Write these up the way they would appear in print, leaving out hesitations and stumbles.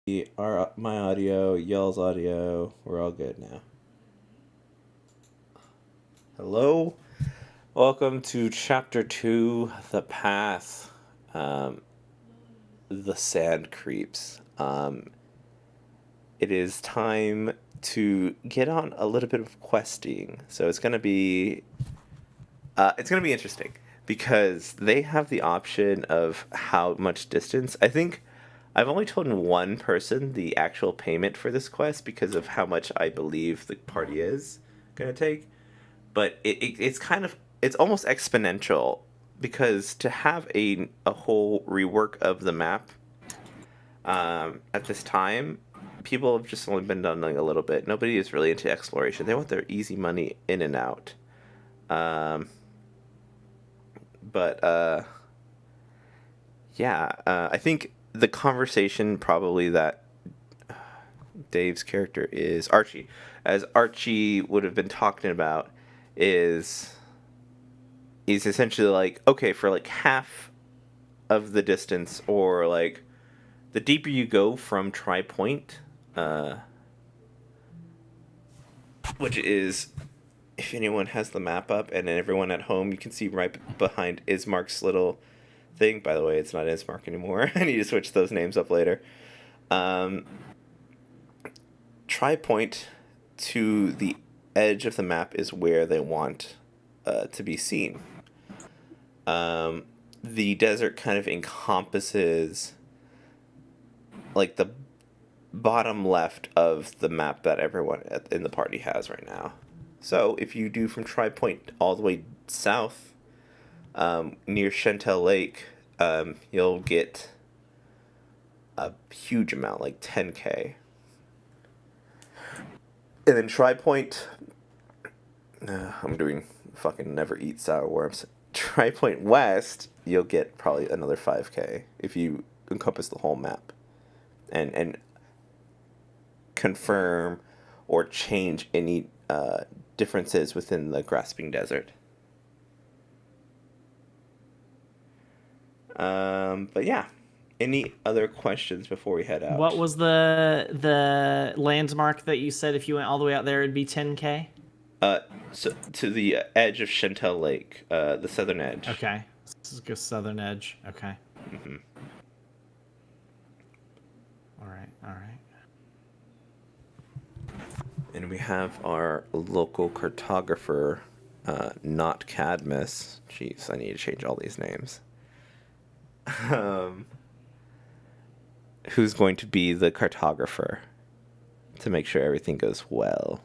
My audio, y'all's audio, we're all good now. Hello, welcome to Chapter 2, The Path. The Sand Creeps. It is time to get on a little bit of questing. So it's gonna be interesting because they have the option of how much distance. I think I've only told one person the actual payment for this quest because of how much I believe the party is gonna take. But it's almost exponential because to have a whole rework of the map at this time, people have just only been done like a little bit. Nobody is really into exploration. They want their easy money in and out. I think the conversation probably that Dave's character is Archie, as Archie would have been talking about, is essentially like, okay, for like half of the distance, or like the deeper you go from Tri Point, which is, if anyone has the map up, and then everyone at home, you can see right behind Ismark's little thing. By the way, it's not Ismark anymore. I need to switch those names up later. Tri Point to the edge of the map is where they want to be seen. The desert kind of encompasses like the bottom left of the map that everyone in the party has right now. So if you do from Tri Point all the way south, near Chantel Lake, you'll get a huge amount, like 10k. And then Tri Point, I'm doing fucking never eat sour worms. Tri Point West, you'll get probably another 5k if you encompass the whole map, and confirm or change any differences within the Grasping Desert. But yeah, any other questions before we head out? What was the landmark that you said if you went all the way out there it'd be 10k? So to the edge of Chantel Lake, the southern edge. Okay, this is the southern edge. Okay. Mm-hmm. All right. And we have our local cartographer, not Cadmus. Jeez, I need to change all these names. Who's going to be the cartographer to make sure everything goes well?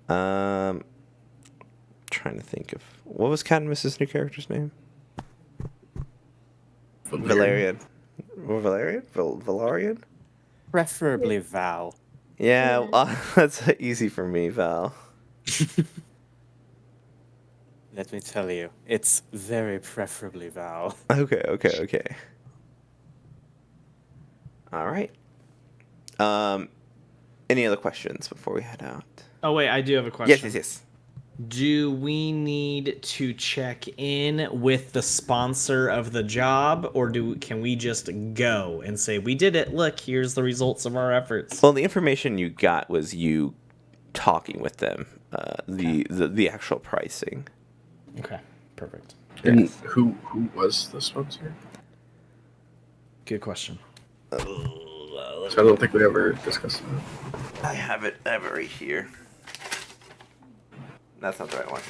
Trying to think of what was Cadmus's new character's name. Valerian. Valerian. Preferably Val. Yeah, that's easy for me, Val. Let me tell you, it's very preferably Val. Okay. All right. Any other questions before we head out? Oh wait, I do have a question. Yes. Do we need to check in with the sponsor of the job, or can we just go and say we did it? Look, here's the results of our efforts. Well, the information you got was you talking with them. The actual pricing. Okay, perfect. And Yes. who was the sponsor? Good question. So I don't think we ever discussed that. I have it right here. That's not the right one.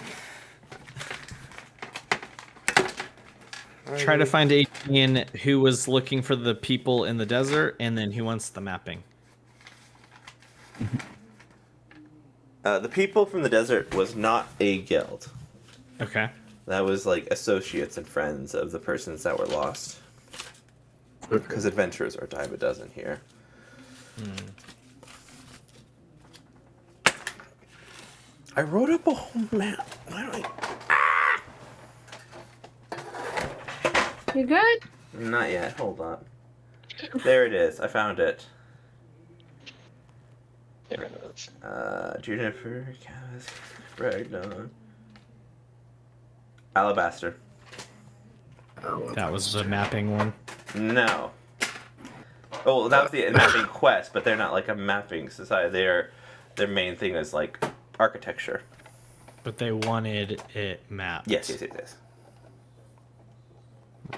Try to find Adrian who was looking for the people in the desert, and then who wants the mapping. The people from the desert was not a guild. Okay. That was like associates and friends of the persons that were lost. Because adventurers are a dime a dozen here. I wrote up a whole map. Why do You good? Not yet. Hold on. There it is. I found it. There it is. Juniper, Cass, Bragdon, Alabaster. Oh, That was the mapping one. No. Oh, that was the mapping quest, but they're not like a mapping society. Their main thing is like architecture. But they wanted it mapped. Yes, yes, yes, yes.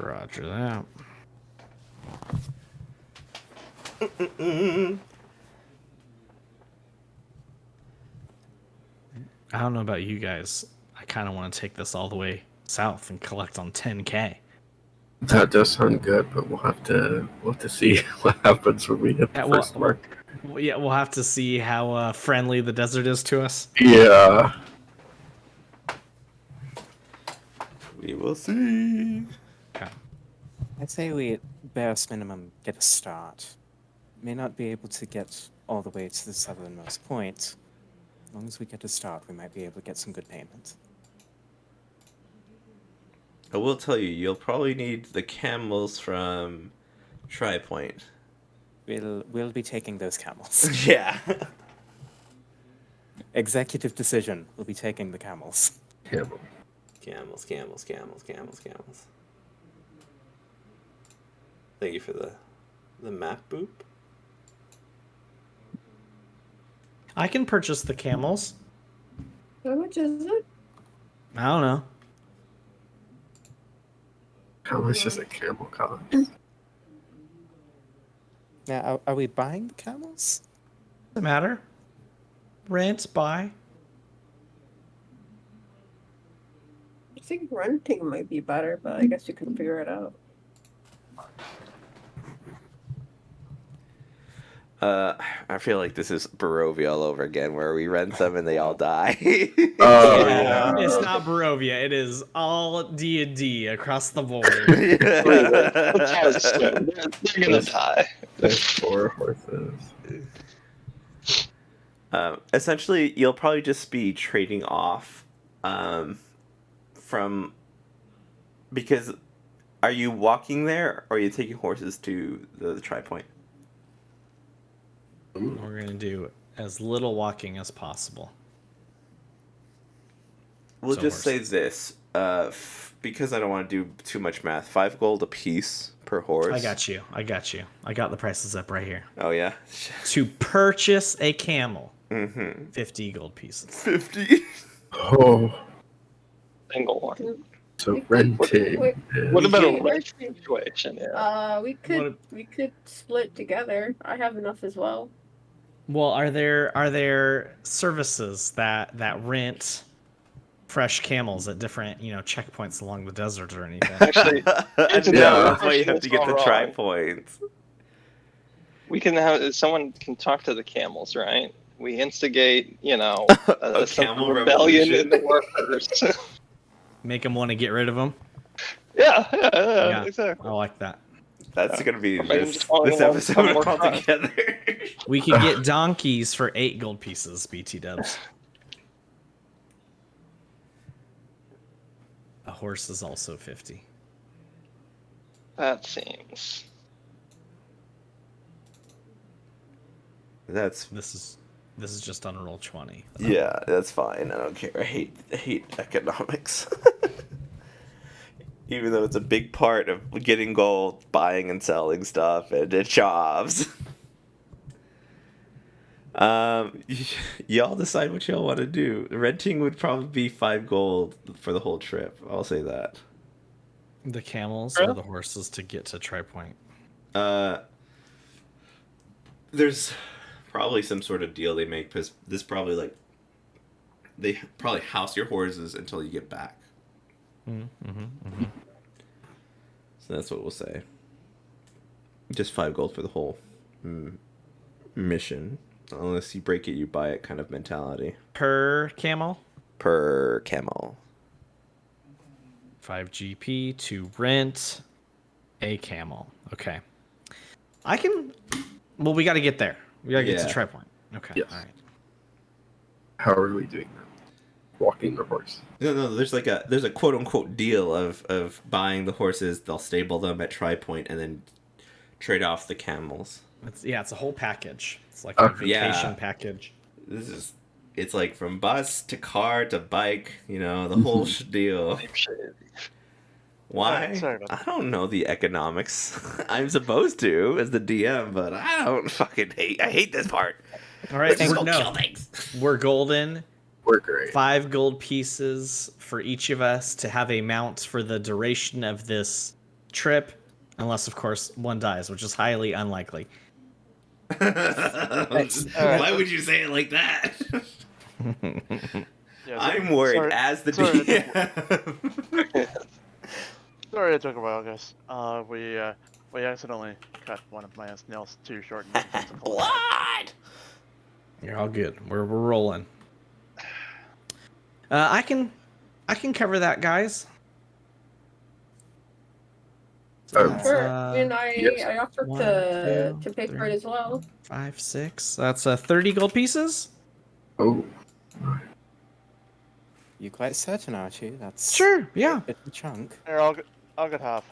Roger that. I don't know about you guys. I kind of want to take this all the way south and collect on 10K. That does sound good, but we'll have to see what happens when we hit the Yeah, first mark. Yeah, we'll have to see how friendly the desert is to us. Yeah. We will see. Okay. I'd say we, at barest minimum, get a start. May not be able to get all the way to the southernmost point. As long as we get a start, we might be able to get some good payment. I will tell you, you'll probably need the camels from Tri-Point. We'll be taking those camels. Yeah. Executive decision. We'll be taking the camels. Camel. Camels, camels, camels, camels, camels. Thank you for the map boop. I can purchase the camels. How much is it? I don't know. How much is a camel cost? Now, are we buying the camels? Doesn't matter. Rent, buy. I think renting might be better, but I guess you can figure it out. I feel like this is Barovia all over again, where we rent them and they all die. Oh, Yeah, yeah. it's not Barovia. It is all D&D across the board. They're gonna die. There's 4 horses. Essentially, you'll probably just be trading off from, because are you walking there or are you taking horses to the Tri-Point? We're going to do as little walking as possible. We'll So just say horses. this, because I don't want to do too much math. 5 gold a piece per horse. I got you. I got the prices up right here. Oh yeah, To purchase a camel, mm-hmm. 50 gold pieces. 50. Oh, Single one. so renting. Wait, What about a Wait, rent wait. situation? Yeah. we could split together. I have enough as well. Well, are there services that rent fresh camels at different, checkpoints along the desert or anything? Actually, here's No, another that's why you question have to that's get the gone wrong. Tri-Points. We can have someone can talk to the camels, right? We instigate, A some camel rebellion in the revolution. workers. Make them want to get rid of them. yeah, exactly. I like that. That's gonna be Or maybe this just wanting episode one more altogether. We could get donkeys for 8 gold pieces, BT dubs. A horse is also 50. That seems. That's This is just on roll 20. yeah, that's fine. I don't care. I hate economics. Even though it's a big part of getting gold, buying and selling stuff, and jobs. Y'all decide what y'all want to do. Renting would probably be 5 gold for the whole trip. I'll say that. The camels Really? or the horses to get to Tri-Point? There's probably some sort of deal they make because this probably they probably house your horses until you get back. So that's what we'll say. Just 5 gold for the whole mission. Unless you break it, you buy it kind of mentality. Per camel? Per camel. 5 GP to rent a camel. Okay. I can... Well, we got to get there. We got to get to Yeah. Tri-Point. Okay. Yes. All right. How are we doing that? Walking the horse. No, there's a quote unquote deal of buying the horses, they'll stable them at Tri-Point and then trade off the camels. It's a whole package. It's like a vacation Yeah. package. It's like from bus to car to bike, the whole deal. Why? sorry about I don't know the economics. I'm supposed to as the DM, but I don't fucking hate. I hate this part. All right, Let's just we're, go kill no, things. we're golden. We're great. 5 gold pieces for each of us to have a mount for the duration of this trip, unless of course one dies, which is highly unlikely. Why would you say it like that? Yeah, I'm worried sorry- as the sorry, DM. Sorry it took a while, guys. We accidentally cut one of my nails too short. And it's a cold. What? You're all good. We're rolling. I can cover that, guys. So that's, Sure. And yes. I offered 1, to 2, pay for 3. it as well. 5, 6. That's 30 gold pieces. Oh, You quite certain, aren't you? That's Sure. Yeah. a bit of a chunk. Here, I'll get half.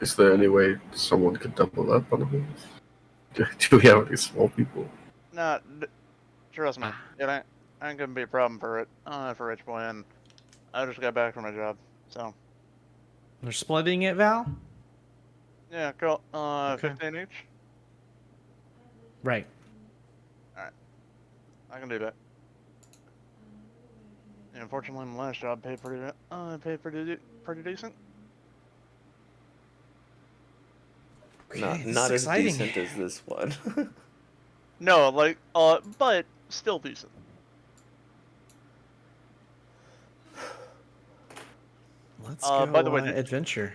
is there any way someone could double up on these? Do we have any small people? Nah, trust me, it ain't gonna be a problem for Rich Boy, and I just got back from my job, so They're splitting it, Val. yeah, cool. Okay. 15 each. Right. I can do that. Yeah, unfortunately, my last job paid pretty decent. Okay, this Not is as exciting. decent as this one. No, like, but still decent. Let's go. By the way, adventure.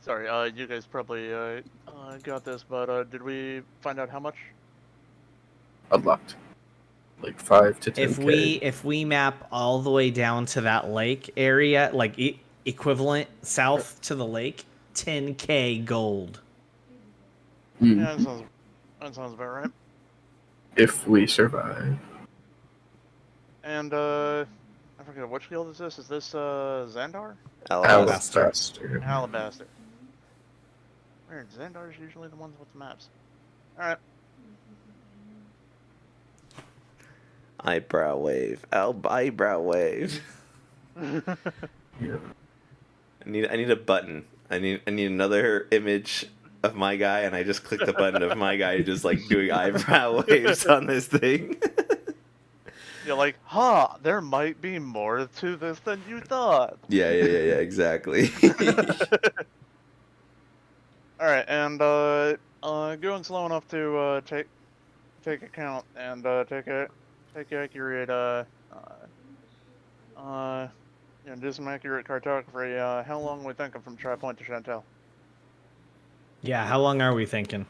Sorry, you guys probably got this, but did we find out how much? Unlocked. Like 5 to 10. If we map all the way down to that lake area, like equivalent south to the lake, 10k gold. Yeah, that sounds about right. If we survive. And I forget which guild is this. Is this Xandar? Alabaster. Alabaster. Alabaster. Weird. Xandar's usually the ones with the maps. All right. Eyebrow wave. Eyebrow wave. Yeah. I need a button. I need another image of my guy, and I just click the button of my guy just like doing eyebrow waves on this thing. You're like, there might be more to this than you thought. Yeah, exactly. All right, and going slow enough to take account and take accurate do some accurate cartography. How long we thinking from Tri Point to Chantel? Yeah, how long are we thinking?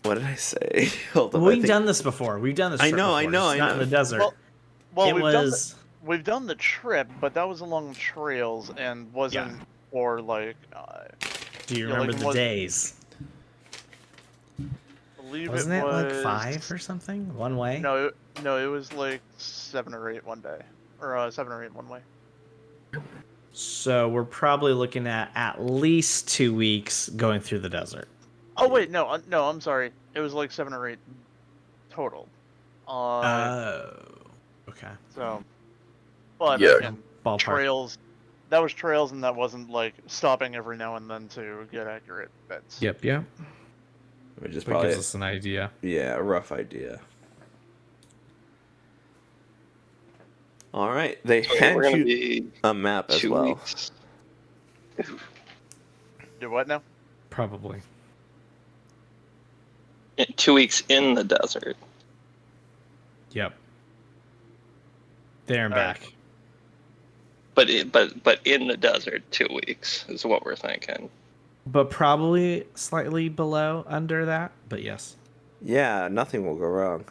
What did I say? Hold on. I We've think- done this before. We've done this. I trip know, I before, know, just I not know. in the desert. Well, it we've done the trip, but that was along trails and wasn't for like. Do you yeah, like, remember the was- days? Believe Wasn't it it was like 5 or something? One way? No, it was like 7 or 8 one day, or 7 or 8 one way. So we're probably looking at least 2 weeks going through the desert. Oh wait, no, I'm sorry. It was like 7 or 8 total. Okay. So, but Yeah. again, Ballpark. trails. That was trails, and that wasn't like stopping every now and then to get accurate bets. Yep. Which is That probably gives us an idea. a rough idea. All right, they So hand we're gonna you be a map as 2 well. weeks. Do what now? Probably. 2 weeks in the desert. Yep. There and All right. back. But in the desert, 2 weeks is what we're thinking. But probably slightly below, under that. But yes. Yeah, nothing will go wrong.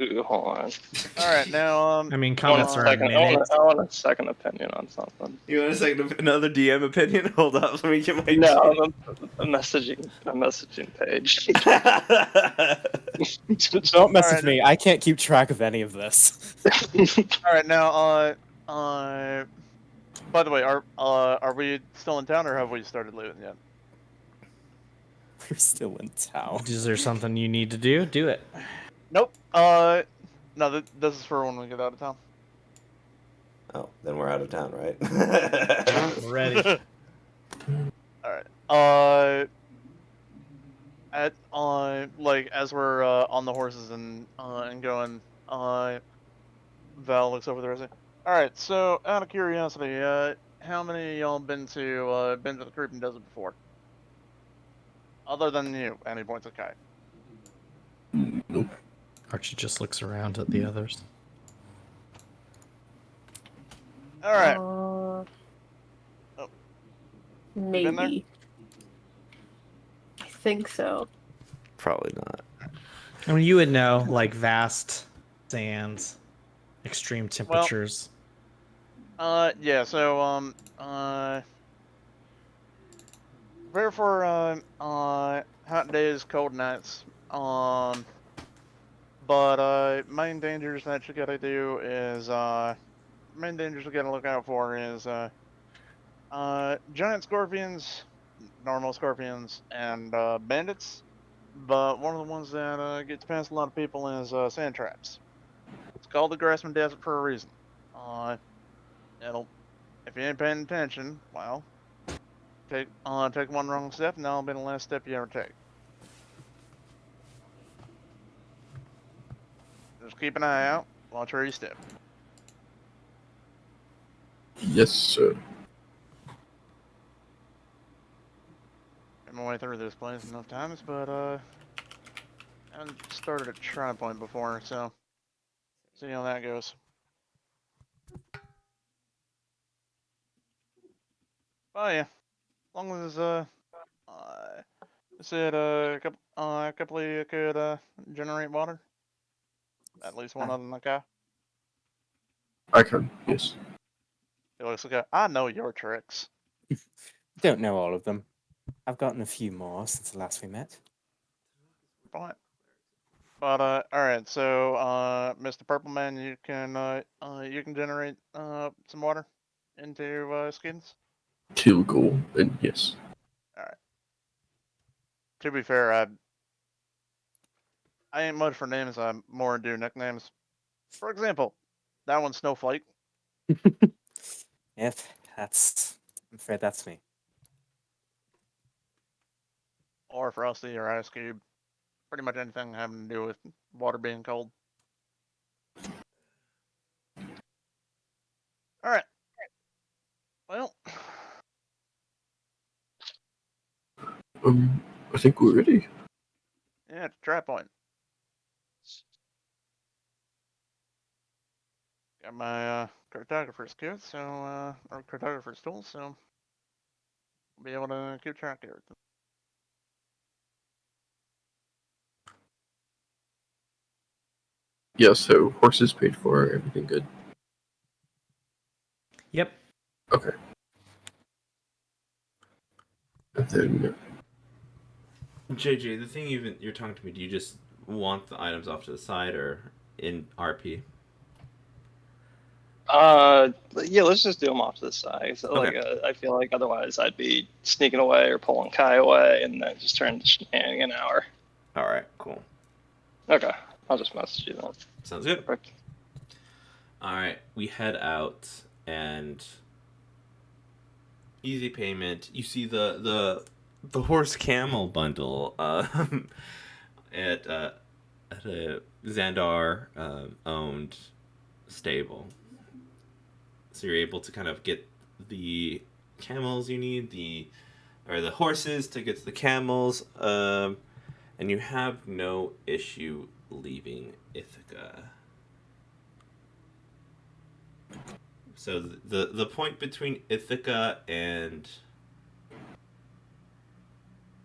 Ooh, hold on. All right, now I mean, I want, comments a are a second, minute. I want a second opinion on something. You want a second, another DM opinion? Hold up, let me get my. No, a messaging page. Don't message Alright. me. I can't keep track of any of this. All right, now by the way, are we still in town or have we started leaving yet? We're still in town. Is there something you need to do? Do it. Nope. No, this is for when we get out of town. Oh, then we're out of town, right? We're ready. All right. Like as we're on the horses and going, Val looks over the rest of it. All right. So, out of curiosity, how many of y'all been to the Creeping Desert before? Other than you, and he points at Kai. Nope. Archie just looks around at the others. All right. Oh. been there? Maybe. I think so. Probably not. I mean, you would know, like vast sands, extreme temperatures. Yeah. So, prepare for hot days, cold nights. But main dangers that you gotta do is main dangers you gotta look out for is giant scorpions, normal scorpions, and bandits. But one of the ones that gets past a lot of people is sand traps. It's called the Grassman Desert for a reason. It'll, if you ain't paying attention, well, take one wrong step, and that'll be the last step you ever take. Just keep an eye out, watch where you step. Yes, sir. Made my way through this place enough times, but I haven't started at Tri Point before, so see how that goes. Oh yeah, as long as said a couple of you could generate water, at least one other than the guy. I can. Yes. He looks like I know your tricks. Don't know all of them. I've gotten a few more since the last we met. But all right, so Mr. Purple Man, you can generate some water into skins. Till goal, and yes. To be fair, I ain't much for names. I'm more into nicknames. For example, that one's Snowflake. Yep, I'm afraid that's me. Or Frosty or Ice Cube. Pretty much anything having to do with water being cold. Alright. Well, I think we're ready. yeah, it's Tri Point. Got my cartographer's kit, so or cartographer's tool, so we'll be able to keep track of everything. Yeah, so horses paid for, everything good. Yep. Okay. And then JJ, the thing you're talking to me, do you just want the items off to the side or in RP? Yeah, let's just do them off to the side. So, Okay. I feel like otherwise I'd be sneaking away or pulling Kai away, and then just turn to shenanigans an hour. All right, cool. Okay, I'll just message you then. Sounds good. Perfect. All right, we head out and easy payment. You see the horse camel bundle at a Xandar owned stable. So you're able to kind of get the camels you need, the horses to get to the camels, and you have no issue leaving Ithaca. So the point between Ithaca and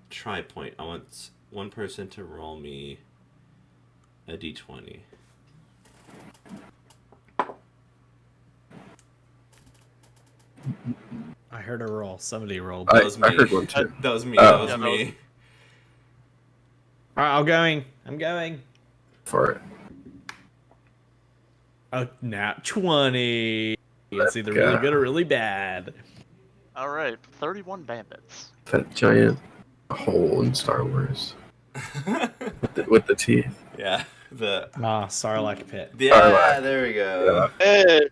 Tri Point, I want one person to roll me a d20. I heard a roll. Somebody rolled. That was me. I heard one too. That was me. Oh. That was Yeah, that me. All right, I'm going. For it. Oh, nat 20. It's either go. really good or really bad. Alright, 31 bandits. That giant hole in Star Wars with the teeth. Yeah. The Sarlacc pit. yeah, there we go. Hey,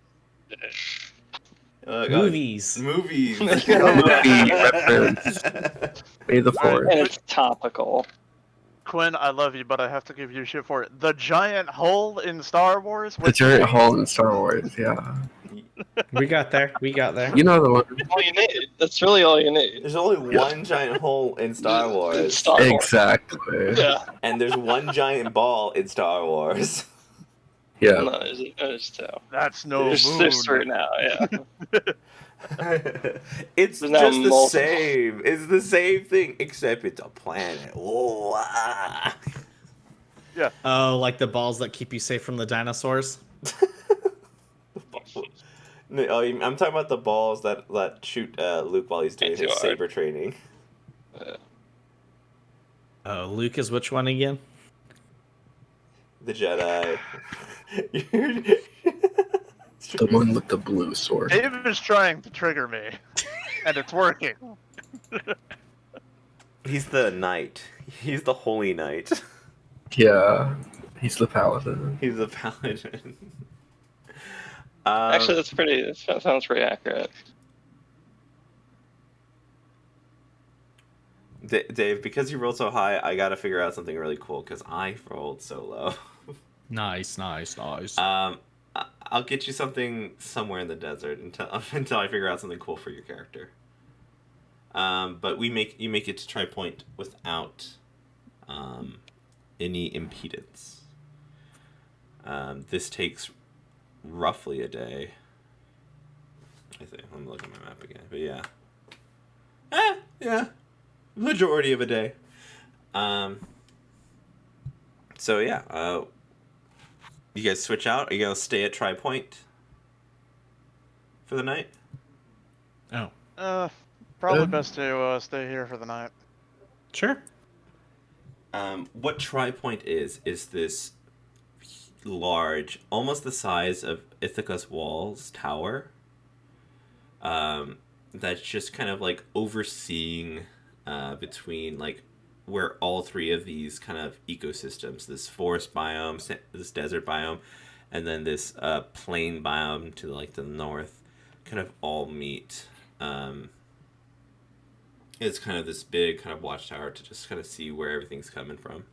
Oh, God. Movies. Movies. Movie reference. May the Right. fourth. and it's topical. Quinn, I love you, but I have to give you shit for it. The giant hole in Star Wars. The with giant wings? hole in Star Wars, yeah. We got there. We got there. You know the one. All you need. That's really all you need. There's only one giant hole in Star In Wars, Star Wars. Exactly. Yeah. and there's one giant ball in Star Wars. Yeah. No, there's two. That's no moon. There's three now. Yeah. It's There's now just the multiple. same. It's the same thing, except it's a planet. Whoa, ah. Oh, like the balls that keep you safe from the dinosaurs? No, oh, I'm talking about the balls that shoot Luke while he's doing his Meteor. saber training. Oh, Luke is which one again? The Jedi. The one with the blue sword. Dave is trying to trigger me, and it's working. He's the knight. He's the holy knight. Yeah. He's the paladin. He's the paladin. Actually, that sounds pretty accurate. Dave, because you rolled so high, I gotta figure out something really cool because I rolled so low. Nice. I'll get you something somewhere in the desert until I figure out something cool for your character. But you make it to Tri-Point without any impedance. This takes roughly a day. I think I'm looking at my map again, but yeah. Yeah. Majority of a day. So yeah, you guys switch out? Are you gonna stay at Tri-Point for the night? Oh, Probably Um, best to stay here for the night. sure. What Tri-Point is this large, almost the size of Ithaca's walls tower. That's just kind of like overseeing between like where all three of these kind of ecosystems, this forest biome, this desert biome, and then this plain biome to like the north, kind of all meet. It's kind of this big kind of watchtower to just kind of see where everything's coming from.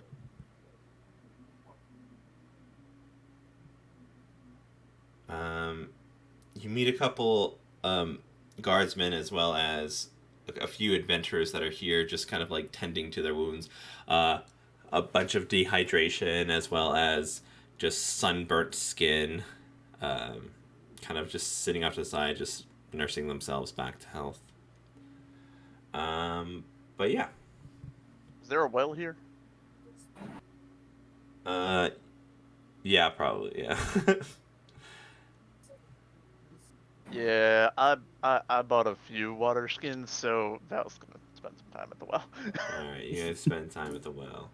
You meet a couple guardsmen as well as a few adventurers that are here just kind of like tending to their wounds. A bunch of dehydration as well as just sunburnt skin. Kind of just sitting off to the side, just nursing themselves back to health. But yeah. Is there a well here? Yeah, probably, yeah. Yeah, I bought a few water skins, so Val's gonna spend some time at the well. Alright, you guys spend time at the well.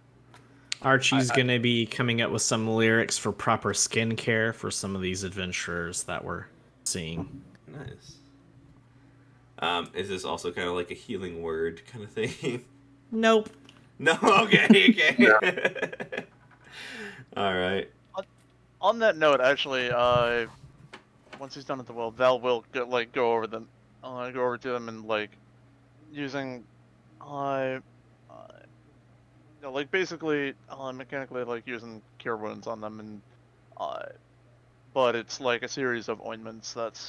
Archie's gonna be coming up with some lyrics for proper skincare for some of these adventurers that we're seeing. Nice. Is this also kind of like a healing word kind of thing? Nope. No, okay. Alright. On that note, actually, once he's done at the well, Val will go over to them and like using, like basically mechanically like using cure wounds on them, and but it's like a series of ointments that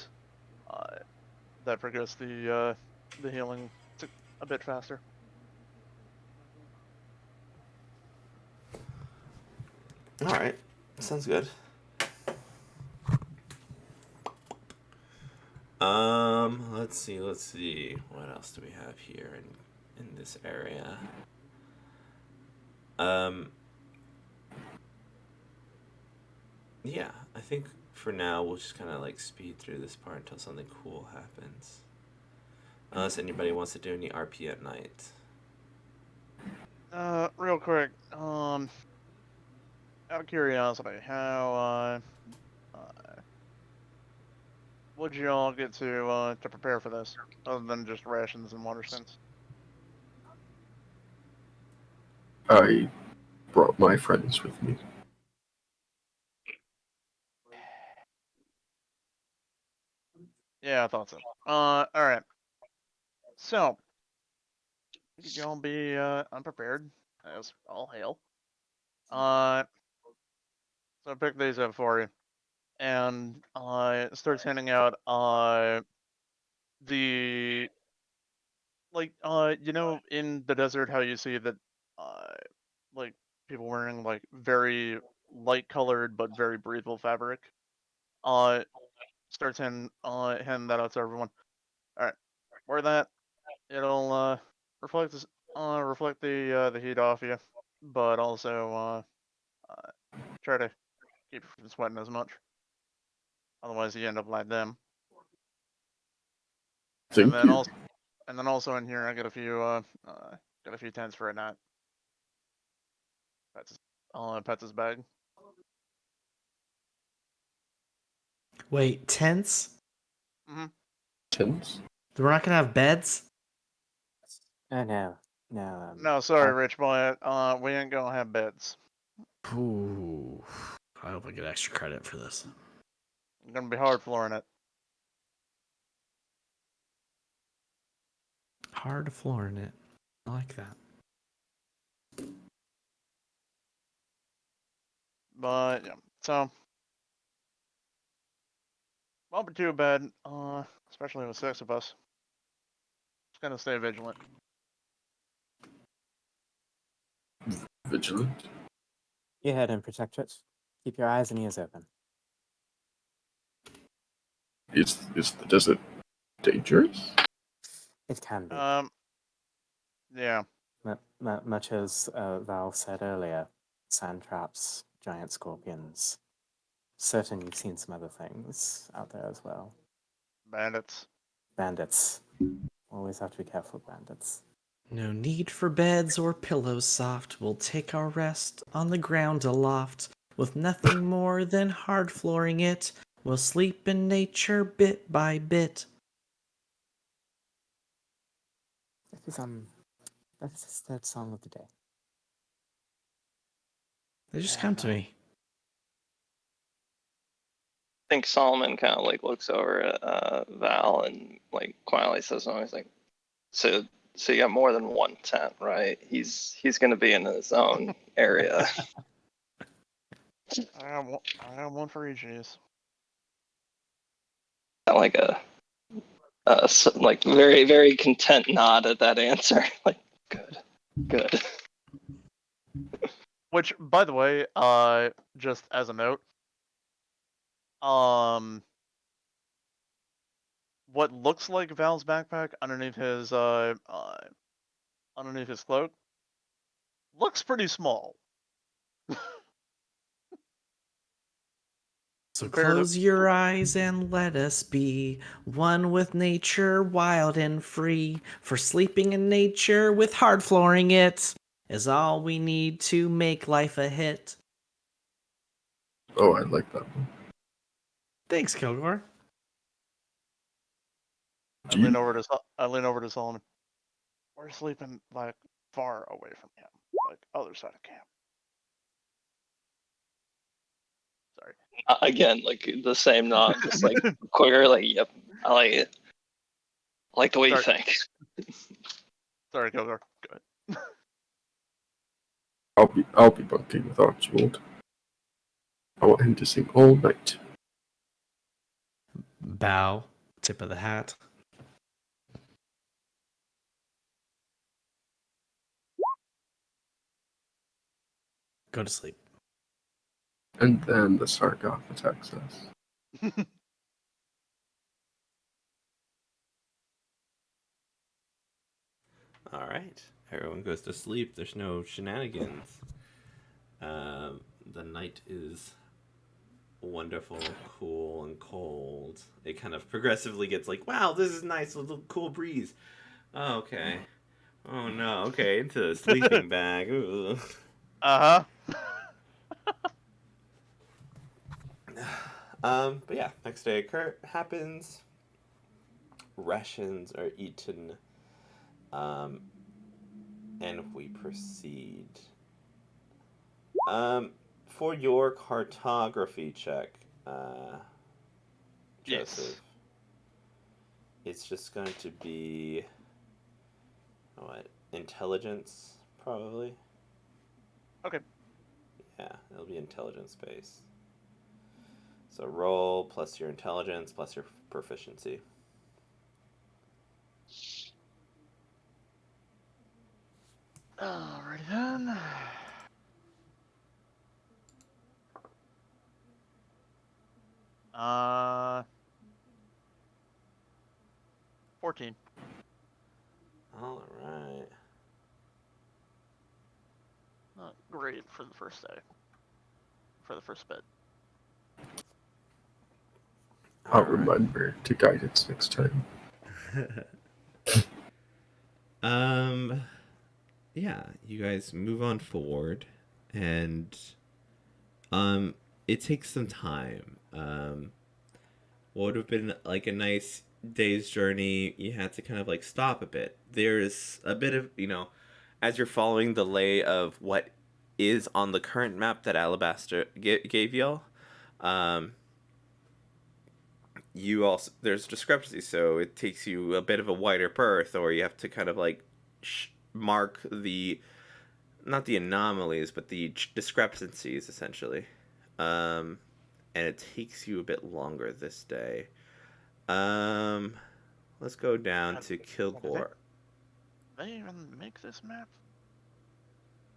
progress the healing a bit faster. Alright. Sounds good. Let's see. What else do we have here in this area? Yeah, I think for now we'll just kind of like speed through this part until something cool happens. Unless anybody wants to do any RP at night. Real quick, out of curiosity, how would you all get to prepare for this, other than just rations and water skins? I brought my friends with me. Yeah, I thought so. All right. So, y'all be unprepared, as all hail. Uh, so I picked these up for you, and it starts handing out the in the desert how you see that uh like people wearing like very light colored but very breathable fabric. Uh, starts handing that out to everyone. All right, wear that. It'll reflect reflect the heat off you, but also try to keep you from sweating as much. Otherwise, you end up like them. And Thank then you. also, in here, I got a few tents for a night. Pets' bag. Wait, tents? Mm-hmm. Tens? We're not gonna have beds? Oh, no. No, No, sorry, Rich Boy. We ain't gonna have beds. Ooh. I hope I get extra credit for this. It's gonna be hard flooring it. Hard flooring it. I like that. But yeah, so won't be too bad. Especially with 6 of us. Just gonna stay vigilant. Vigilant? Go ahead and protect it. Keep your eyes and ears open. Is the desert dangerous? It can be. Yeah. Much as Val said earlier, sand traps, giant scorpions. Certain you've seen some other things out there as well. Bandits. Bandits. Always have to be careful with bandits. No need for beds or pillows soft. We'll take our rest on the ground aloft. With nothing more than hard flooring it. We'll sleep in nature bit by bit. That is the third song of the day. They just come to me. I think Solomon kind of like looks over at Val and like quietly says something. He's like, "So you got more than one tent, right? He's gonna be in his own area." I got one for each of these. Like like very very content nod at that answer. Like good. Which, by the way, just as a note, what looks like Val's backpack underneath his cloak looks pretty small. So Compared to close your eyes and let us be one with nature, wild and free. For sleeping in nature with hard flooring it is all we need to make life a hit. Oh, I like that one. Thanks, Kilgore. I lean over to Solomon. We're sleeping like far away from camp, like other side of camp. Sorry. Again, like the same nod, just like quicker. Like, yep, I like it. I like the way you Sorry. think. Sorry, Kilgore. Go ahead. I'll be bunking with Archibald. I want him to sing all night. Bow, tip of the hat. Go to sleep. And then the Sargoth attacks us. All right, everyone goes to sleep. There's no shenanigans. The night is wonderful, cool, and cold. It kind of progressively gets like, wow, this is nice, a little cool breeze. Oh, okay. Oh no, okay, into the sleeping bag. Ooh. Uh-huh. But yeah, next day happens. Rations are eaten. And we proceed. For your cartography check, Joseph. Yes. it's just going to be what, intelligence probably. Okay. Yeah, it'll be intelligence based. So roll plus your intelligence plus your proficiency. Alrighty then. Uh, 14. All right. Not great for the first day. For the first bit. I'll remember to guidance next time. Yeah, you guys move on forward, and it takes some time. What would have been like a nice day's journey, you had to kind of like stop a bit. There's a bit of, as you're following the lay of what is on the current map that Alabaster gave y'all, um, you also, there's discrepancy, so it takes you a bit of a wider berth, or you have to kind of like mark the, not the anomalies, but the discrepancies essentially. And it takes you a bit longer this day. Let's go down to Kilgore. Did they even make this map?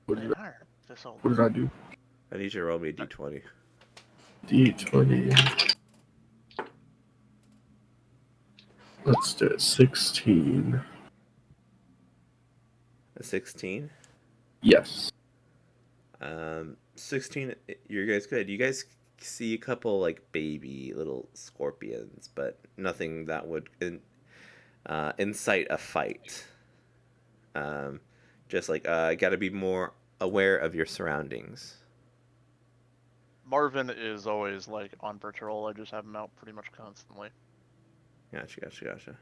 What They did, hired this old. what did I do? I need you to roll me a d20. D20. Let's do it. 16. A 16. Yes. 16. You guys good. You guys see a couple like baby little scorpions, but nothing that would incite a fight. Just like gotta be more aware of your surroundings. Marvin is always like on patrol. I just have him out pretty much constantly. Gotcha.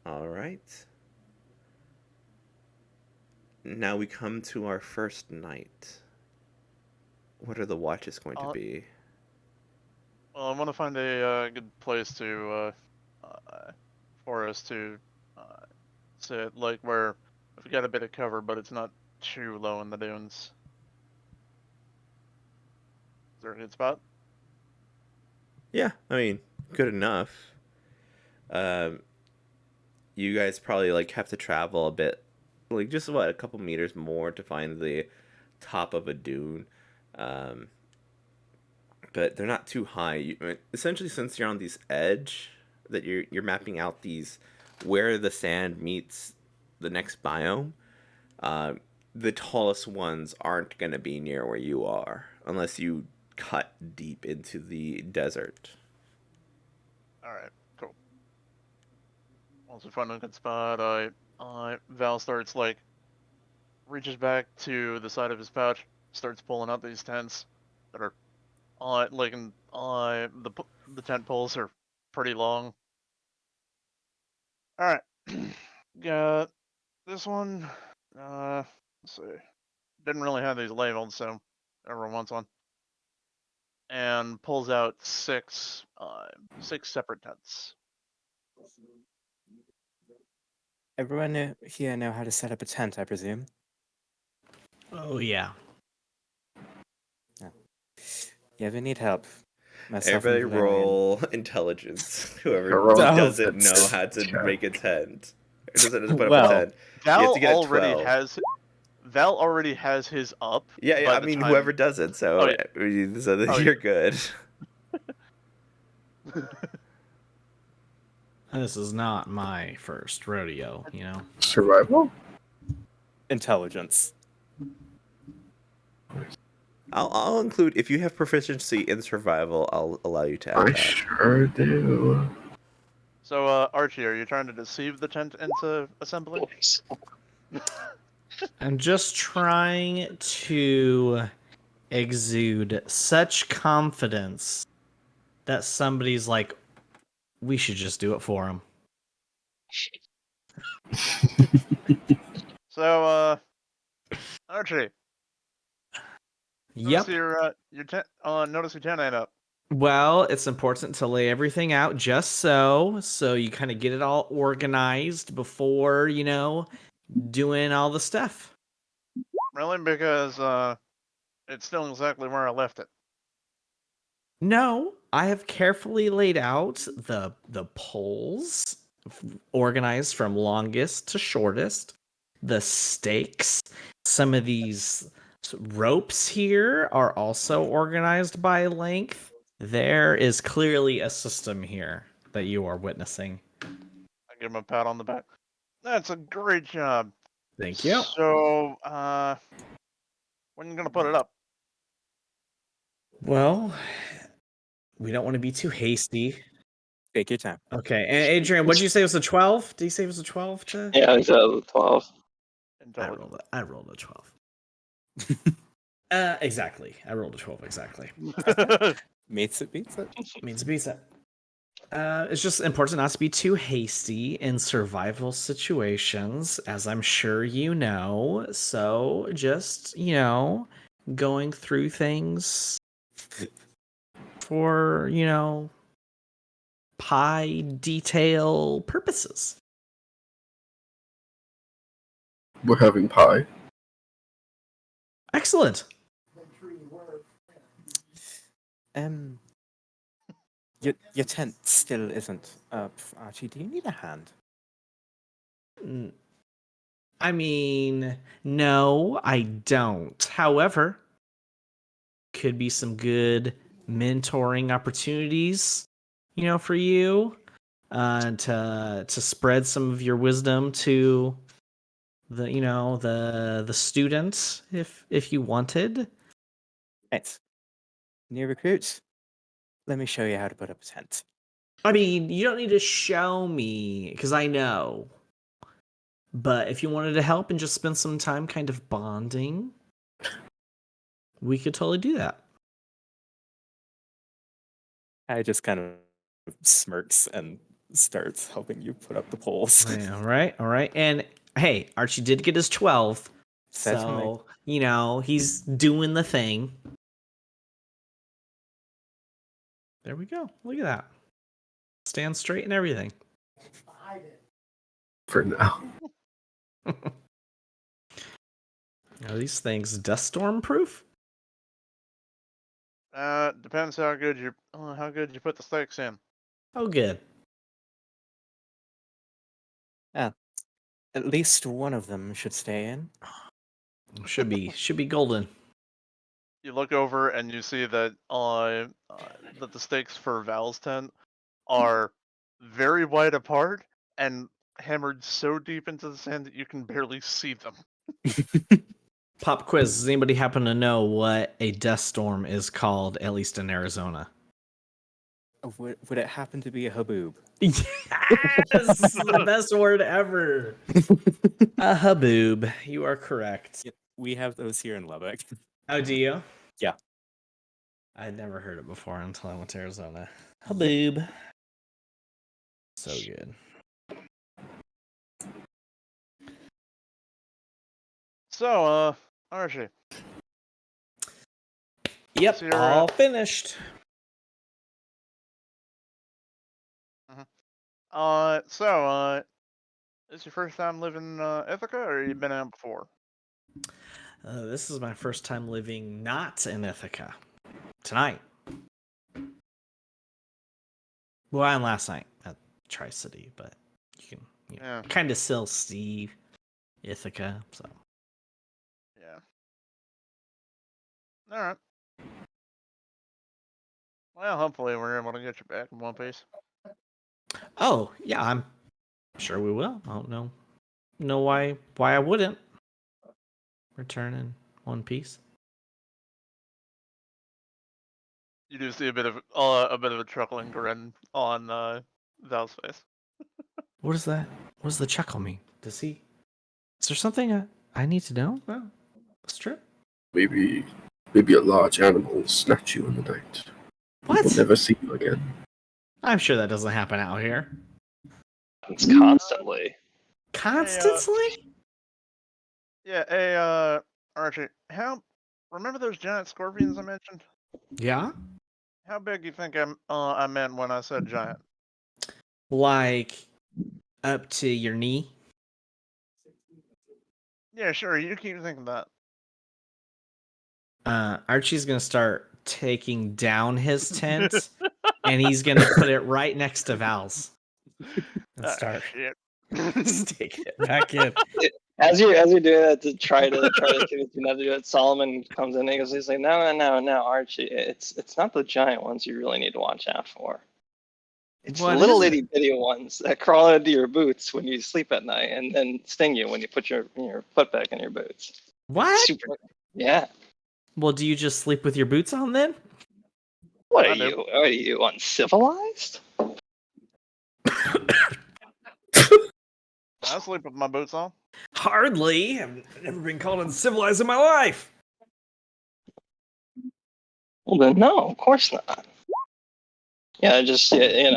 All right. Now we come to our first night. What are the watches going to be? Well, I want to find a good place to for us to sit, like where we got a bit of cover, but it's not too low in the dunes. Is there a good spot? Yeah, I mean, good enough. You guys probably like have to travel a bit, like just what, a couple meters more to find the top of a dune. But they're not too high. Essentially, since you're on this edge, that you're mapping out these where the sand meets the next biome. The tallest ones aren't gonna be near where you are unless you cut deep into the desert. All right, cool. Once we find a good spot, Val starts like reaches back to the side of his pouch, starts pulling out these tents that are the tent poles are pretty long. All right, got this one. Let's see. Didn't really have these labeled, so everyone wants one. And pulls out six separate tents. Everyone here know how to set up a tent, I presume? Oh yeah. You ever need help? Myself Everybody and Valerian. roll intelligence. Whoever Roll doesn't intelligence. know how to Check. make a tent. Or doesn't just put Well, up a tent. You have Val to get a already 12. has. Val already has his up. Yeah, by I the mean, time- whoever does it, so, Oh, yeah. so Oh, you're good. This is not my first rodeo, you know. Survival? Intelligence. I'll include, if you have proficiency in survival, I'll allow you to add I that. sure do. So, Archie, are you trying to deceive the tent into assembling? I'm just trying to exude such confidence that somebody's like, we should just do it for him. So, Archie, Yep. notice your tent ain't up. Well, it's important to lay everything out just so you kind of get it all organized before, doing all the stuff. Really? Because it's still exactly where I left it. No, I have carefully laid out the poles organized from longest to shortest, the stakes. Some of these ropes here are also organized by length. There is clearly a system here that you are witnessing. I give him a pat on the back. That's a great job. Thank you. So, when you gonna put it up? Well, we don't want to be too hasty. Take your time. Okay, and Adrian, what did you say was a 12? Did you say it was a 12 to? Yeah, he's at 12. I rolled a 12. Exactly. I rolled a 12 exactly. Meets it, beats it. Means it beats it. It's just important not to be too hasty in survival situations, as I'm sure you know. So just, going through things for, pie detail purposes. We're having pie. Excellent. Your tent still isn't up, Archie. Do you need a hand? I mean, no, I don't. However, could be some good mentoring opportunities, for you, to spread some of your wisdom to the students if you wanted. Right. New recruits. Let me show you how to put up a tent. I mean, you don't need to show me because I know. But if you wanted to help and just spend some time kind of bonding, we could totally do that. I just kind of smirks and starts helping you put up the poles. Yeah, all right. And hey, Archie did get his 12. Certainly. So, he's doing the thing. There we go. Look at that. Stand straight and everything. For now. Are these things dust storm proof? Depends how good you put the stakes in. Oh, good. At least one of them should stay in. Should be golden. You look over and you see that that the stakes for Val's tent are very wide apart and hammered so deep into the sand that you can barely see them. Pop quiz. Does anybody happen to know what a dust storm is called, at least in Arizona? Would it happen to be a haboob? Yes! The best word ever. A haboob. You are correct. We have those here in Lubbock. Oh, do you? Yeah. I'd never heard it before until I went to Arizona. Haboob. So good. So, Archie. Yep, So you're, all finished. Is your first time living in Ithaca, or you been out before? This is my first time living not in Ithaca. Tonight. Well, and last night at Tri-City, but you can kind of still see Ithaca, so. Yeah. Alright. Well, hopefully we're able to get you back in one piece. Oh, yeah, I'm sure we will. I don't know why I wouldn't return in one piece. You do see a bit of a chuckling grin on Val's face. What is that? What does the chuckle mean? Is there something I need to know about this trip? Maybe a large animal will snatch you in the night. What? We'll never see you again. I'm sure that doesn't happen out here. It's constantly. Constantly? Yeah, hey, Archie, remember those giant scorpions I mentioned? Yeah. How big you think I meant when I said giant? Like up to your knee. Yeah, sure. You keep thinking that. Archie's gonna start taking down his tent, and he's gonna put it right next to Val's and Ah, start shit. sticking it back in. As you're doing that to try to convince me not to do it, Solomon comes in and he goes, he's like, no, Archie, it's not the giant ones you really need to watch out for. It's What the little is it? itty bitty ones that crawl into your boots when you sleep at night and then sting you when you put your foot back in your boots. What? Super. Yeah. Well, do you just sleep with your boots on then? What I are do. you? Are you uncivilized? I sleep with my boots on. Hardly. I've never been called uncivilized in my life. Well, then no, of course not. Yeah, just I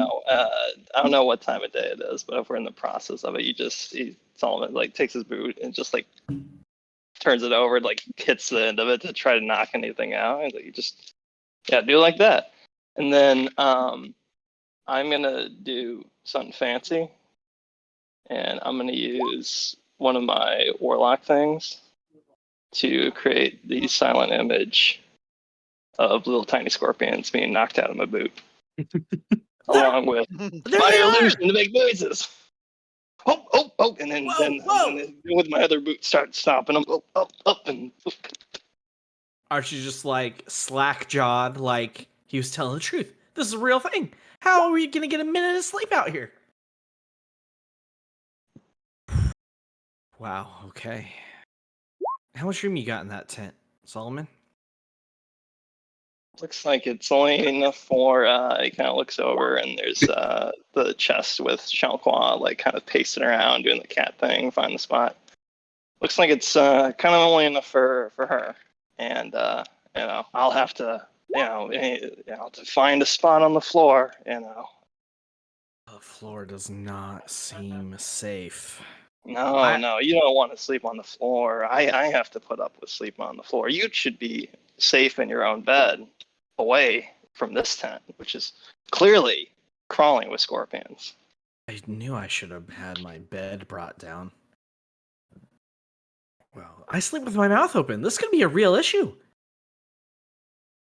don't know what time of day it is, but if we're in the process of it, Solomon like takes his boot and just like turns it over, like hits the end of it to try to knock anything out. And like you just do it like that, and then I'm gonna do something fancy, and I'm gonna use one of my warlock things to create the silent image of little tiny scorpions being knocked out of my boot, along with There my they are! illusion to make noises. Oh, and then, Whoa! and then with my other boot start stomping them up and Archie's just like slack jawed, like he was telling the truth. This is a real thing. How are we gonna get a minute of sleep out here? Wow, okay. How much room you got in that tent, Solomon? looks like it's only enough for he kind of looks over and there's the chest with Shalqua like kind of pacing around doing the cat thing, find the spot. Looks like it's kind of only enough for her, and I'll have to to find a spot on the floor. The floor does not seem safe. No, you don't want to sleep on the floor. I have to put up with sleeping on the floor. You should be safe in your own bed, away from this tent, which is clearly crawling with scorpions. I knew I should have had my bed brought down. Well, I sleep with my mouth open. This could be a real issue.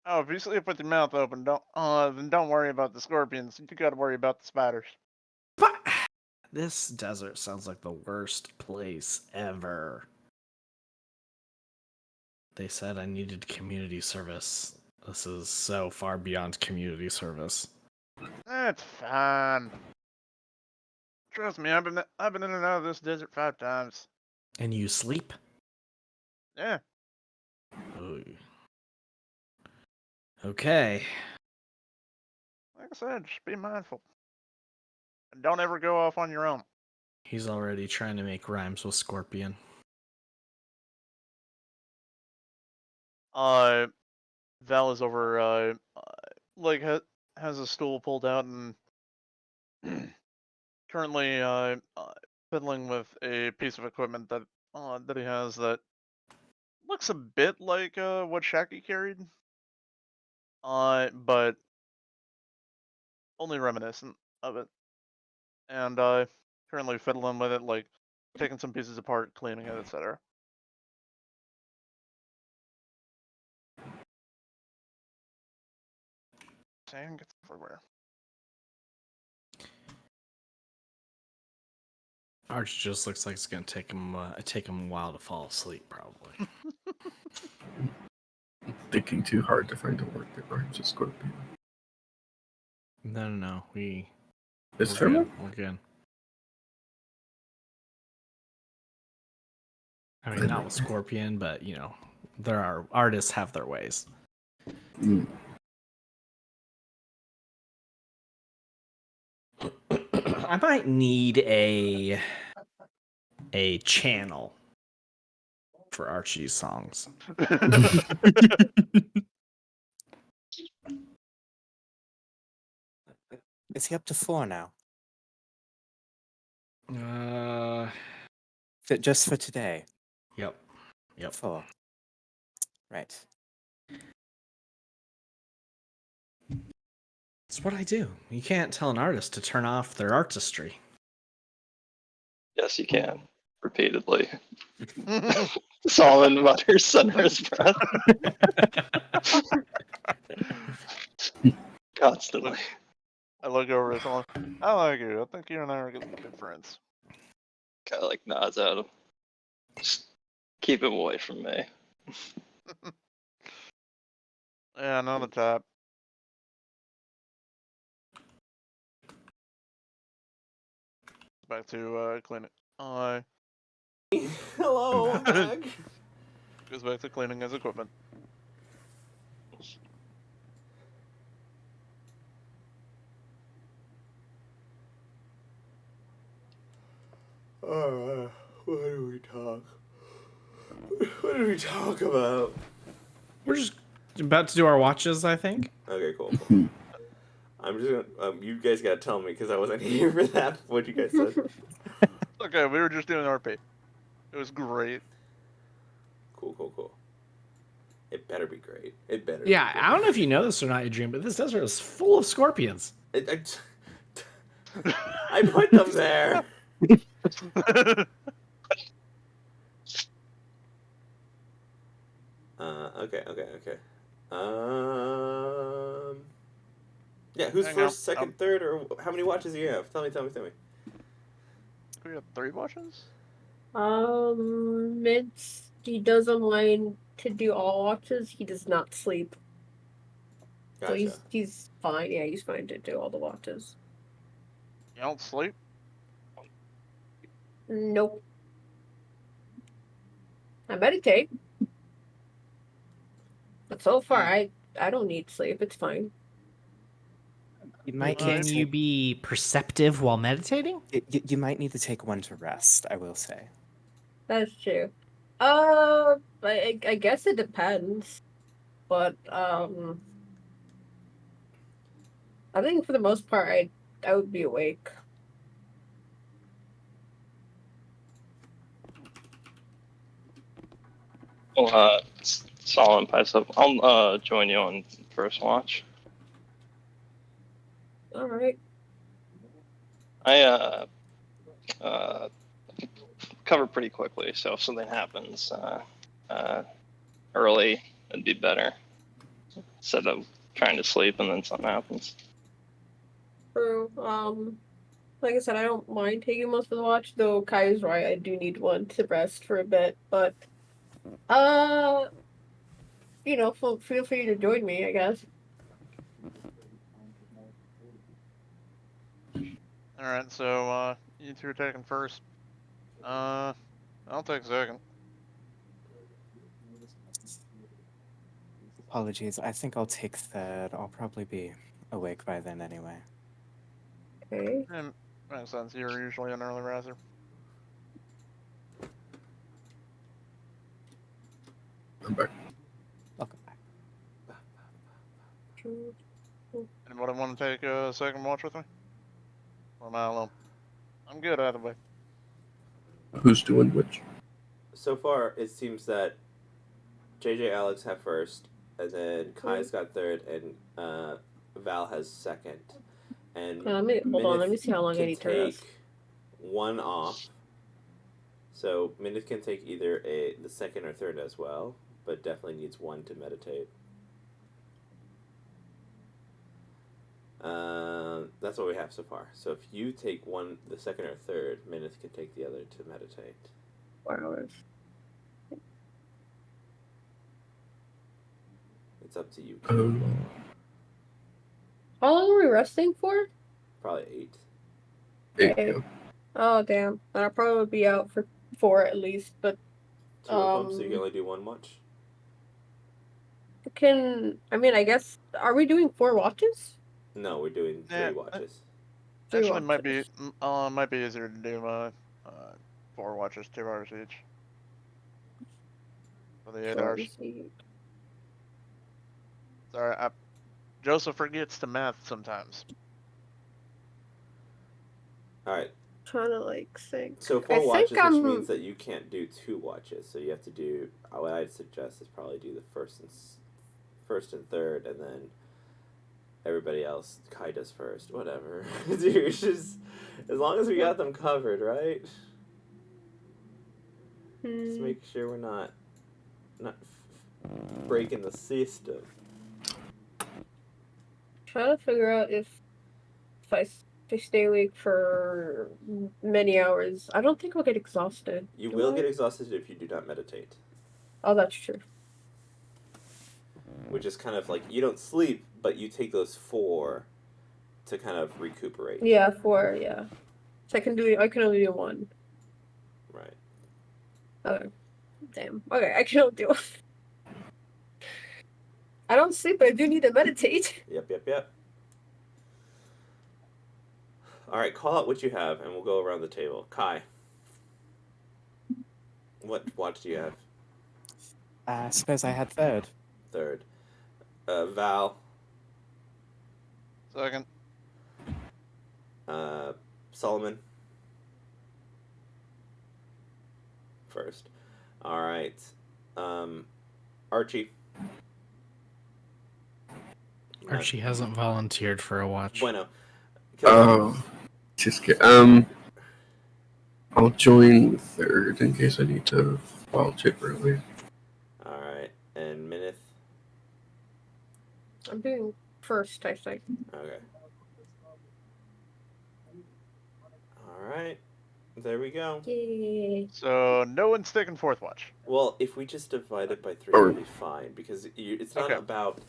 Oh, if you sleep with your mouth open, then don't worry about the scorpions. You got to worry about the spiders. But this desert sounds like the worst place ever. They said I needed community service. This is so far beyond community service. That's fine. Trust me, I've been in and out of this desert 5 times. And you sleep? Yeah. Ooh. Okay. Like I said, just be mindful. And don't ever go off on your own. He's already trying to make rhymes with Scorpion. Val is over, has a stool pulled out and currently fiddling with a piece of equipment that he has that looks a bit like what Shaki carried, but only reminiscent of it. And currently fiddling with it, like taking some pieces apart, cleaning it, etc. Sand gets everywhere. Arch just looks like it's gonna take him a while to fall asleep, probably. Thinking too hard to find a word that rhymes with scorpion. No. It's We're fair. good. We're good. I mean, not with Scorpion, but there are artists have their ways. Mm. I might need a channel for Archie's songs. Is he up to 4 now? Just for today? Yep. 4. Right. It's what I do. You can't tell an artist to turn off their artistry. Yes, you can. Repeatedly. Solomon mutters under his breath. Constantly. I look over at someone. I like you. I think you and I are good friends. Kind of like nods at him. Just keep him away from me. Yeah, another tap. Back to cleaning. Hello, I'm back. Goes back to cleaning his equipment. What do we talk? What do we talk about? We're just about to do our watches, I think. Okay, cool. I'm just gonna. You guys gotta tell me because I wasn't here for that. What you guys said. Okay, we were just doing RP. It was great. Cool. It better be great. It better. Yeah, be I don't know if you know this or not, Adrian, but this desert is full of scorpions. I put them there. Okay. Yeah, who's Hang first, on, second, third, or how many watches do you have? Tell me. We have 3 watches? He doesn't mind to do all watches. He does not sleep. Gotcha. So he's fine. Yeah, he's fine to do all the watches. You don't sleep? Nope. I meditate. But so far I don't need sleep. It's fine. You might Can need you to, be perceptive while meditating? you might need to take one to rest, I will say. That's true. I guess it depends. But I think for the most part I would be awake. Well, Solomon pipes up. I'll join you on first watch. All right. I cover pretty quickly, so if something happens early, it'd be better instead of trying to sleep and then something happens. True. Like I said, I don't mind taking most of the watch, though Kai is right, I do need one to rest for a bit, but feel free to join me, I guess. Alright, so you two are taking first. I'll take second. Apologies, I think I'll take third. I'll probably be awake by then anyway. Okay. Makes sense. You're usually an early riser. I'm back. Welcome back. True. Anybody want to take a second watch with me? Or am I alone? I'm good either way. Who's doing which? So far, it seems that JJ Alex have first, and then Kai's got third, and Val has second. And Hold on, let me see how long I can need to rest. take one off. So Minute can take either the second or third as well, but definitely needs one to meditate. That's what we have so far. So if you take one, the second or third, Minute can take the other to meditate. 4 hours. It's up to you. How long are we resting for? Probably 8. Okay. Yeah. Oh damn. Then I'll probably be out for 4 at least, but 2 of them, so you can only do one watch. I guess, are we doing 4 watches? No, we're doing 3 watches. Actually, might be easier to do 4 watches, 2 hours each. For the 8 hours. Sorry, Joseph forgets to math sometimes. Alright. Trying to think. So 4 watches, which means that you can't do 2 watches. So you have to do. What I'd suggest is probably do the first and third, and then everybody else, Kai does first. Whatever. Dude, it's just as long as we got them covered, right? Just make sure we're not breaking the system. Trying to figure out if I stay awake for many hours, I don't think I'll get exhausted. You Do will I? get exhausted if you do not meditate, Oh, that's true. which is kind of like you don't sleep, but you take those 4 to kind of recuperate. Yeah, 4. Yeah, so I can only do 1. Right. Okay. Damn. Okay, I can only do 1. I don't sleep, but I do need to meditate. Yep. All right, call out what you have, and we'll go around the table. Kai, what watch do you have? I suppose I had third. Third. Val. Second. Solomon. First. All right. Archie. Archie hasn't volunteered for a watch. Bueno. Oh, just kidding. I'll join third in case I need to volunteer early. All right, and Minith. I'm doing first, I think. Okay. All right. There we go. Yay. So no one's taking fourth watch. Well, if we just divide it by 3, Or- it'll be fine because it's not Okay. about.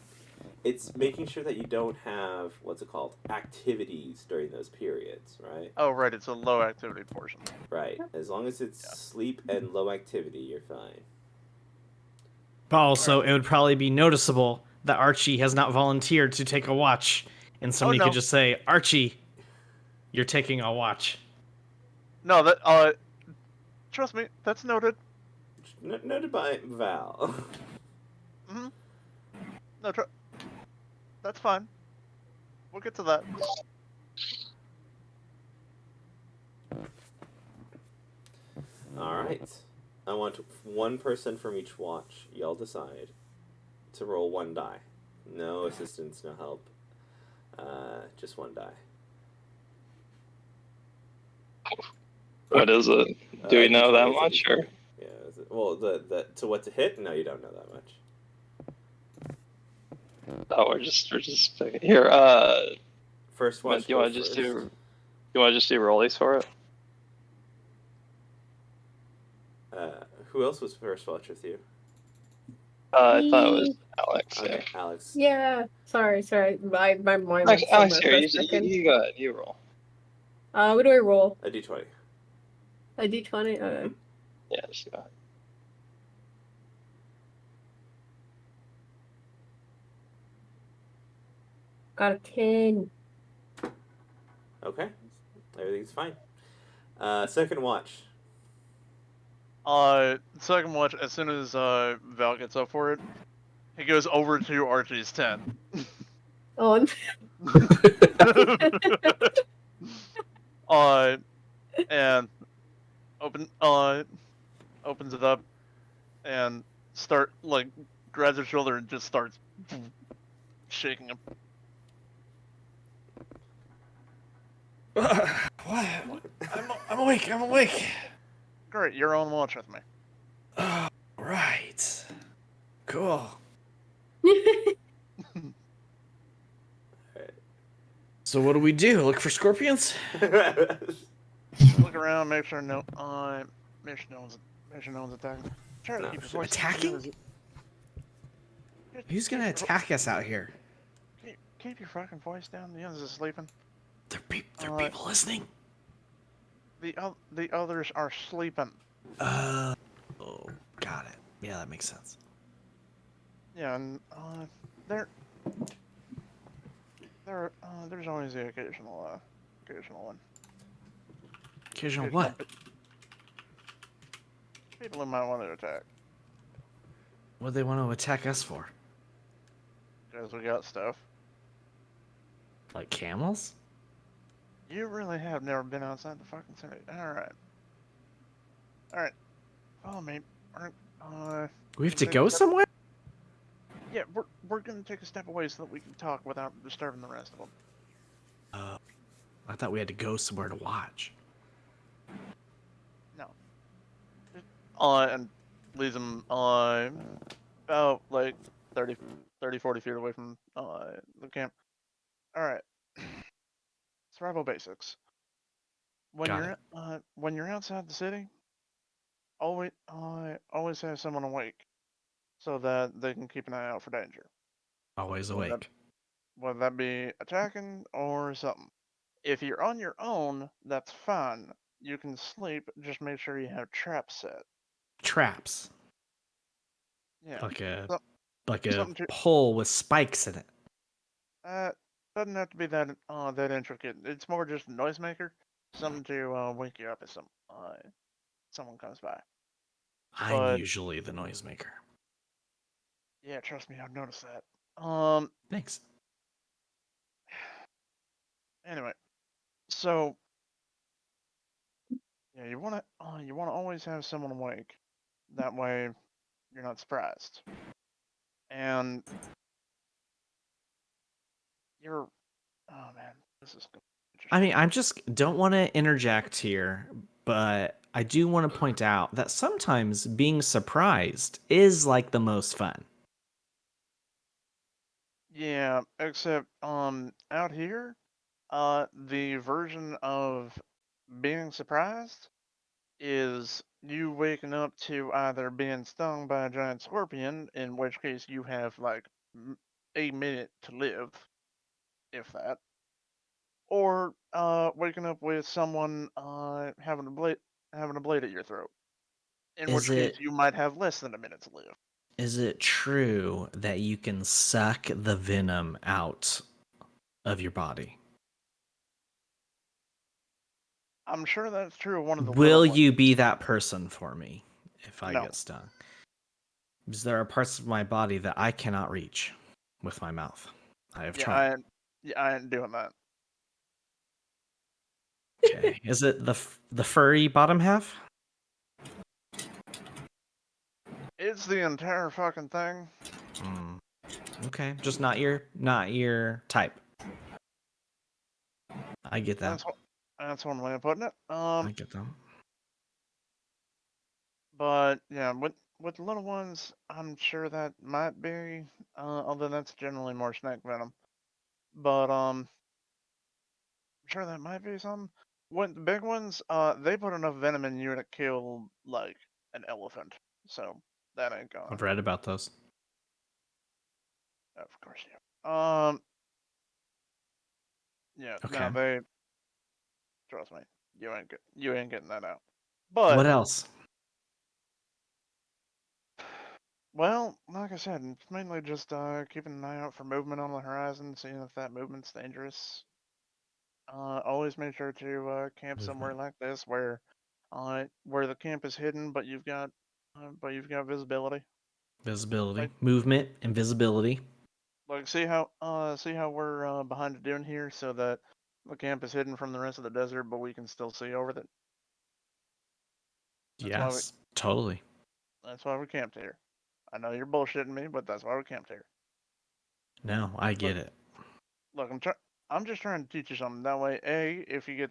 It's making sure that you don't have what's it called activities during those periods, right? Oh, right, it's a low activity portion. Right. As long as it's Yeah. sleep and low activity, you're fine. But also, it would probably be noticeable that Archie has not volunteered to take a watch, and somebody no. could just say, "Archie, you're taking a watch." No, that trust me, that's noted. Noted by Val. No, that's fine. We'll get to that. All right. I want 1 person from each watch. Y'all decide to roll 1 die. No assistance, no help. Just 1 die. What is it? Do we know that D20 is a much, D20. or Yeah. Well, the to what to hit? No, you don't know that much. oh, we're just picking here. First watch. Do you want to just do rollies for it? Who else was first watch with you? I thought it was Alex. Okay, Alex. Yeah. Sorry. My mind went Alex, Alex somewhere here. for a second. You go ahead. You roll. What do I roll? A D20. A D20? Okay. Yeah, just go ahead. Got a 10. Okay. Everything's fine. Second watch. Second watch, as soon as Val gets up for it, he goes over to Archie's tent. Oh, And opens it up and grabs her shoulder and just starts shaking him. What? I'm awake. I'm awake. Great, you're on watch with me. Right. Cool. So what do we do? Look for scorpions? Look around, make sure no one's attacking. Try to No, keep your voice attacking? down. Who's gonna attack us out here? Keep your fucking voice down. The others are sleeping. There people listening. The others are sleeping. Oh, got it. Yeah, that makes sense. Yeah, and there's always the occasional one. Occasional what? People who might want to attack What do they want to attack us for? because we got stuff. Like camels? You really have never been outside the fucking city. All right. Follow me. We have to go somewhere? Yeah, we're gonna take a step away so that we can talk without disturbing the rest of them. I thought we had to go somewhere to watch. No. And leaves them about like 30, 40 feet away from the camp. All right. Survival basics. Got When you're outside the city, always have someone awake so that they can keep an eye out for danger. Always Whether that, awake. whether that be attacking or something. If you're on your own, that's fine. You can sleep. Just make sure you have traps set. Traps. Yeah. Like a So- like a something to pole with spikes in it. doesn't have to be that intricate. It's more just a noisemaker, something to wake you up if someone comes by. I'm But usually the noisemaker. yeah, trust me, I've noticed that. Thanks. Anyway, so yeah, you wanna always have someone awake. That way, you're not surprised. And you're, oh man, this is gonna be I mean, interesting. I just don't want to interject here, but I do want to point out that sometimes being surprised is like the most fun. Yeah, except out here, the version of being surprised is you waking up to either being stung by a giant scorpion, in which case you have like a minute to live, if that, or waking up with someone having a blade at your throat, in Is which case it you might have less than a minute to live. is it true that you can suck the venom out of your body? I'm sure that's true of one of the little Will ones. you be that person for me if I No. get stung? Because there are parts of my body that I cannot reach with my mouth. I have tried. I ain't doing that. Okay. Is it the furry bottom half? It's the entire fucking thing. Mm. Okay, just not your type. I get that. That's one way of putting it. I get that. But yeah, with the little ones, I'm sure that might be. Although that's generally more snake venom. But I'm sure that might be some. With the big ones, they put enough venom in you to kill like an elephant. So that ain't gonna. I've read about those. Of course, yeah. Yeah. Okay. No, they. Trust me, you ain't getting that out. What But else? well, like I said, it's mainly just keeping an eye out for movement on the horizon, seeing if that movement's dangerous. Always make sure to camp somewhere Movement. like this where the camp is hidden, but you've got visibility. Visibility, Like movement, and visibility. see how we're behind a dune here, so that the camp is hidden from the rest of the desert, but we can still see over it. That's why we Yes, totally. that's why we camped here. I know you're bullshitting me, but that's why we camped here. No, I Look, get it. look, I'm just trying to teach you something. That way, if you get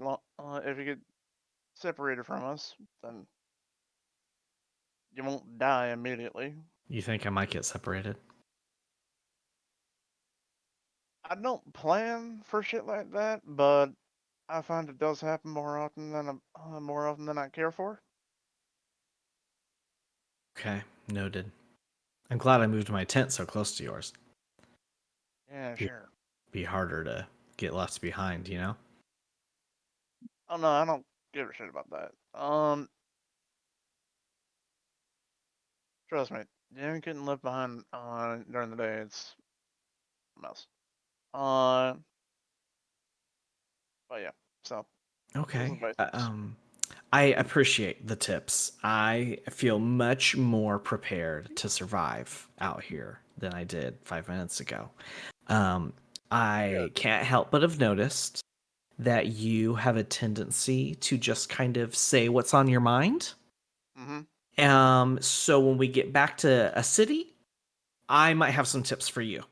separated from us, then you won't die immediately. You think I might get separated? I don't plan for shit like that, but I find it does happen more often than I care for. Okay, noted. I'm glad I moved my tent so close to yours. Yeah, Be, sure. be harder to get left behind, you know? Oh no, I don't give a shit about that. Trust me, you ain't getting left behind during the day. It's a mess. Uh, but yeah, so those are the Okay. basics. I appreciate the tips. I feel much more prepared to survive out here than I did 5 minutes ago. I Good. can't help but have noticed that you have a tendency to just kind of say what's on your mind. Mm-hmm. So when we get back to a city, I might have some tips for you.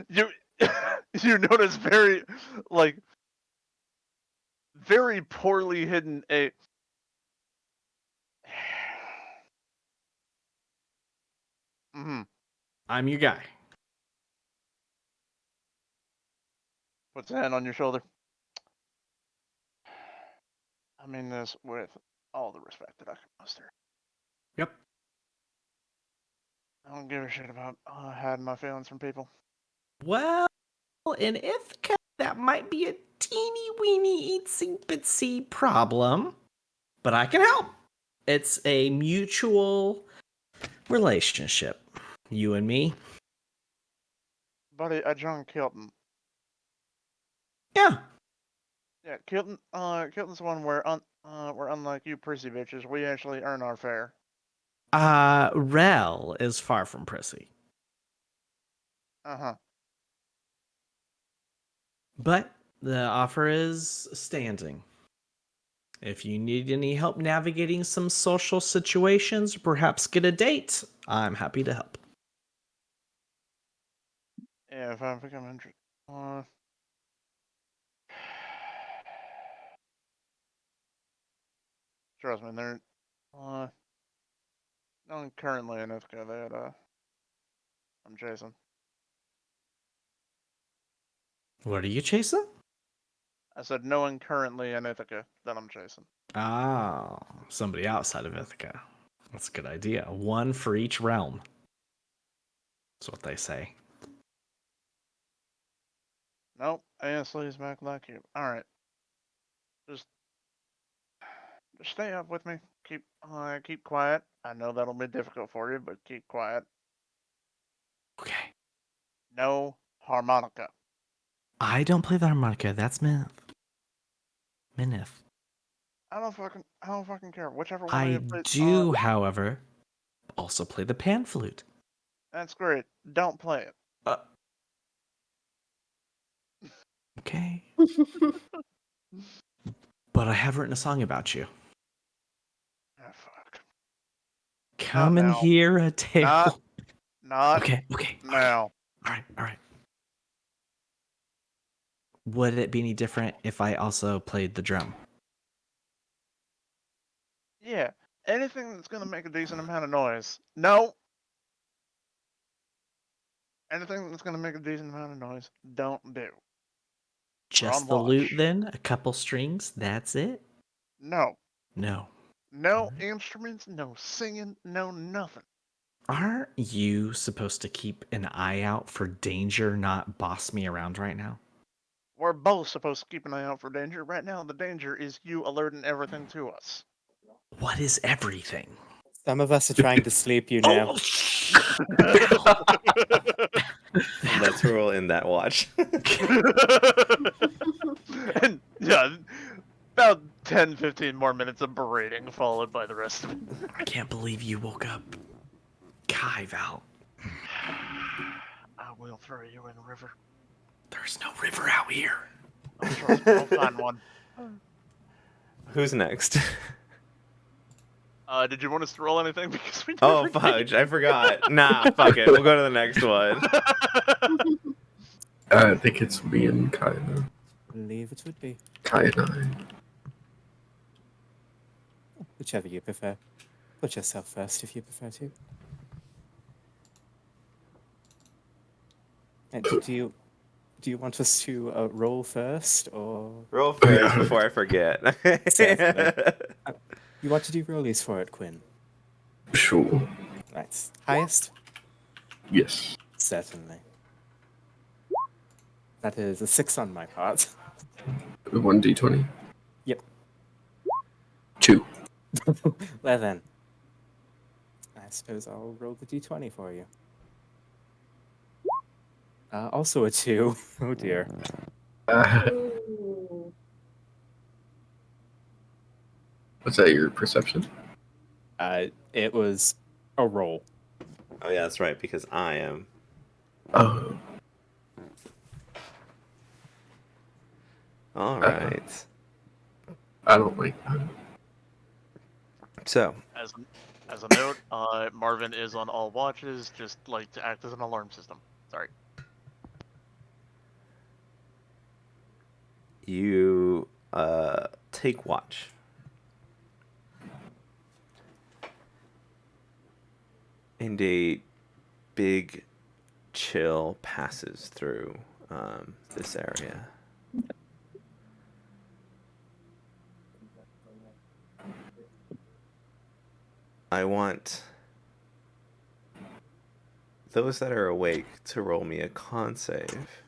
You you notice very like very poorly hidden a mm-hmm. I'm your guy. Puts a hand on your shoulder. I mean this with all the respect that I can muster. Yep. I don't give a shit about hiding my feelings from people. Well, in Ithaca, that might be a teeny weeny itsy bitsy problem, but I can help. It's a mutual relationship. You and me. Buddy, I joined Kilton. Yeah. Yeah, Kilton. Kilton's the one where we're unlike you prissy bitches. We actually earn our fare. Rel is far from prissy. Uh-huh. But the offer is standing. If you need any help navigating some social situations, perhaps get a date, I'm happy to help. Yeah, if I become interested. Trust me, they're no one currently in Ithaca that I'm chasing. What are you chasing? I said no one currently in Ithaca that I'm chasing. Oh, somebody outside of Ithaca. That's a good idea. One for each realm. That's what they say. Nope, Ainsley's back like you. Alright. Just stay up with me. Keep quiet. I know that'll be difficult for you, but keep quiet. Okay. No harmonica. I don't play the harmonica. That's Minith. I don't fucking care. Whichever one of I you plays. do, however, also play the pan flute. That's great. Don't play it. Okay. But I have written a song about you. Ah, fuck. Come and now. hear a tale. Not Okay. now. All right. Would it be any different if I also played the drum? Yeah. Anything that's gonna make a decent amount of noise. No. Anything that's gonna make a decent amount of noise, don't do. Just on the lute, watch. then? A couple strings? That's it? No. No. No instruments, no singing, no nothing. Aren't you supposed to keep an eye out for danger, not boss me around right now? We're both supposed to keep an eye out for danger. Right now, the danger is you alerting everything to us. What is everything? Some of us are trying to sleep you now. That's where we'll end that watch. And yeah, about 10-15 more minutes of berating followed by the rest of it. I can't believe you woke up. Kai, Val. I will throw you in the river. There's no river out here. Oh, trust me, we'll find one. Who's next? Did you want us to roll anything? Because we Oh, never fudge. I forgot. Nah, fuck it. We'll go to the next one. I think it's me and Kai now. I believe it would be. Kai and I. Whichever you prefer. Put yourself first if you prefer to. And do you want us to roll first, or Roll first before I forget. Certainly. You want to do rollies for it, Quinn? Sure. Right. Highest? Yes. Certainly. That is a 6 on my part. 1d20. Yep. 2. Well then. I suppose I'll roll the d20 for you. Also a 2. Oh dear. Ooh. Was that your perception? It was a roll. Oh, yeah, that's right, because I am. Oh. All right. I don't like that. So, As a note, Marvin is on all watches, just like to act as an alarm system. Sorry. you take watch. And a big chill passes through this area. I want those that are awake to roll me a con save.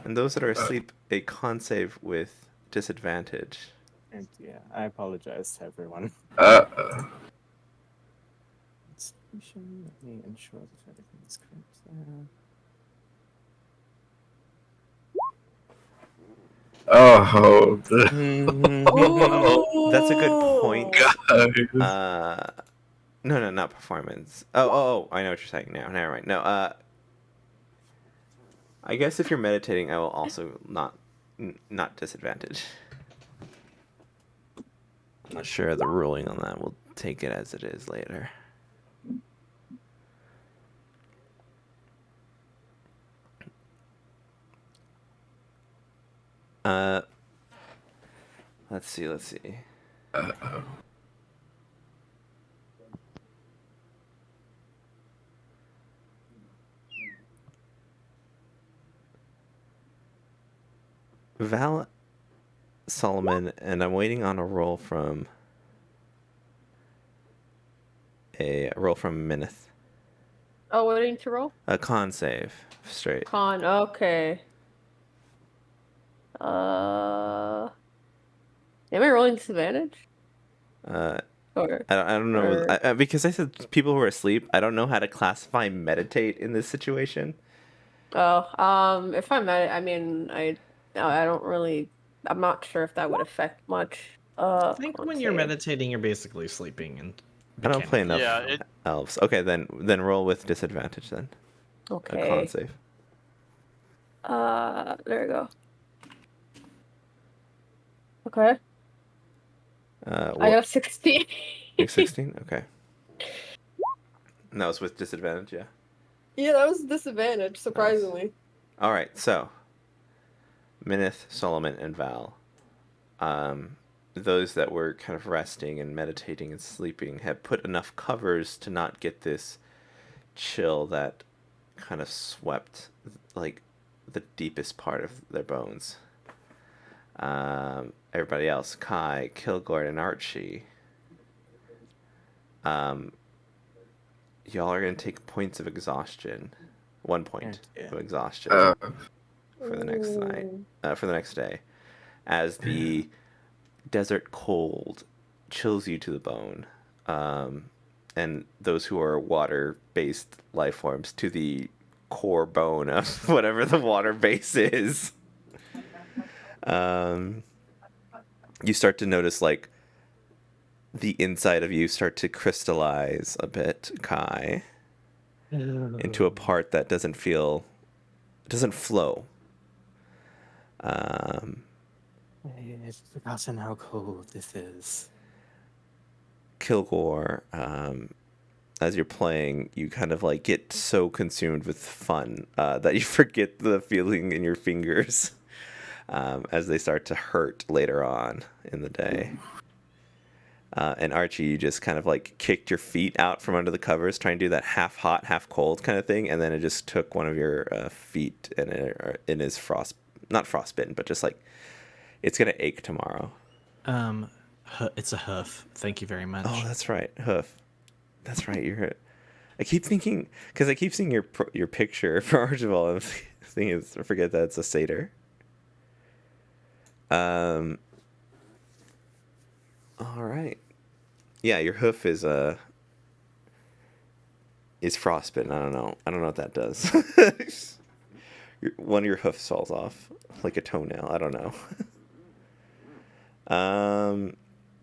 And those that are asleep, a con save with disadvantage. And yeah, I apologize to everyone. Institution, let me ensure that everything is correct there. Oh, That's a good point. God. No, not performance. Oh, I know what you're saying now. Never mind. No, I guess if you're meditating, I will also not disadvantage. I'm not sure of the ruling on that. We'll take it as it is later. Let's see. Uh-oh. Val, Solomon, and I'm waiting on a roll from Minith. Oh, waiting to roll? A con save, straight. Con, okay. Am I rolling disadvantage? Or I don't know or- because I said people who are asleep. I don't know how to classify meditate in this situation. if I'm at it, I mean, I don't really. I'm not sure if that would affect much. I think con when you're save. meditating, you're basically sleeping. And I don't play enough Yeah, elves. Okay, then roll with disadvantage then. A con Okay. save. There we go. Okay. I got 16. You're 16? Okay. And that was with disadvantage, yeah. Yeah, that was a disadvantage, surprisingly. All right, so Minith, Solomon, and Val, those that were kind of resting and meditating and sleeping have put enough covers to not get this chill that kind of swept like the deepest part of their bones. Everybody else, Kai, Kilgore, and Archie, y'all are gonna take points of exhaustion. 1 point of exhaustion for the next night, for the next day, as the desert cold chills you to the bone, and those who are water-based life forms to the core bone of whatever the water base is. You start to notice like the inside of you start to crystallize a bit, Kai, into a part that doesn't flow. I've forgotten how cold this is. Kilgore, as you're playing, you kind of like get so consumed with fun that you forget the feeling in your fingers as they start to hurt later on in the day. And Archie, you just kind of like kicked your feet out from under the covers, trying to do that half hot, half cold kind of thing, and then it just took one of your feet and it is not frostbitten, but just like it's gonna ache tomorrow. It's a hoof. Thank you very much. Oh, that's right, hoof. That's right. You're. I keep thinking because I keep seeing your picture for Archibald. I'm thinking, I forget that it's a satyr. All right. Yeah, your hoof is frostbitten. I don't know what that does. One of your hoofs falls off like a toenail. I don't know.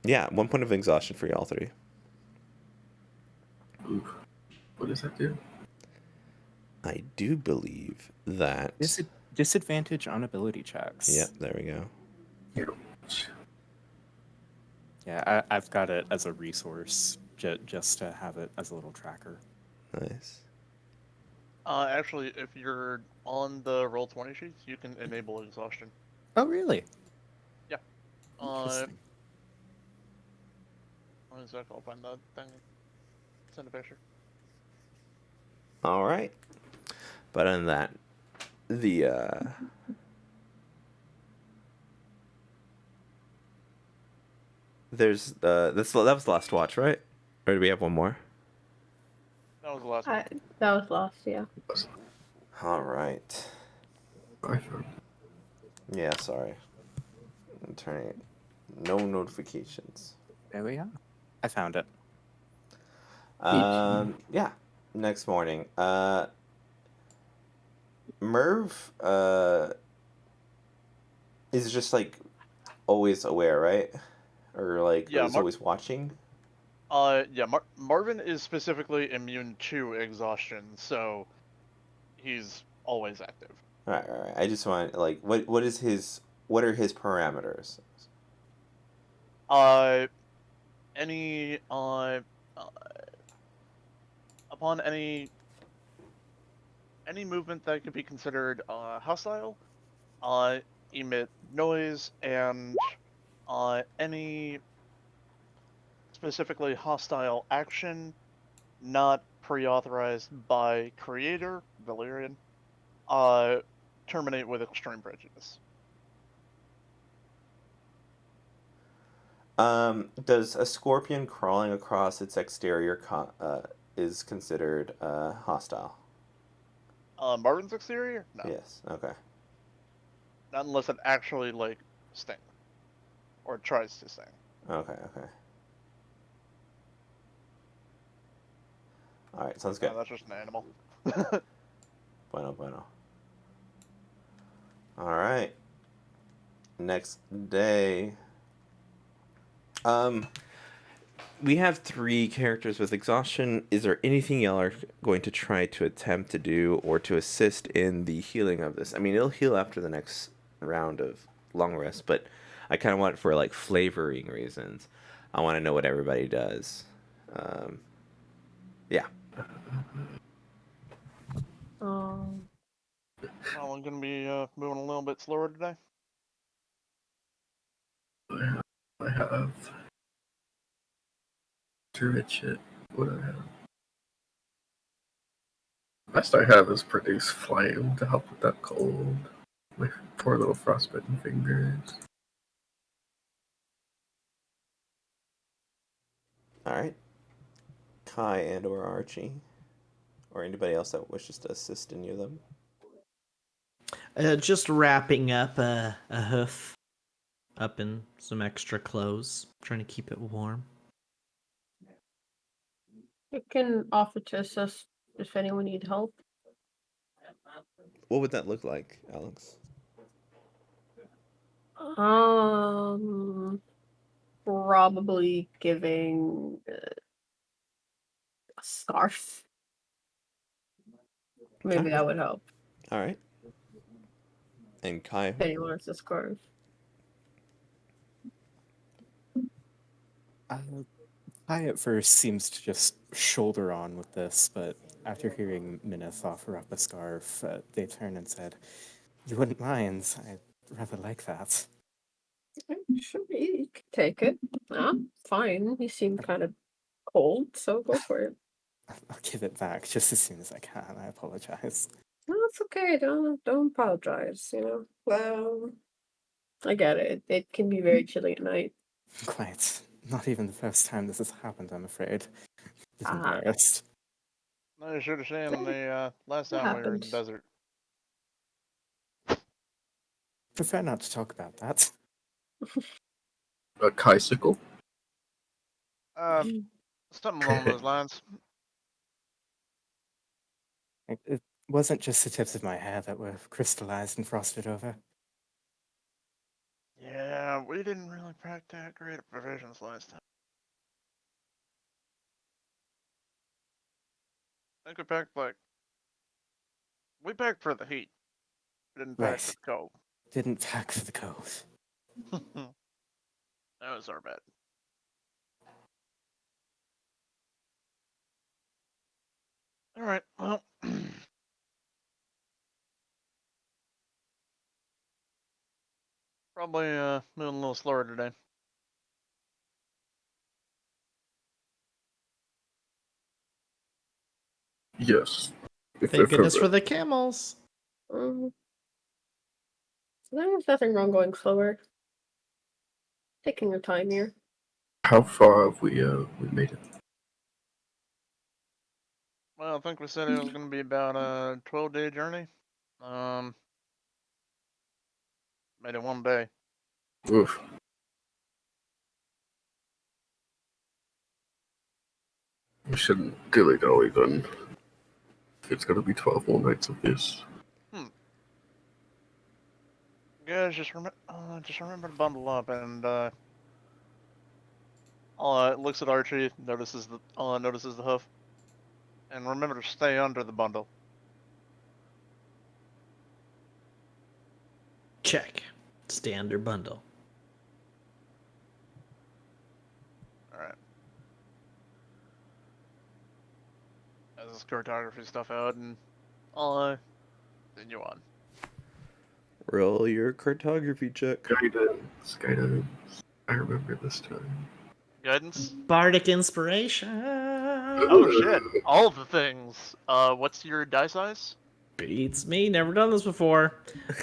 Yeah, 1 point of exhaustion for y'all three. Ooh. What does that do? I do believe that. Disadvantage on ability checks. Yep, there we go. Yeah, Yeah, I've got it as a resource just to have it as a little tracker. Nice. Actually, if you're on the Roll20 sheets, you can enable exhaustion. Oh, really? Yeah. Interesting. One sec, I'll find that thing. Send a picture. All right. But other than that, the there's that was the last watch, right? Or do we have one more? That was the last one. That was lost, yeah. All right. iPhone. Yeah, sorry. I'm turning it. No notifications. There we are. I found it. Yeah. Next morning. Merv is just like always aware, right? Or like Yeah, is always watching. Yeah, Marvin is specifically immune to exhaustion, so he's always active. All right, all right. I just want like what are his parameters? Any upon any movement that could be considered hostile, emit noise, and any specifically hostile action not pre-authorized by creator Valerian, terminate with extreme prejudice. Does a scorpion crawling across its exterior is considered hostile? Marvin's exterior? No. Yes. Okay. Not unless it actually, like, stings. Or tries to sting. Okay. Okay. All right. Sounds good. No, that's just an animal. Bueno, bueno. All right. Next day. We have 3 characters with exhaustion. Is there anything y'all are going to try to attempt to do or to assist in the healing of this? I mean, it'll heal after the next round of long rest, but I kind of want it for like flavoring reasons. I want to know what everybody does. Yeah. Um, I'm gonna be moving a little bit slower today. I have. Druid shit. What do I have? Best I have is produce flame to help with that cold. My poor little frostbitten fingers. All right. Kai and or Archie or anybody else that wishes to assist any of them. Just wrapping up a hoof up in some extra clothes, trying to keep it warm. you can offer to assist if anyone need help. What would that look like, Alex? Probably giving a scarf. Maybe Okay. that would help. All right. And Kai. If anyone wants a scarf. I at first seems to just shoulder on with this, but after hearing Mineth offer up a scarf, they turned and said, "You wouldn't mind? I'd rather like that." Sure, you can take it. Fine. You seem kind of cold, so go for it. I'll give it back just as soon as I can. I apologize. No, it's okay. Don't apologize. Well, I get it. It can be very chilly at night. Quite. Not even the first time this has happened, I'm afraid. Just Ah. embarrassed. No, you should have seen the last That time we were in the happens. desert. Prefer not to talk about that. A Kaisicle? Something along those lines. It wasn't just the tips of my hair that were crystallized and frosted over. Yeah, we didn't really pack that great of provisions last time. I think we packed for the heat. We didn't pack for Right. the cold. Didn't pack for the cold. That was our bad. All right. Well, probably moving a little slower today. Yes. Thank goodness for the camels. So there's nothing wrong going slower. Taking your time here. How far have we made it? Well, I think we said it was going to be about a 12-day journey. Made it one day. Oof. We shouldn't dilly dally then. If it's gonna be 12 more nights of this. Guys, just remember to bundle up and looks at Archie, notices the hoof, and remember to stay under the bundle. Check. Stay under bundle. All right. As this cartography stuff out, and I'll continue on. Roll your cartography check. Guidance. I remember this time. Guidance. Bardic inspiration. Oh shit! All of the things. What's your die size? Beats me. Never done this before.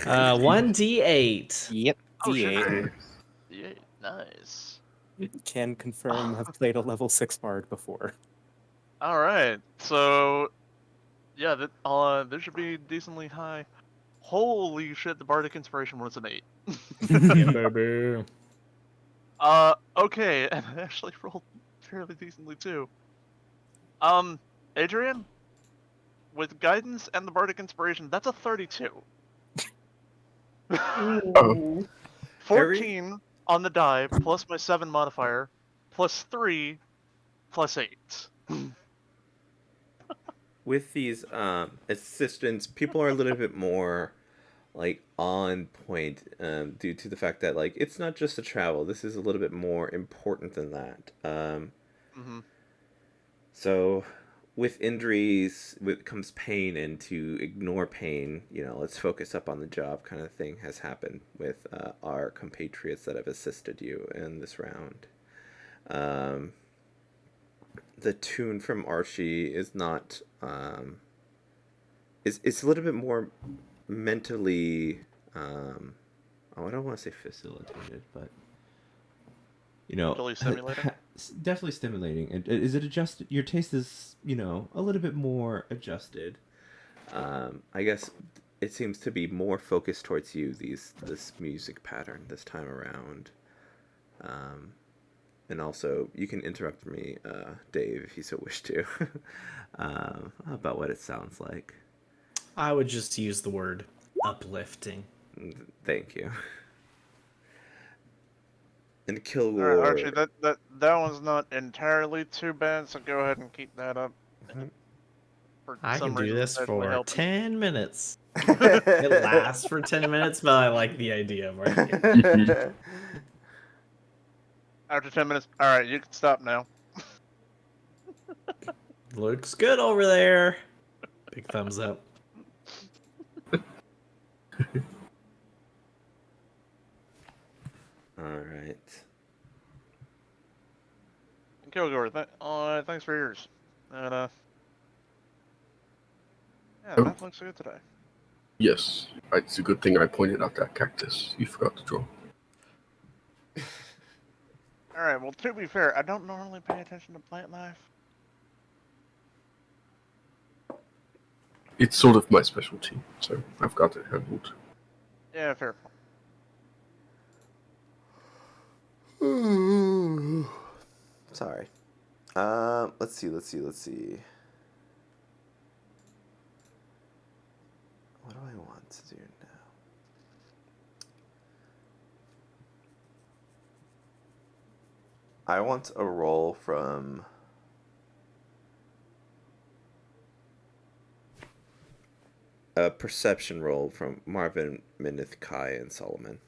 1d8. Yep, Oh shit! D8. D8. Nice. Can confirm I've played a level 6 bard before. All right. So, yeah, that should be decently high. Holy shit! The bardic inspiration was an 8. Yeah, baby. Okay, and I actually rolled fairly decently too. Adrian, with guidance and the bardic inspiration, that's a 32. Oh. 14 on the die plus my 7 modifier plus 3 plus 8. With these assistants, people are a little bit more like on point due to the fact that like it's not just a travel. This is a little bit more important than that. So with injuries comes pain, and to ignore pain, let's focus up on the job kind of thing has happened with our compatriots that have assisted you in this round. The tune from Archie is not it's a little bit more mentally I don't want to say facilitated, but Mentally stimulating? definitely stimulating. And is it adjusted? Your taste is a little bit more adjusted. I guess it seems to be more focused towards you, this music pattern this time around. And also, you can interrupt me, Dave, if you so wish to, about what it sounds like. I would just use the word uplifting. Thank you. And Kilgore. All right, Archie, that one's not entirely too bad, so go ahead and keep that up. For I some can do reason, this it's actually for helping. 10 minutes. It lasts for 10 minutes, but I like the idea of it. After 10 minutes, all right, you can stop now. Looks good over there. Big thumbs up. All right. Kilgore, thanks for yours. And yeah, Oh. that looks good today. Yes. It's a good thing I pointed out that cactus. You forgot to draw. All right. Well, to be fair, I don't normally pay attention to plant life. It's sort of my specialty, so I've got it handled. Yeah, fair. Sorry. Let's see. What do I want to do now? I want a roll from a perception roll from Marvin, Minith, Kai, and Solomon.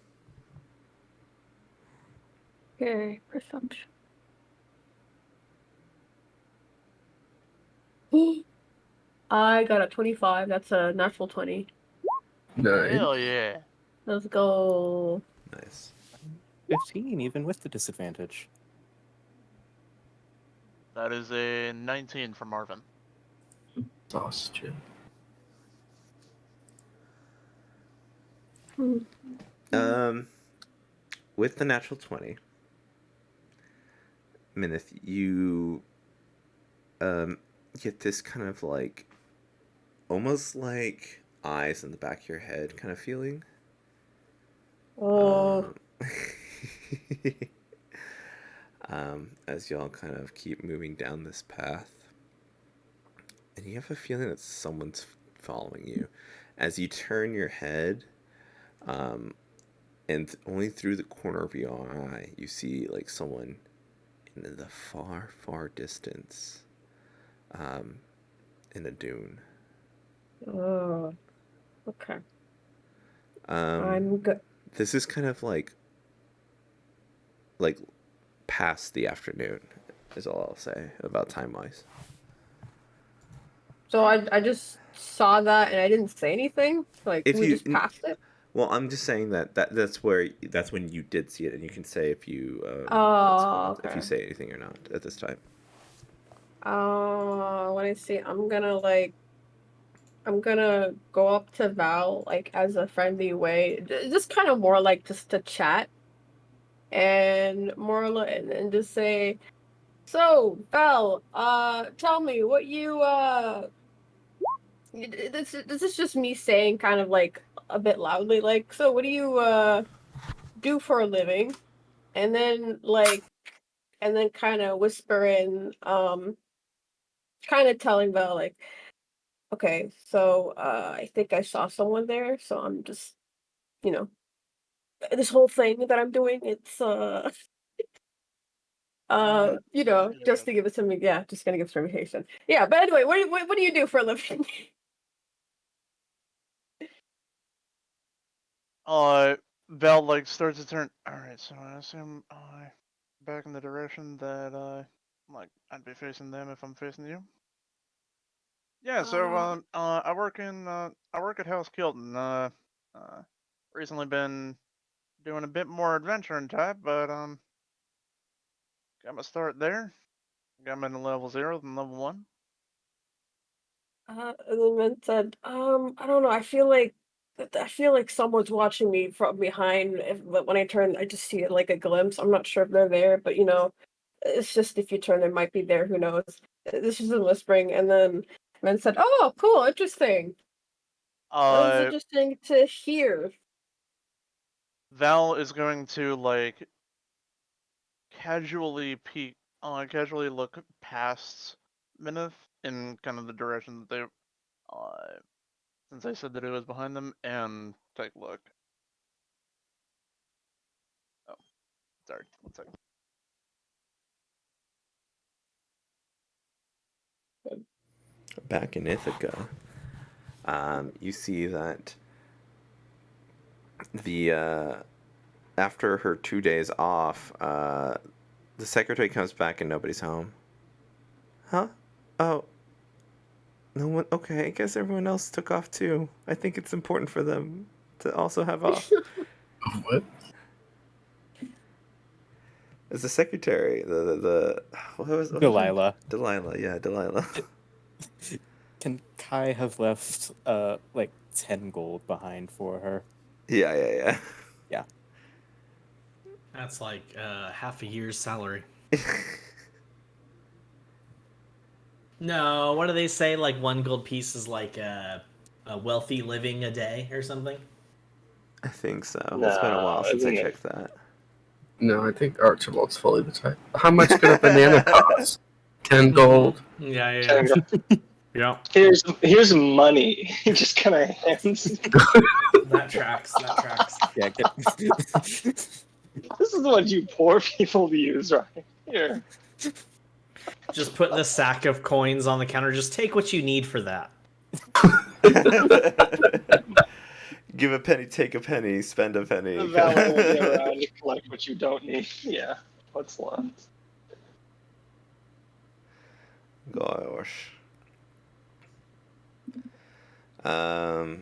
Okay, perception. I got a 25. That's a natural 20. Nice. Hell yeah. Let's go. Nice. 15, even with the disadvantage. That is a 19 for Marvin. Exhaustion. With the natural 20, Minith, you get this kind of like almost like eyes in the back of your head kind of feeling. Oh. As y'all kind of keep moving down this path, and you have a feeling that someone's following you. As you turn your head, and only through the corner of your eye, you see like someone in the far, far distance, in a dune. Oh. Okay. Um, I'm good. this is kind of like past the afternoon, is all I'll say about time wise. So I just saw that and I didn't say anything. Like If we you- just passed it. Well, I'm just saying that's when you did see it, and you can say if you Oh, if you okay. say anything or not at this time. Let me see. I'm gonna go up to Val like as a friendly way, just kind of more like just to chat, and and just say, so Val, tell me what you this is just me saying kind of like a bit loudly, like, so what do you do for a living? And then kind of whisper in, kind of telling Val like, okay, so I think I saw someone there, so I'm just, you know, this whole thing that I'm doing, it's you know, just to give it some, yeah, just gonna give some information. Yeah, but anyway, what do you do for a living? Val like starts to turn. All right, so I assume back in the direction that like I'd be facing them if I'm facing you. Yeah, so I work at House Kilton. Recently been doing a bit more adventuring type, but got my start there. Got me to level 0 than level 1. And then Ren said, I don't know, I feel like someone's watching me from behind. But when I turn, I just see like a glimpse. I'm not sure if they're there, but you know, it's just if you turn, they might be there. Who knows? This is in whispering, and then Ren said, "Oh, cool, interesting. That was Uh, interesting to hear." Val is going to like casually look past Minith in kind of the direction that they, since I said that it was behind them, and take a look. Oh, sorry, 1 second. Back in Ithaca, you see that the after her 2 days off, the secretary comes back and nobody's home. Huh? Oh, no one. Okay, I guess everyone else took off too. I think it's important for them to also have off. What? As the secretary, the what was Delilah. Delilah, yeah, Delilah. Can Kai have left like 10 gold behind for her? Yeah. Yeah. That's like half a year's salary. No, what do they say? Like 1 gold piece is like a wealthy living a day or something? I think so. It's been a while since I isn't it? checked that. No, I think Archibald's fully the type. How much could a banana cost? 10 gold. Yeah. Yeah. Here's money. Just kind of hands. That tracks. Yeah. This is what you poor people use right here. Just put the sack of coins on the counter. Just take what you need for that. Give a penny, take a penny, spend a penny. The valet will get around to collect what you don't need. Yeah, what's left? Gosh. But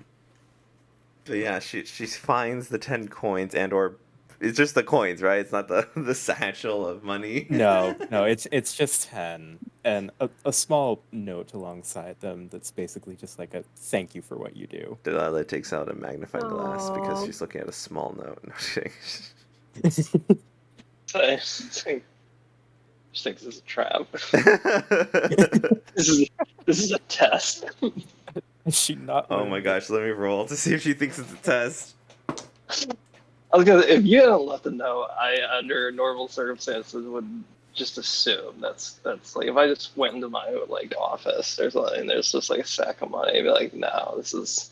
yeah, she finds the 10 coins or it's just the coins, right? It's not the satchel of money. No, it's just 10, and a small note alongside them that's basically just like a thank you for what you do. Delilah takes out a magnifying glass because Aw. she's looking at a small note. No, I'm kidding. So I just think this is a trap. This is a test. Is she not? Oh my learned gosh, let me roll to see if she thinks it's a test. I was gonna, if you hadn't left a note, I under normal circumstances would just assume that's like if I just went into my like office, there's just like a sack of money, I'd be like, no, this is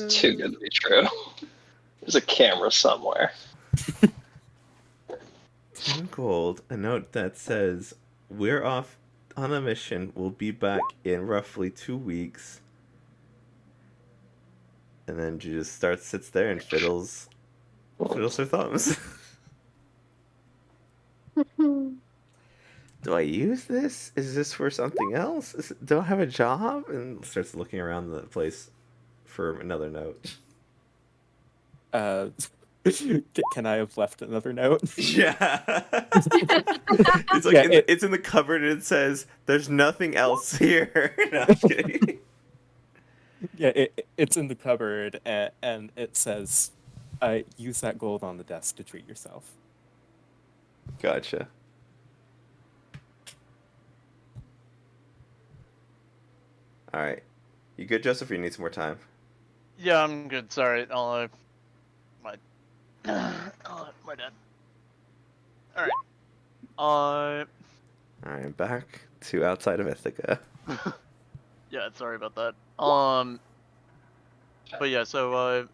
too good to be true. There's a camera somewhere. 10 gold, a note that says, "We're off on a mission. We'll be back in roughly 2 weeks." And then she just sits there and fiddles her thumbs. Do I use this? Is this for something else? Do I have a job? And starts looking around the place for another note. Can I have left another note? Yeah. It's like Yeah, it's in the cupboard and it says, "There's nothing else here." No, I'm kidding. Yeah, it's in the cupboard, and it says, use that gold on the desk to treat yourself. Gotcha. All right. You good, Joseph? Or you need some more time? Yeah, I'm good. Sorry, my my dad. All right. All right, back to outside of Ithaca. Yeah, sorry about that. But yeah, so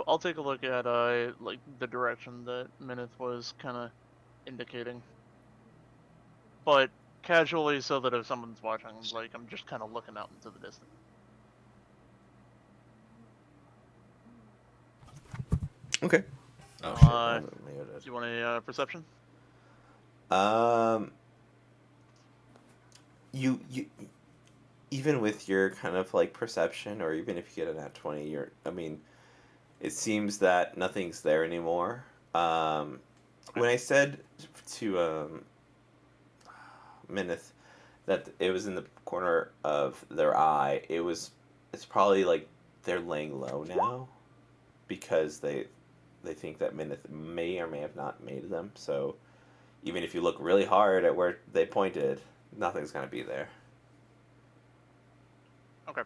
I'll take a look at like the direction that Minith was kind of indicating, but casually, so that if someone's watching, like I'm just kind of looking out into the distance. Okay. Oh Do shit. you want a perception? You even with your kind of like perception, or even if you get a nat 20, it seems that nothing's there anymore. When I said to Minith that it was in the corner of their eye, it's probably like they're laying low now because they think that Minith may or may have not made them. So even if you look really hard at where they pointed, nothing's gonna be there. Okay.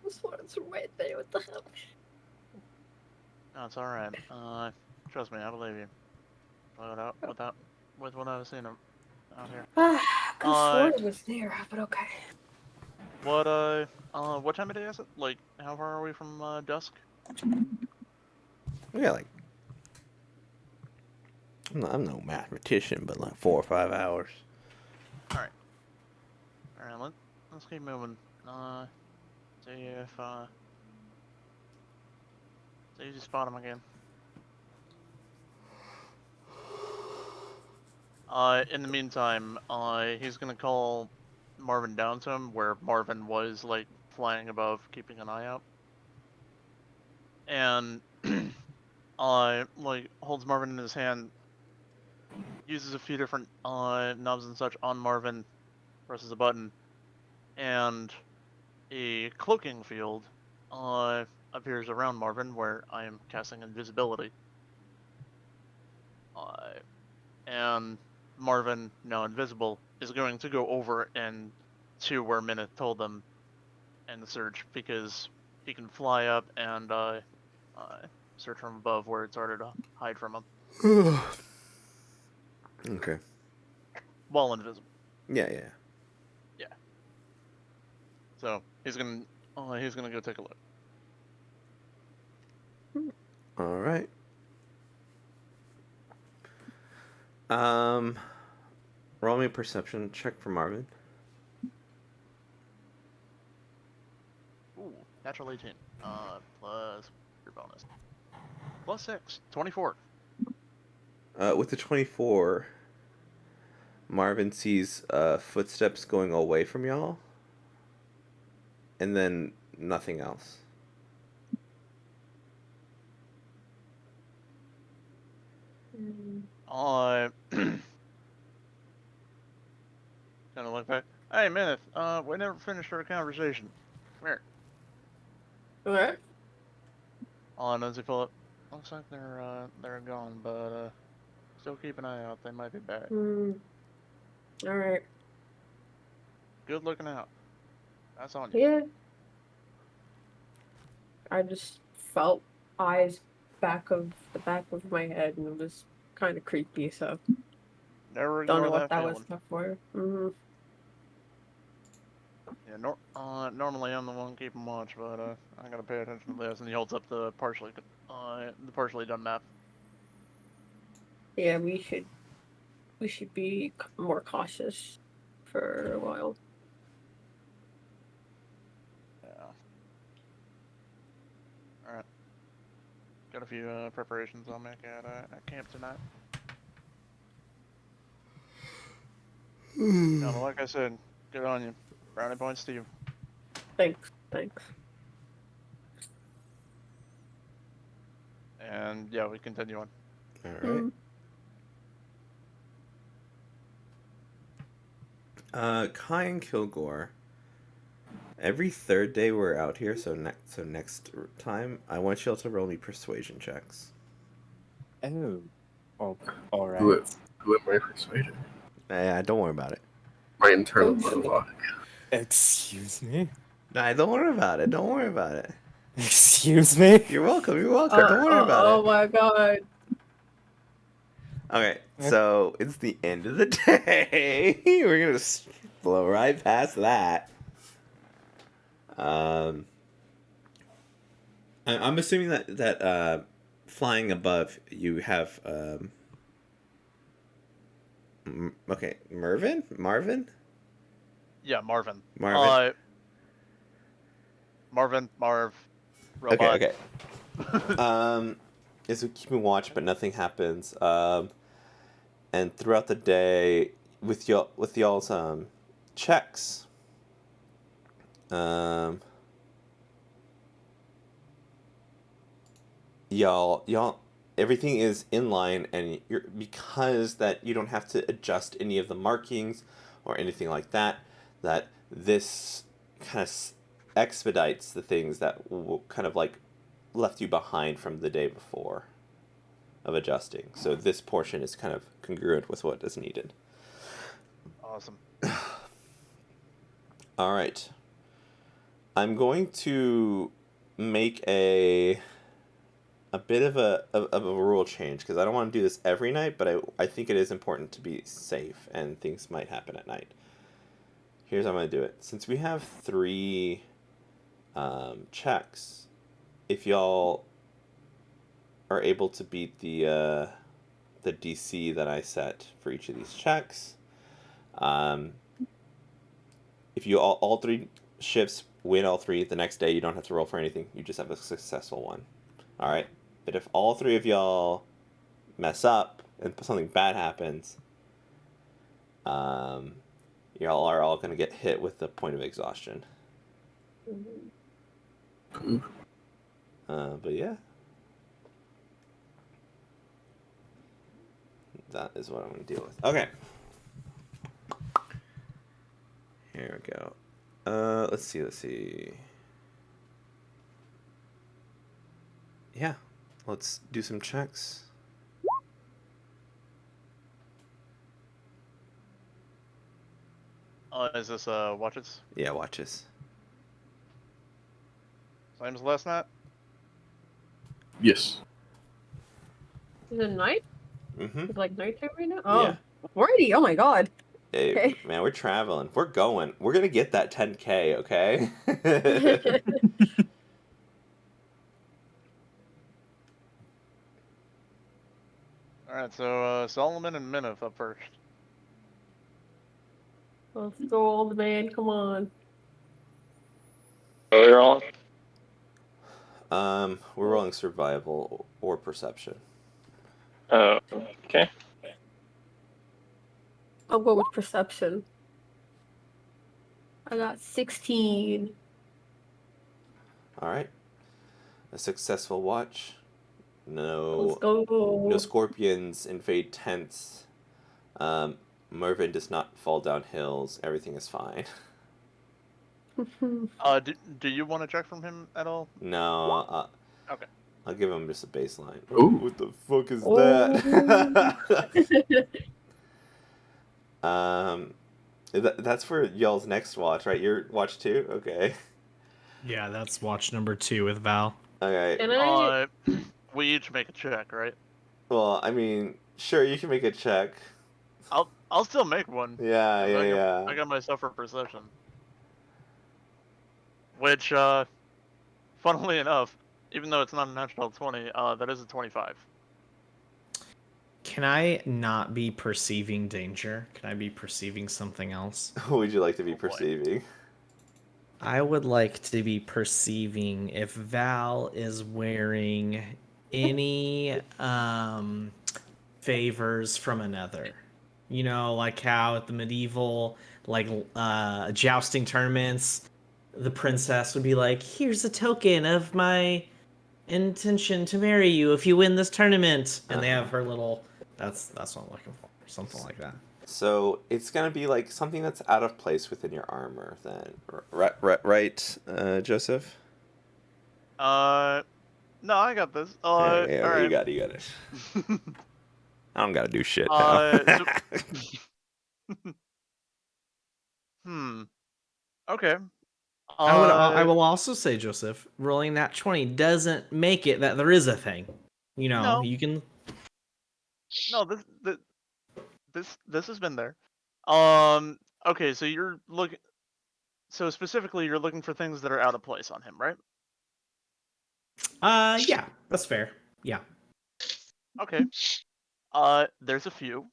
This one's right there. What the hell? No, it's all right. Trust me, I believe you. With what I've seen out here. Could sworn it was there, but okay. What time of day is it? Like, how far are we from dusk? Yeah, like I'm no mathematician, but like 4 or 5 hours. All right. Let's keep moving. See if see if you spot him again. In the meantime, he's gonna call Marvin down to him where Marvin was like flying above, keeping an eye out, and like holds Marvin in his hand, uses a few different knobs and such on Marvin, presses a button, and a cloaking field appears around Marvin where I am casting invisibility. And Marvin, now invisible, is going to go over and to where Minith told them and the search because he can fly up and search from above where it's harder to hide from him. Okay. While invisible. Yeah. So he's gonna go take a look. All right. Roll me a perception check for Marvin. Ooh, natural 18. Plus your bonus. Plus 6. 24. With the 24, Marvin sees footsteps going away from y'all. and then nothing else. Kind of look back. Hey, Minith, we never finished our conversation. Come here. Okay. As they pull up. Looks like they're gone, but still keep an eye out. They might be back. All right. Good looking out. That's on you. Yeah. I just felt eyes back of my head, and it was kind of creepy. So Never don't know ignore what that was feeling. for. Yeah, normally I'm the one keeping watch, but I gotta pay attention to this. And he holds up the partially done map. Yeah, we should be more cautious for a while. Yeah. All right. Got a few preparations I'll make at camp tonight. Now, like I said, good on you. Brownie points to you. Thanks. And yeah, we continue on. All right. Kai and Kilgore. Every third day we're out here, so next time I want y'all to roll me persuasion checks. Oh. Oh, all right. Who am I persuading? Nah, don't worry about it. My internal monologue. Excuse me? Nah, don't worry about it. Don't worry about it. Excuse me? You're welcome. Don't worry about Oh it. my god. Okay, so it's the end of the day. We're gonna blow right past that. I'm assuming that flying above you have okay, Marvin. Yeah, Marvin. Marv. Robot. Okay. Is keeping watch, but nothing happens. And throughout the day, with y'all's checks, y'all, everything is in line, and because that you don't have to adjust any of the markings or anything like that. That this kind of expedites the things that kind of like left you behind from the day before of adjusting. So this portion is kind of congruent with what is needed. Awesome. All right. I'm going to make a bit of a rule change because I don't want to do this every night, but I think it is important to be safe and things might happen at night. Here's how I'm going to do it. Since we have 3 checks, if y'all are able to beat the DC that I set for each of these checks, if you all 3 shifts win all 3, the next day you don't have to roll for anything. You just have a successful one. All right. But if all 3 of y'all mess up and something bad happens, y'all are all going to get hit with the point of exhaustion. But yeah. That is what I'm going to deal with. Okay. Here we go. Let's see. Yeah. Let's do some checks. Is this watches? Yeah, watches. Same as last night? Yes. Is it night? Mm-hmm. It's like nighttime right now? Oh. Yeah. Already? Oh my god. Hey, Okay. man, we're traveling. We're going. We're going to get that 10K, okay? Alright, so Solomon and Minif up first. Let's go, old man. Come on. Oh, you're on. We're rolling survival or perception. Oh, okay. I'll go with perception. I got 16. All right. A successful watch. Let's No go. scorpions invade tents. Mervin does not fall down hills. Everything is fine. Do you want to check from him at all? No, Okay. I'll give him just a baseline. Ooh. What the fuck is Oh. that? That's for y'all's next watch, right? Your watch 2? Okay. Yeah, that's watch number 2 with Val. Okay. Can I? We each make a check, right? Well, I mean, sure, you can make a check. I'll still make one. Yeah, 'cause yeah. I got myself for perception. Which, funnily enough, even though it's not a natural 20, that is a 25. Can I not be perceiving danger? Can I be perceiving something else? What would you like to be Oh, boy. perceiving? I would like to be perceiving if Val is wearing any favors from another. You know, like how at the medieval jousting tournaments, the princess would be like, "Here's a token of my intention to marry you if you win this tournament," and they have her little. That's what I'm looking for. Something like that. So it's gonna be like something that's out of place within your armor, then, right, Joseph? No, I got this. Yeah, All right. you got it. I don't gotta do shit now. Okay. I will also say, Joseph, rolling that 20 doesn't make it that there is a thing. You know, No. you can. No, this has been there. Okay, so you're looking. So specifically, you're looking for things that are out of place on him, right? Yeah, that's fair. Yeah. Okay. There's a few.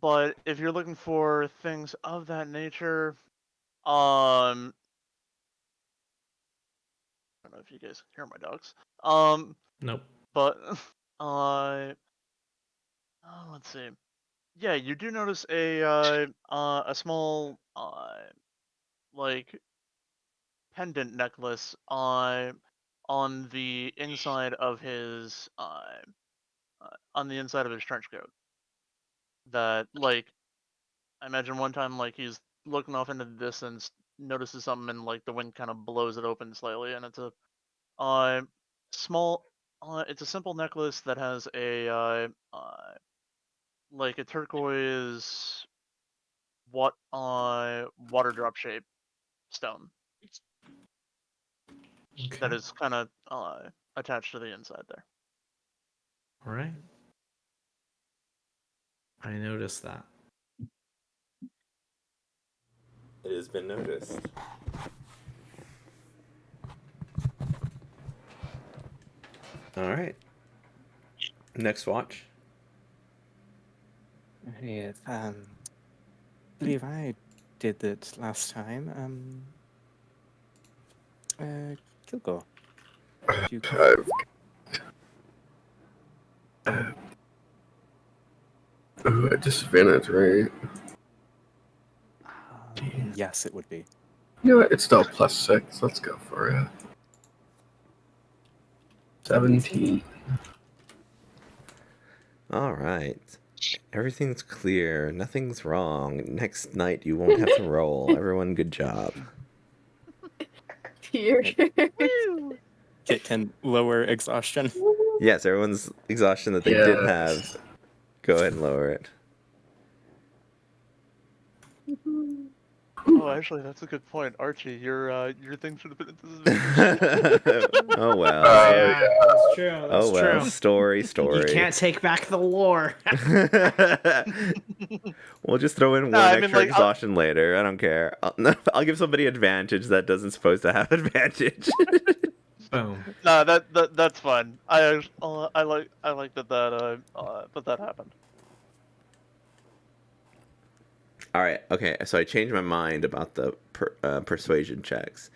But if you're looking for things of that nature, I don't know if you guys can hear my dogs. Nope. But let's see. Yeah, you do notice a small like pendant necklace on the inside of his trench coat. That, like, I imagine one time, like, he's looking off into the distance, notices something, and like the wind kind of blows it open slightly, and it's a small it's a simple necklace that has a like a turquoise water drop shape stone that is kind of attached to the inside there. All right. I noticed that. It has been noticed. All right. Next watch. Right, believe I did that last time. Kilgore. You... At disadvantage, right? Yes, it would be. You know what? It's still +6. Let's go for it. 17. All right. Everything's clear. Nothing's wrong. Next night you won't have to roll. Everyone, good job. Tears. It can lower exhaustion. Yes, everyone's exhaustion that they did have. Go ahead and lower it. Oh, actually, that's a good point, Archie. Your thing should have been at disadvantage. Oh well. Yeah, that's true. That's Oh well. true. Story. You can't take back the lore. We'll just throw in one extra exhaustion later. I don't care. I'll give somebody advantage that doesn't supposed to have advantage. Boom. No, that's fine. I like that happened. All right. Okay. So I changed my mind about the persuasion checks.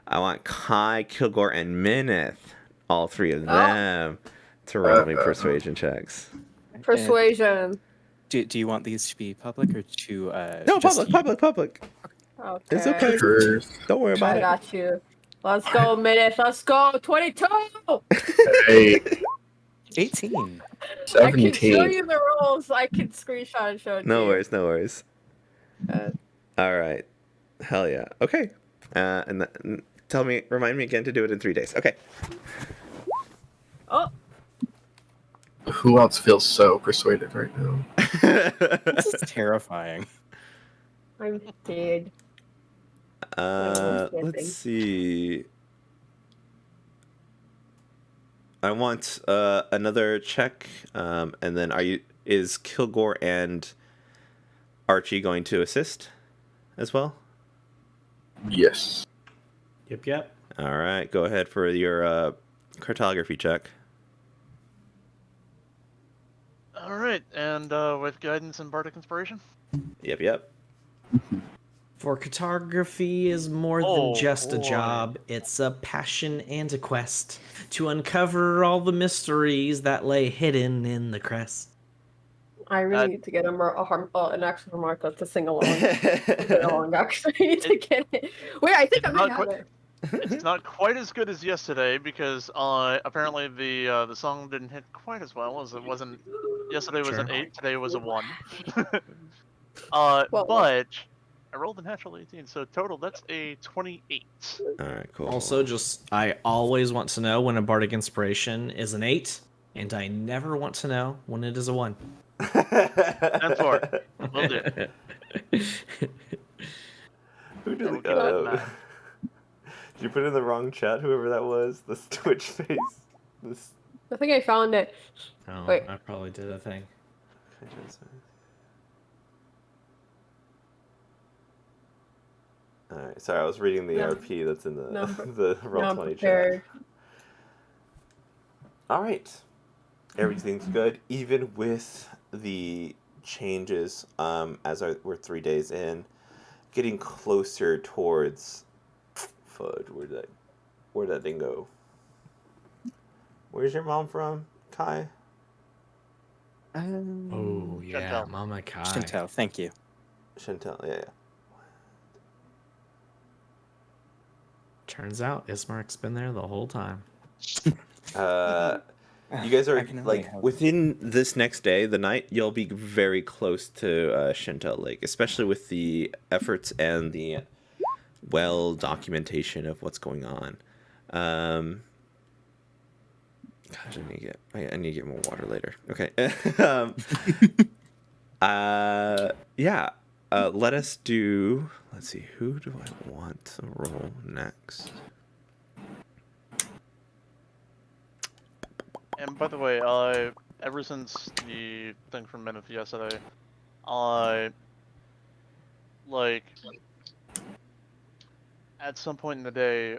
I want Kai, Kilgore, and Minith, all three of them, to roll me persuasion checks. Persuasion. Do you want these to be public or to No, just public. Okay. It's okay. First, Don't worry about I it. got you. Let's go, minutes. Let's go. 22. hey, 18? I can show 17. you the rolls. I can screenshot and show it to No you. worries, no worries. Uh, All right. Hell yeah. Okay. Remind me again to do it in 3 days. Okay. oh, Who else feels so persuaded right now? This is terrifying. I'm dead. Let's see. I want another check. And then is Kilgore and Archie going to assist as well? Yes. Yep. All right, go ahead for your cartography check. All right, and with guidance and bardic inspiration. Yep. For cartography is more Oh, than just a boy. job. It's a passion and a quest to uncover all the mysteries that lay hidden in the crest. I really need to get an actual Marco to sing along. Actually, I need to get it. Wait, I think I might have it. It's not quite as good as yesterday because apparently the song didn't hit quite as well as it wasn't. Yesterday was an Sure. 8, today was a 1. Well, but I rolled a natural 18, so total that's a 28. All right, cool. Also, I always want to know when a bardic inspiration is an 8, and I never want to know when it is a 1. And 4. Will do. Who did Don't do that math. Did you put it in the wrong chat? Whoever that was, this Twitch face. This. I think I found it. Oh, Wait. I probably did a thing. All right, sorry, I was reading the No. RP that's in the No. the Roll20 chat. prepared. All right, everything's good, even with the changes. We're 3 days in, getting closer towards. Fudge, where'd that thing go? Where's your mom from, Kai? Oh, yeah, Chantel. Mama Kai. Chantel, thank you. Chantel, yeah. Turns out Ismark's been there the whole time. You guys I are can only like hope. within this next day, the night, you'll be very close to Chantel Lake, especially with the efforts and the documentation of what's going on. Gosh, I need to get more water later. Okay. Yeah. Let us do. Let's see. Who do I want to roll next? And by the way, ever since the thing from Minute yesterday, at some point in the day,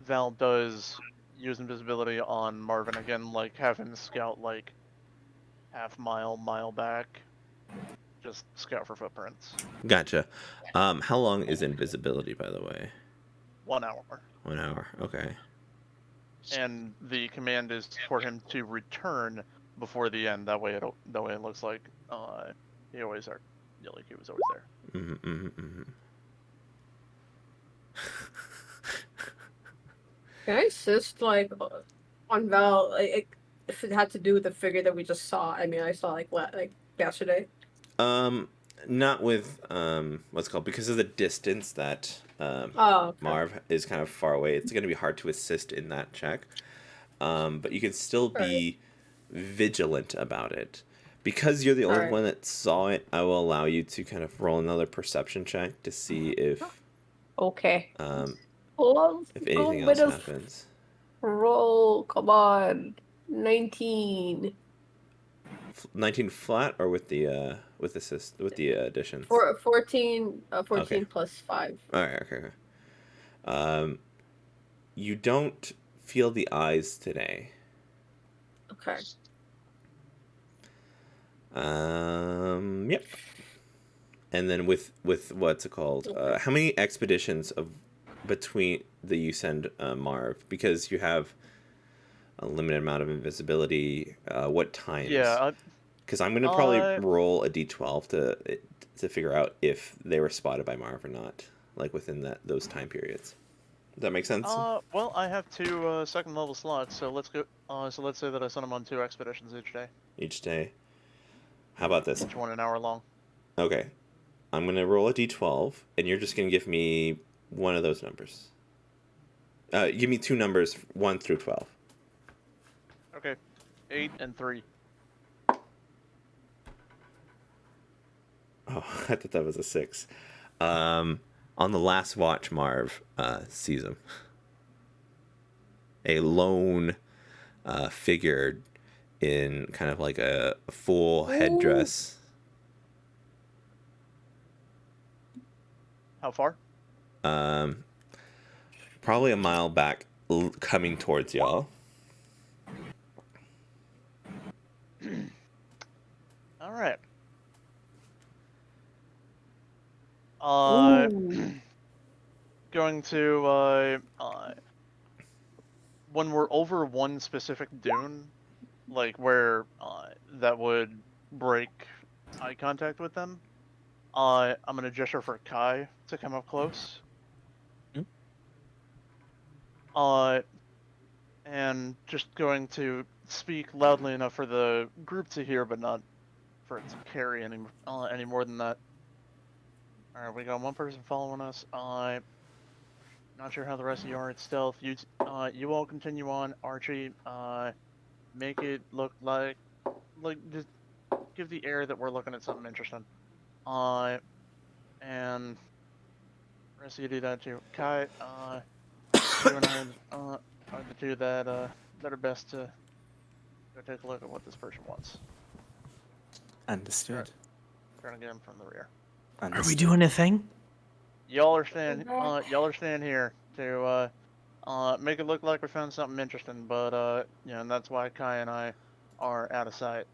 Val does use invisibility on Marvin again, like have him scout like mile back, just scout for footprints. Gotcha. How long is invisibility, by the way? 1 hour. 1 hour. Okay. And the command is for him to return before the end. That way it looks like he always like he was always there. Can I assist on Val? If it had to do with the figure that we just saw. I mean, I saw like yesterday. Not with what's it called, because of the distance that Okay. Marv is kind of far away. It's going to be hard to assist in that check. But you can still be vigilant about it. Because you're the only one that saw it, I will allow you to kind of roll another perception check to see if Okay. if anything else happens. Roll, come on. 19. 19 flat or with the additions? 14 Okay. plus 5. All right, okay. You don't feel the eyes today. Okay. Yep. And then with what's it called? How many expeditions between that you send Marv? Because you have a limited amount of invisibility? What times? Yeah. Because I'm gonna probably Uh, roll a d12 to figure out if they were spotted by Marv or not, like within those time periods. Does that make sense? Well, I have 2 second level slots, so let's go. So let's say that I send them on 2 expeditions each day, Each day. How about this? each one an hour long. Okay, I'm gonna roll a d12, and you're just gonna give me one of those numbers. Give me 2 numbers, 1 through 12. Okay, 8 and 3. Oh, I thought that was a 6. On the last watch, Marv sees him. A lone figure in kind of like a full headdress. How far? Probably a mile back, coming towards y'all. All right. Going to when we're over one specific dune, like where that would break eye contact with them, I'm gonna gesture for Kai to come up close. And just going to speak loudly enough for the group to hear, but not for it to carry any more than that. All right, we got one person following us. Not sure how the rest of you are at stealth. You all continue on. Archie, make it look like just give the air that we're looking at something interesting. And the rest of you do that too. Kai, you and I are the two that are best to go take a look at what this person wants. Understood. Trying to get him from the rear. Are we Understood. doing a thing? Y'all are staying here to make it look like we found something interesting, but yeah, and that's why Kai and I are out of sight.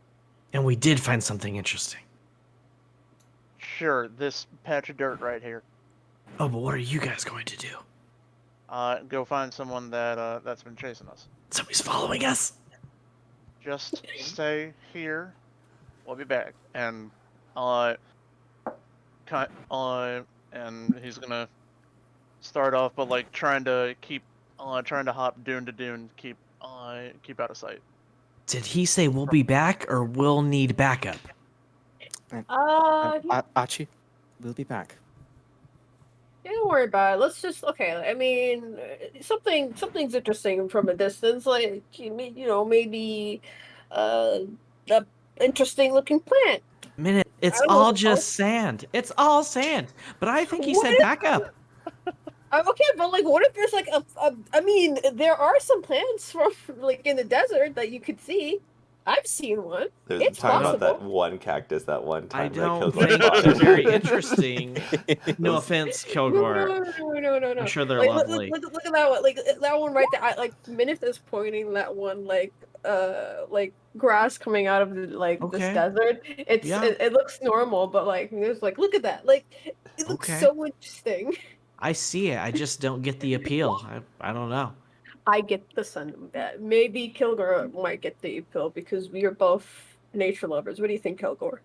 And we did find something interesting. Sure, this patch of dirt right here. Oh, but what are you guys going to do? Go find someone that's been chasing us. Somebody's following us? Just stay here. We'll be back. And and he's gonna start off, but like trying to hop dune to dune, keep out of sight. Did he say we'll be back or we'll need backup? Archie, we'll be back. Yeah, don't worry about it. Let's just I mean, something's interesting from a distance. Like maybe a interesting looking plant. Minute, it's I don't all know. just sand. It's all sand. But I think he What said if- backup. Okay, but like, what if there's like I mean, there are some plants from like in the desert that you could see. I've seen one. It's Talking about that possible. one cactus that one time I that don't Kilgore think spotted. they're very interesting. No offense, No, Kilgore. no. I'm sure they're Like, lovely. look at that one. Like that one right there. Minif is pointing that one like grass coming out of this Okay. desert. Yeah. It looks normal, but like there's like look at that. Like it looks Okay. so interesting. I see it. I just don't get the appeal. I don't know. I get the sun. Maybe Kilgore might get the appeal because we are both nature lovers. What do you think, Kilgore?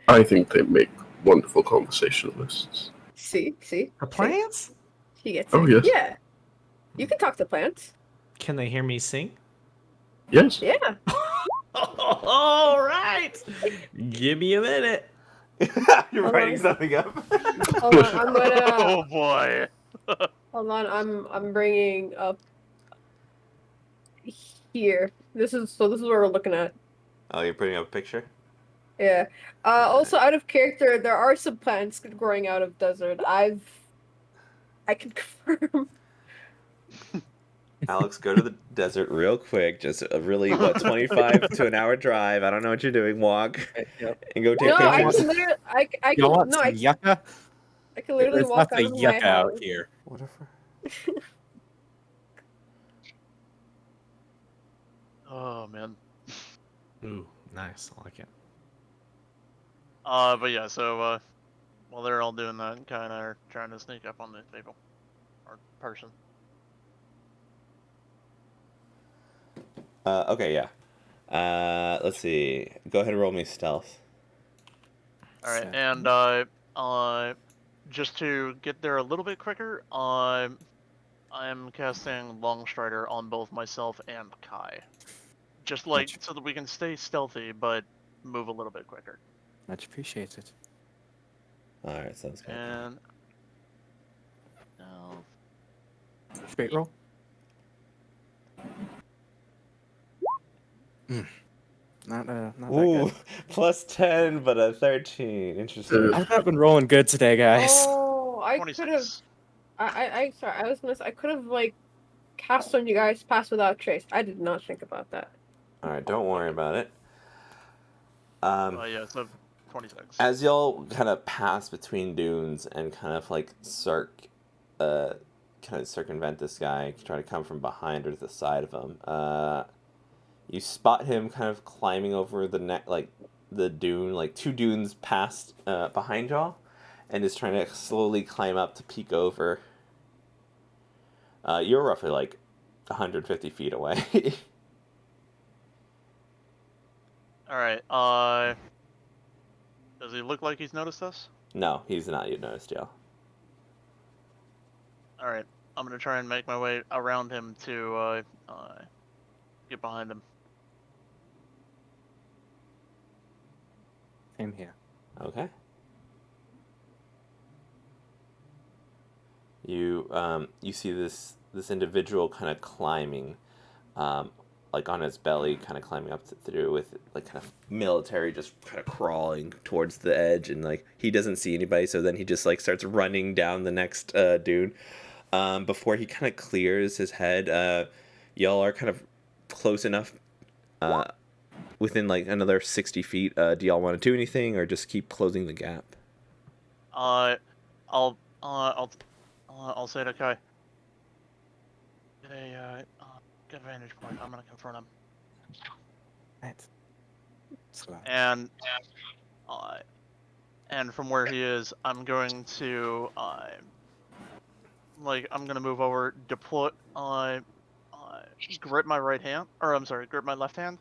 I think they make wonderful conversationalists. See? The plants? He gets Oh, it. yes. Yeah. You can talk to plants. Can they hear me sing? Yes. Yeah. All right. Give me a minute. You're writing something up. Hold on, I'm gonna. Oh boy. Hold on, I'm bringing up here. This is what we're looking at. Oh, you're putting up a picture? Yeah. Also, out of character, there are some plants growing out of desert. I can confirm. Alex, go to the desert real quick. Just a really, 25 to an hour drive. I don't know what you're doing. Walk and go take No, I pictures. can literally. I You can. want No, some yucca? I can literally There's walk lots out of of my yucca house. out here. Whatever. Oh man. Ooh, nice. I like it. But yeah, so while they're all doing that, kind of are trying to sneak up on these people or person. Okay, yeah. Let's see. Go ahead and roll me stealth. All right, Second. and just to get there a little bit quicker, I'm casting Longstrider on both myself and Kai, just like Much, so that we can stay stealthy but move a little bit quicker. much appreciated. All right, sounds good. And now, Straight roll. Not that Ooh, good. plus 10, but a 13. Interesting. I've not been rolling good today, guys. Oh, I could have. 26. Sorry, I was gonna say I could have like cast on you guys pass without trace. I did not think about that. All right, don't worry about it. Yeah, so 26. As y'all kind of pass between dunes and kind of like kind of circumvent this guy, try to come from behind or to the side of him, you spot him kind of climbing over the dune, like 2 dunes past behind y'all, and is trying to slowly climb up to peek over. You're roughly like 150 feet away. All right. Does he look like he's noticed us? No, he's not. You noticed, y'all. All right. I'm gonna try and make my way around him to get behind him. Same here. Okay. You see this individual kind of climbing, like on his belly, kind of climbing up through with like kind of military, just kind of crawling towards the edge, and like he doesn't see anybody, so then he just like starts running down the next dune. Before he kind of clears his head, y'all are kind of close enough, within like another 60 feet. Do y'all want to do anything or just keep closing the gap? I'll say to Kai. Get a vantage point. I'm gonna confront him. Right. Slow. And from where he is, I'm going to I'm gonna move over, deploy, grip my right hand, or I'm sorry, grip my left hand,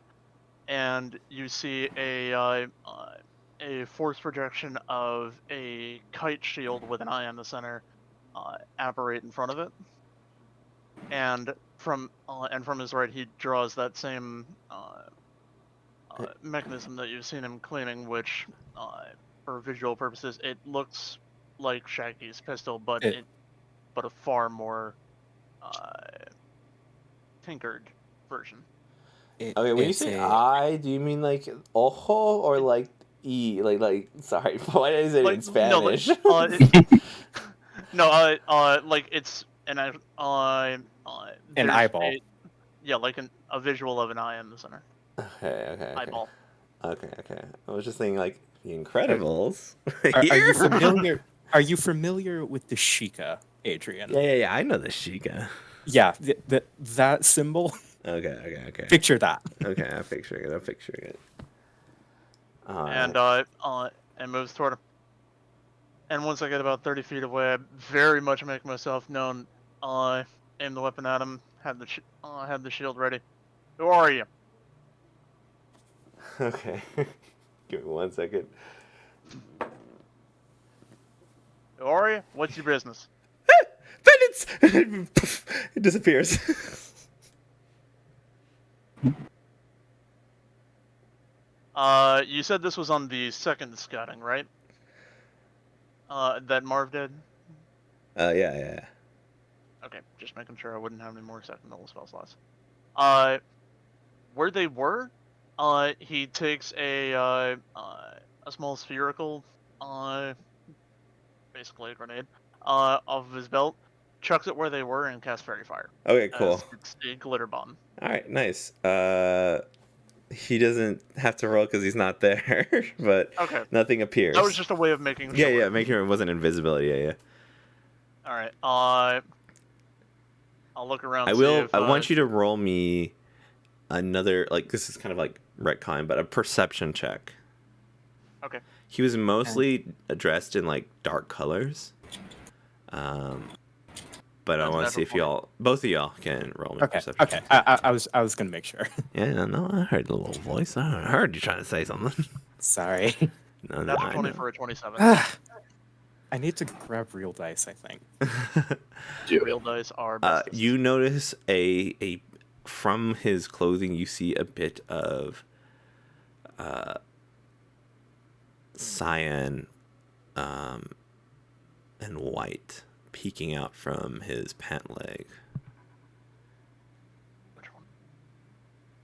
and you see a force projection of a kite shield with an eye in the center apparate in front of it, and from his right he draws that same mechanism that you've seen him cleaning, which for visual purposes it looks like Shaggy's pistol, but a far more tinkered version. Okay, when you say I, do you mean like ojo or like e? Like sorry, why did I say it in Spanish? Like it's an eyeball. Like a visual of an eye in the center. Okay. Eyeball. Okay. I was just thinking like The Incredibles. Are you familiar? Are you familiar with the Sheikah, Adrian? Yeah. I know the Sheikah. Yeah, that symbol. Okay. Picture that. Okay, I'm picturing it. And moves toward him. And once I get about 30 feet away, I very much make myself known. Aim the weapon at him. Have the shield ready. Who are you? Okay. Give me 1 second. Who are you? What's your business? Bandits! It disappears. You said this was on the second scouting, right? That Marv did? Yeah. Okay, just making sure I wouldn't have any more second level spell slots. Where they were, he takes a small spherical, basically a grenade, off of his belt, chucks it where they were, and casts Fairy Fire. Okay, cool. It's a glitter bomb. Alright, nice. He doesn't have to roll because he's not there, but Okay. nothing appears. That was just a way of making sure. Yeah, making sure it wasn't invisibility, yeah. Alright, I'll look around. I want you to roll me another, like, this is kind of like retcon, but a perception check. Okay. He was mostly dressed in like dark colors. but I That's want to see if natural both of y'all can roll me Okay. perception. Okay. I was gonna make sure. Yeah, no, I heard the little voice. I heard you trying to say something. Sorry. No, no, Natural I 20 know. for a 27. I need to grab real dice, I think. Do Real dice are bestest. You notice a from his clothing, you see a bit of cyan and white peeking out from his pant leg, Which one?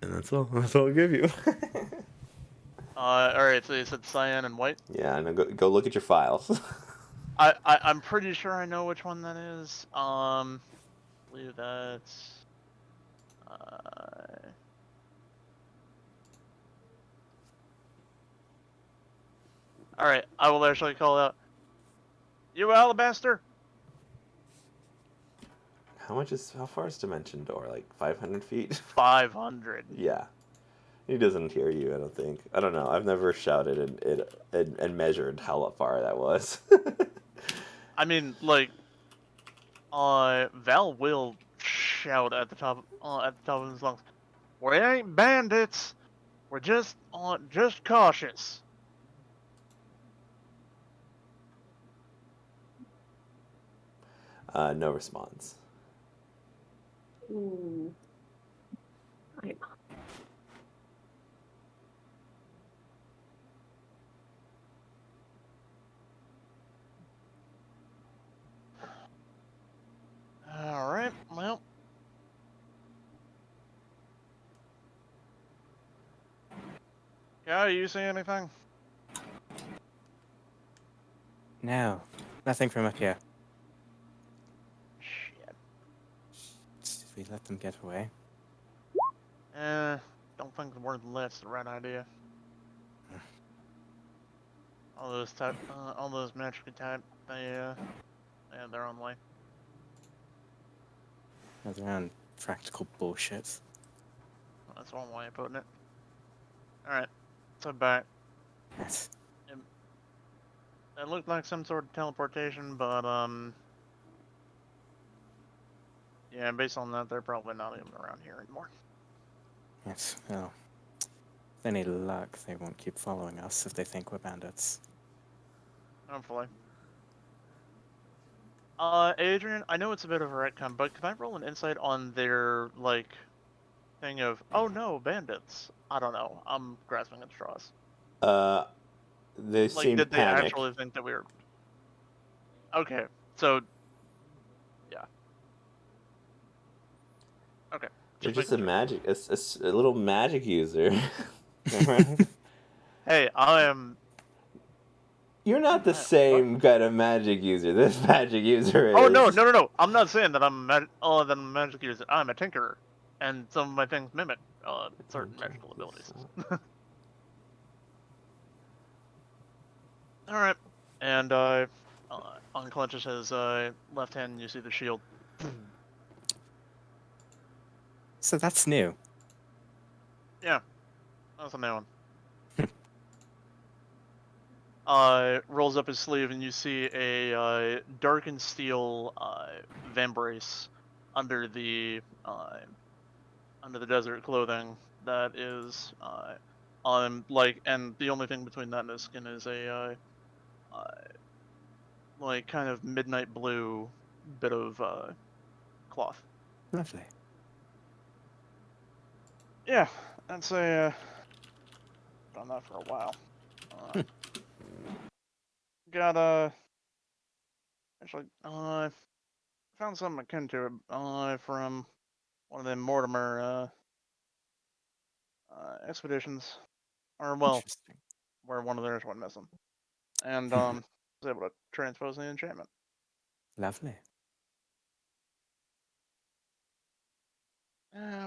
and that's all. That's all I'll give you. Alright, so you said cyan and white? Yeah, and go look at your files. I'm pretty sure I know which one that is. I believe that's. Alright, I will actually call out. You alabaster? How far is Dimension Door? Like 500 feet? 500. Yeah. He doesn't hear you, I don't think. I don't know. I've never shouted and measured how far that was. I mean, like, Val will shout at the top of his lungs. We ain't bandits. We're just cautious. No response. Ooh. I- All right. Well. Yeah, you see anything? No, nothing from up here. Shit. Did we let them get away? Don't think the word "let's" the right idea. All those magic type, they have their own way. Another unpractical bullshit. That's one way of putting it. All right, so back. Yes. It looked like some sort of teleportation, but yeah, based on that, they're probably not even around here anymore. Yes. Well, with any luck, they won't keep following us if they think we're bandits. Hopefully. Adrian, I know it's a bit of a retcon, but can I roll an insight on their, like, thing of, oh no, bandits? I don't know. I'm grasping at straws. They Like, seemed did they panicked. actually think that we were... Okay, so... Yeah. Okay. They're just making a little magic user. Hey, I am... You're not the What? same kind of magic user. This magic user is. Oh, no. I'm not saying that I'm that I'm a magic user. I'm a tinkerer. And some of my things mimic certain magical abilities. Alright. And unclenches his left hand and you see the shield. So that's new. Yeah. That's a new one. Rolls up his sleeve and you see a darkened steel vambrace under the desert clothing that is and the only thing between that and his skin is a like kind of midnight blue bit of cloth. Lovely. Yeah, I'd say done that for a while. Got actually found something akin to it from one of them Mortimer expeditions, or well, Interesting. where one of theirs went missing, and was able to transpose the enchantment. Lovely.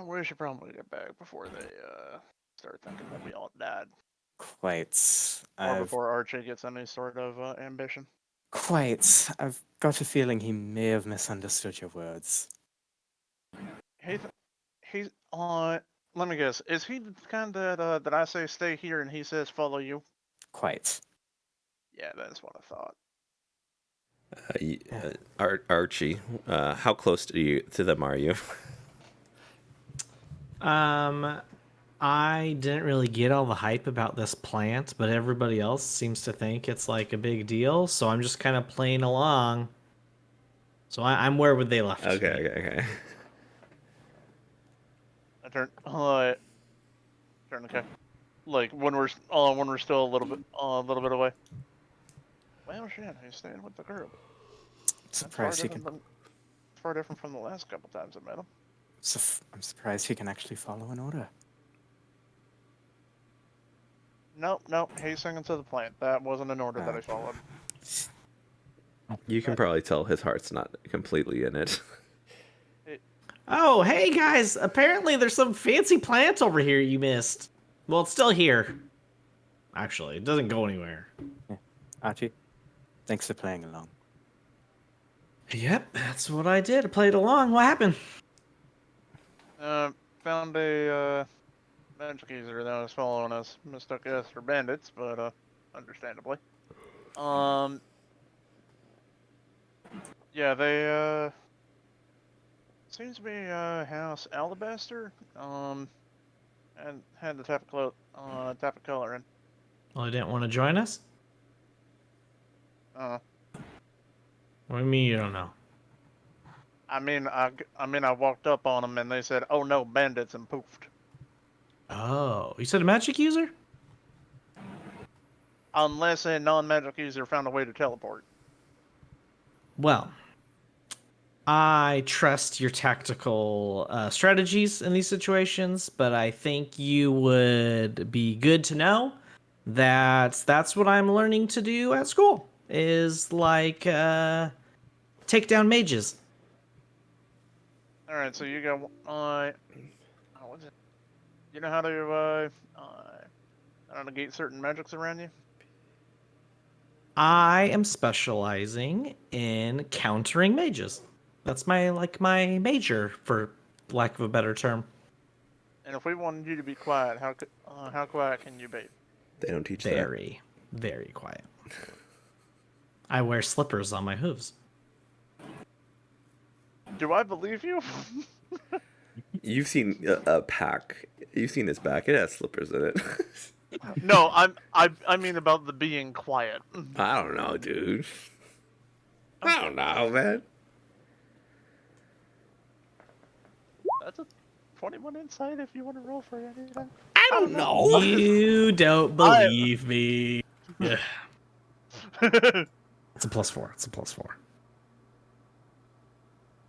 We should probably get back before they start thinking that we all died, Quite. or before Archie gets any sort of ambition. Quite. I've got a feeling he may have misunderstood your words. He's let me guess. Is he the kind that I say stay here and he says follow you? Quite. Yeah, that's what I thought. Archie, how close to them are you? I didn't really get all the hype about this plant, but everybody else seems to think it's like a big deal, so I'm just kind of playing along. So I'm where would they left me. Okay. I turn okay. Like when we're still a little bit away. Well, shit, he's staying with the group. Surprised he can. Far different from the last couple times I met him. I'm surprised he can actually follow an order. Nope, he's singing to the plant. That wasn't an order that I followed. You can probably tell his heart's not completely in it. Oh, hey guys! Apparently there's some fancy plant over here you missed. Well, it's still here. Actually, it doesn't go anywhere. Yeah. Archie, thanks for playing along. Yep, that's what I did. I played along. What happened? Found a magic user that was following us. Mistook us for bandits, but understandably. Yeah, they seems to be House Alabaster. And had the type of color in. Well, they didn't want to join us? Uh, What do you mean you don't know? I mean, I walked up on them and they said, "Oh no, bandits," and poofed. Oh, you said a magic user? Unless a non-magic user found a way to teleport. Well, I trust your tactical strategies in these situations, but I think you would be good to know that that's what I'm learning to do at school, is like take down mages. All right, so you got what's it? You know how to negate certain magics around you? I am specializing in countering mages. That's my major, for lack of a better term. And if we wanted you to be quiet, how quiet can you be? They don't teach Very, very quiet. I wear slippers on my hooves. Do I believe you? that. You've seen a pack. You've seen his back. It has slippers in it. No, I mean about the being quiet. I don't know, dude. I don't know, man. That's a 21 insight if you want to roll for anything. I don't know. You don't believe me. Yeah. It's a +4. It's a +4.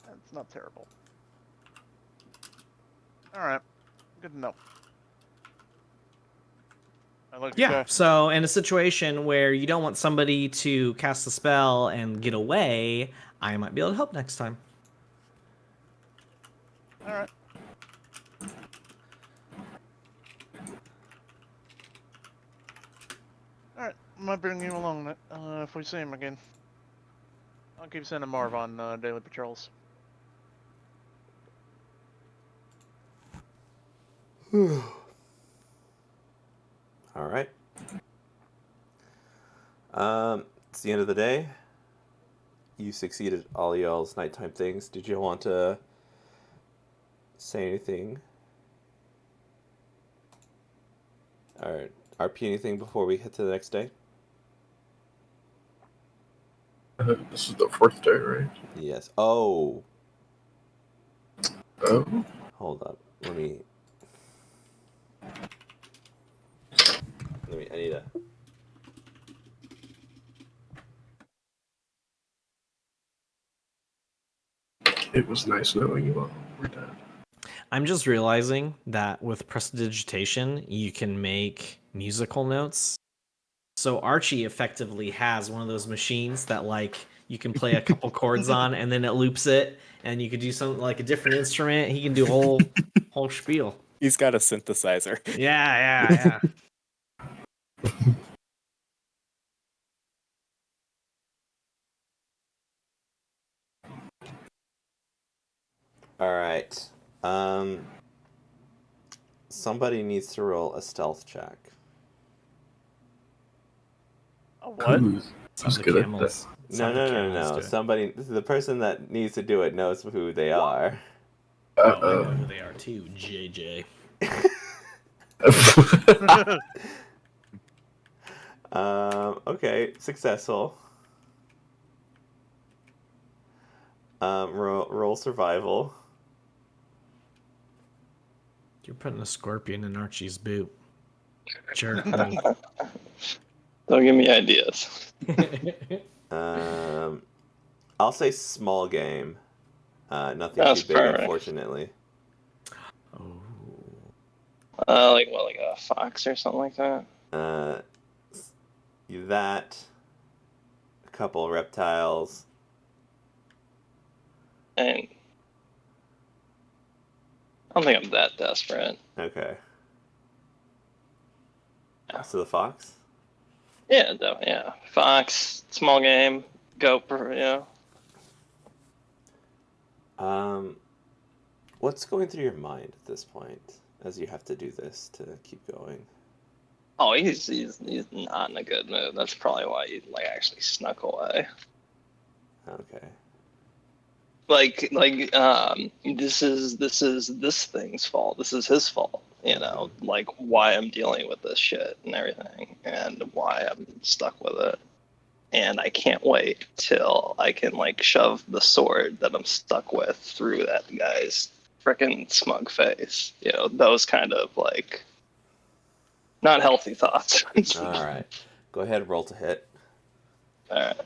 That's not terrible. Alright. Good to know. Yeah, so in a situation where you don't want somebody to cast a spell and get away, I might be able to help next time. Alright. Alright, I might bring you along if we see him again. I'll keep sending Marv on daily patrols. All right. It's the end of the day. You succeeded all y'all's nighttime things. Did you want to say anything? All right. RP anything before we hit to the next day? This is the 4th day, right? Yes. Oh. Oh. Hold up. Let me. I need a. It was nice knowing you all. We're dead. I'm just realizing that with prestidigitation, you can make musical notes. So Archie effectively has one of those machines that like you can play a couple chords on and then it loops it, and you could do something like a different instrument. He can do whole spiel. He's got a synthesizer. Yeah. All right. Somebody needs to roll a stealth check. A what? Who's Some of the good at camels. It's No, not the no, no, cows no. do it. Somebody, the person that needs to do it knows who they are. Oh, I Uh-oh. know who they are too. JJ. Okay, successful. Roll survival. You're putting a scorpion in Archie's boot. Jerk move. Don't give me ideas. I'll say small game. Nothing That's too big, perfect. unfortunately. Oh. Like what, like a fox or something like that? That. A couple reptiles. And I don't think I'm that desperate. Okay. Yeah. So the fox. Yeah, yeah. Fox, small game, go for, What's going through your mind at this point as you have to do this to keep going? Oh, he's not in a good mood. That's probably why he like actually snuck away. Okay. This is this thing's fault. This is his fault. Like why I'm dealing with this shit and everything, and why I'm stuck with it. And I can't wait till I can like shove the sword that I'm stuck with through that guy's freaking smug face. Those kind of like not healthy thoughts. All right. Go ahead, roll to hit. All right.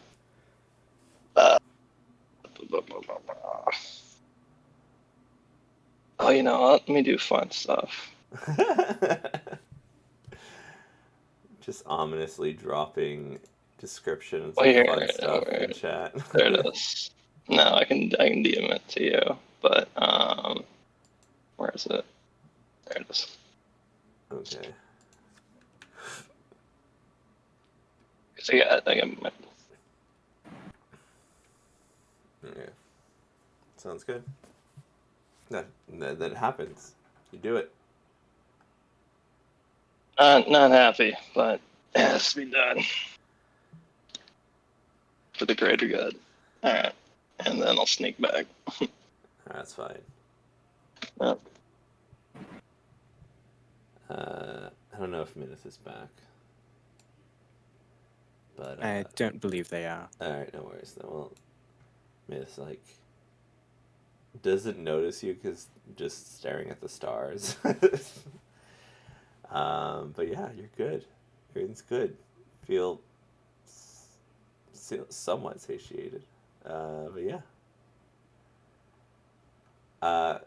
Oh, you know what? Let me do fun stuff. Just ominously dropping descriptions Oh, of here, fun stuff where- in chat. There it is. No, I can DM it to you, but where is it? There it is. Okay. So yeah, I got my, Okay. Sounds good. That happens. You do it. not happy, but it has to be done for the greater good. All right, and then I'll sneak back. That's fine. Yep. I don't know if Minith is back. But I don't believe they are. alright, no worries. Then well, Minith's like doesn't notice you because just staring at the stars. But yeah, you're good. Everything's good. Feel somewhat satiated. But yeah.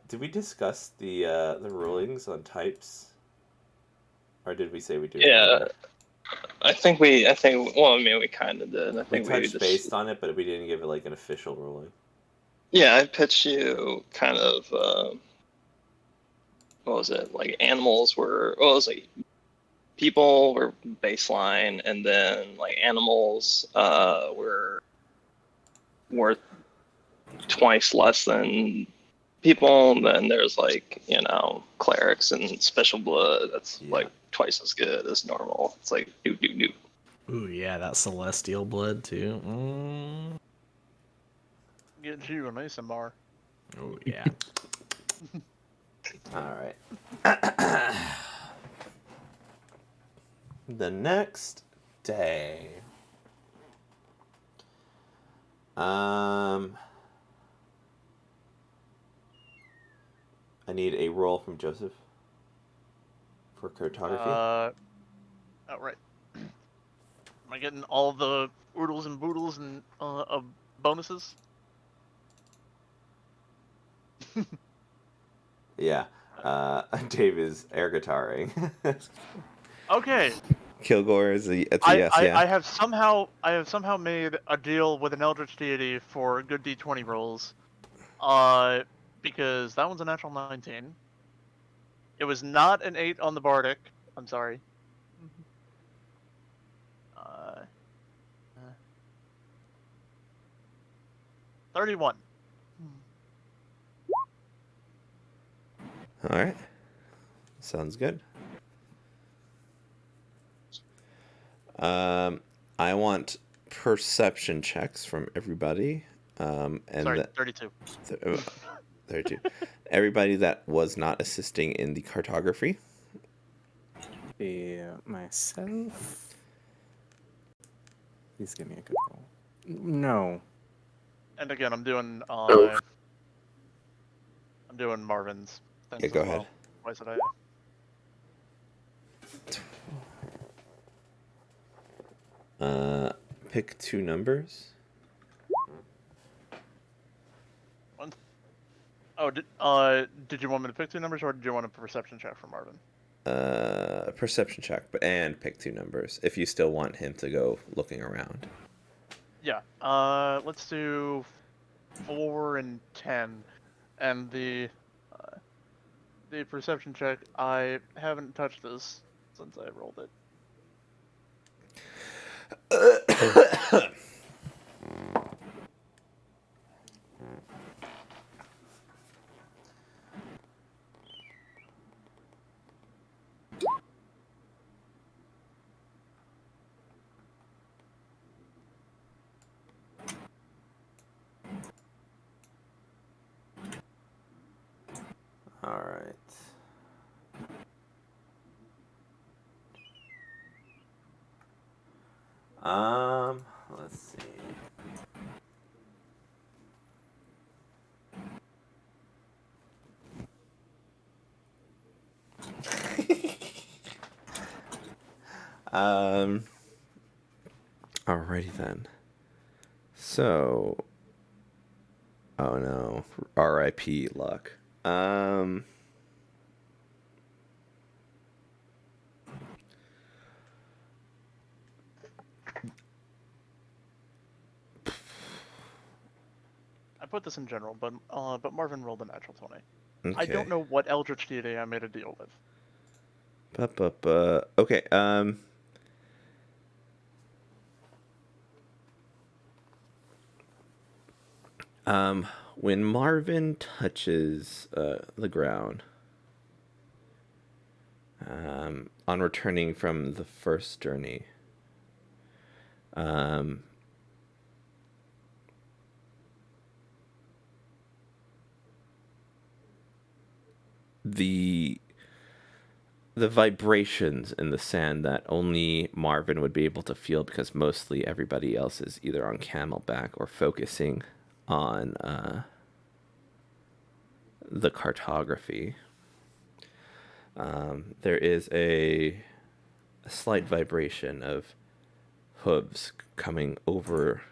Did we discuss the rulings on types, or did we say we do? Yeah, I think. Well, I mean, we kind of did. I We think touched just based on it, but we didn't give it like an official ruling. Yeah, I pitched you kind of. What was it? Like animals were. Well, it was like people were baseline, and then like animals were worth twice less than people. And then there's like clerics and special blood that's Yeah. like twice as good as normal. It's like do. Ooh, yeah, that celestial blood too. Mm. Get you a Mason bar. Oh yeah. All right. The next day. I need a roll from Joseph for cartography. Oh, right. Am I getting all the oodles and boodles and of bonuses? Yeah. Dave is air guitaring. Okay. Kilgore is it's a yes, yeah. I have somehow made a deal with an Eldritch deity for good D20 rolls. Because that one's a natural 19. It was not an 8 on the Bardic. I'm sorry. 31. All right. Sounds good. I want perception checks from everybody. And Sorry, 32. 32. Everybody that was not assisting in the cartography. Be myself. Please give me a good roll. No. And again, I'm doing Marvin's things Yeah, go as well. ahead. Twice a day. Pick 2 numbers. Oh, did you want me to pick 2 numbers, or did you want a perception check for Marvin? Perception check, and pick 2 numbers if you still want him to go looking around. Yeah. Let's do 4 and 10, and the perception check. I haven't touched this since I rolled it. All right. Let's see. Alrighty then. So, oh no, R.I.P. Luck. I put this in general, but Marvin rolled a natural 20. Okay. I don't know what Eldritch deity I made a deal with. Okay. When Marvin touches the ground, on returning from the first journey, the vibrations in the sand that only Marvin would be able to feel, because mostly everybody else is either on Camelback or focusing on the cartography. There is a slight vibration of hooves coming over,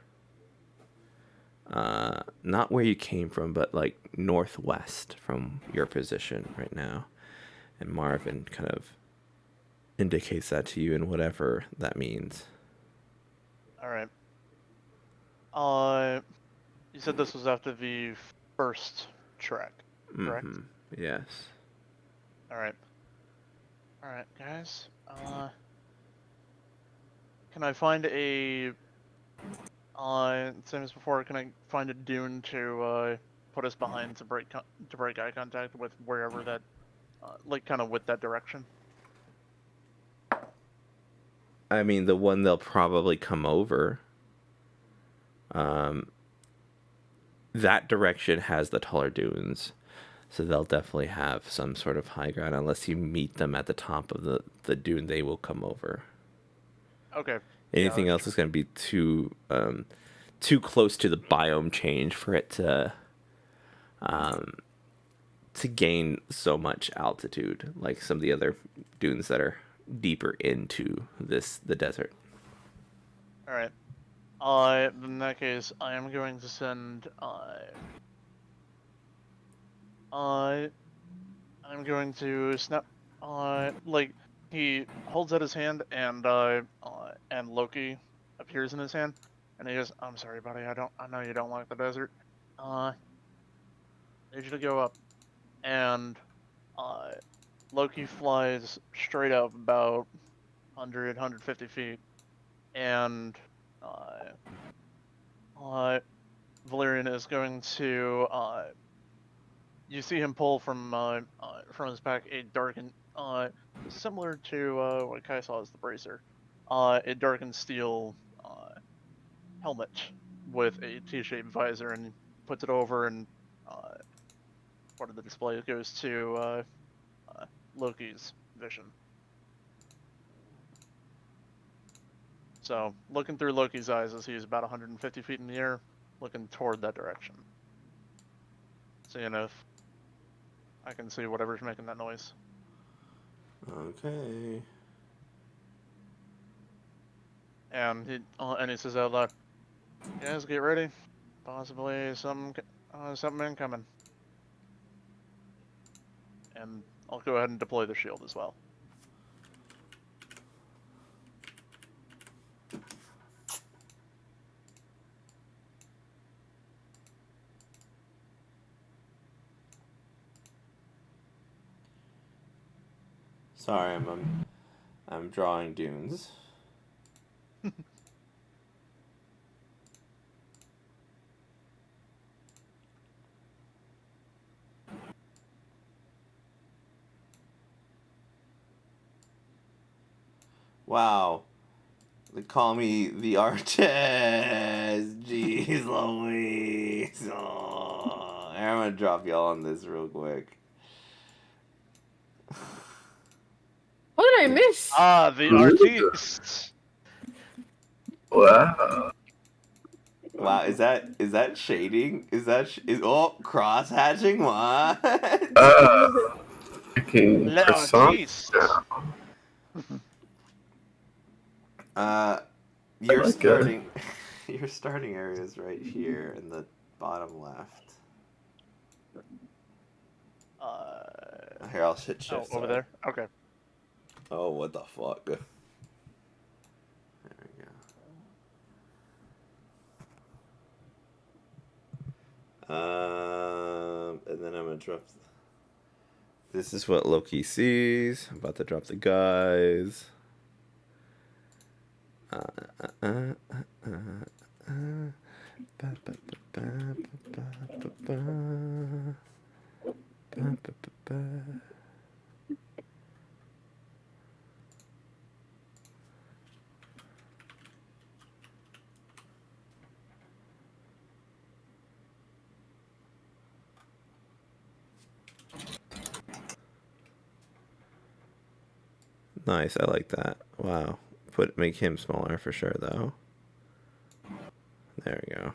not where you came from, but like northwest from your position right now. And Marvin kind of indicates that to you, and whatever that means. All right. You said this was after the first trek, correct? Mhm. Yes. All right. All right, guys. Can I find a same as before? Can I find a dune to put us behind to break eye contact with wherever that, like, kind of with that direction? I mean, the one they'll probably come over. That direction has the taller dunes, so they'll definitely have some sort of high ground. Unless you meet them at the top of the dune, they will come over. Okay. Anything Yeah, else is going to be too close to the biome change for it to gain so much altitude, like some of the other dunes that are deeper into the desert. all right. In that case, I am going to send I'm going to snap. Like, he holds out his hand, and Loki appears in his hand, and he goes, "I'm sorry, buddy. I know you don't like the desert. I need you to go up." And Loki flies straight up about 100, 150 feet, and Valerian is going to you see him pull from his pack a darkened, similar to what Kai saw as the bracer, a darkened steel helmet with a T-shaped visor and puts it over, and part of the display goes to Loki's vision. So, looking through Loki's eyes as he's about 150 feet in the air, looking toward that direction. Seeing if I can see whatever's making that noise. Okay. And he says out loud, "Guys, get ready. Possibly something incoming." And I'll go ahead and deploy the shield as well. Sorry, I'm drawing dunes. Wow. They call me the artist. Jeez Louise. Oh, I'm gonna drop y'all on this real quick. What did I miss? The artiste. Wow. Wow, is that shading? Is cross hatching? What? Making Le croissants artiste. I Your like it. starting your starting area is right here in the bottom left. Here, I'll hit shift. Over there? Okay. Oh, what the fuck? There we go. And then I'm gonna drop. This is what Loki sees. I'm about to drop the guys. Nice, I like that. Wow. Make him smaller for sure though. There we go.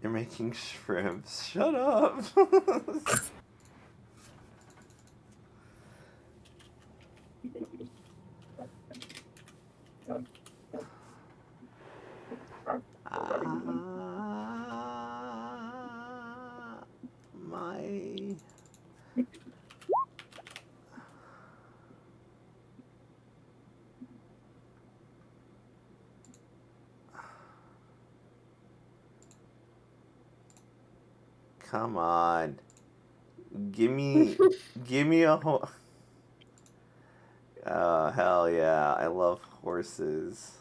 You're making shrimps. Shut up. My. Come on. Give me a whole. Oh, hell yeah. I love horses.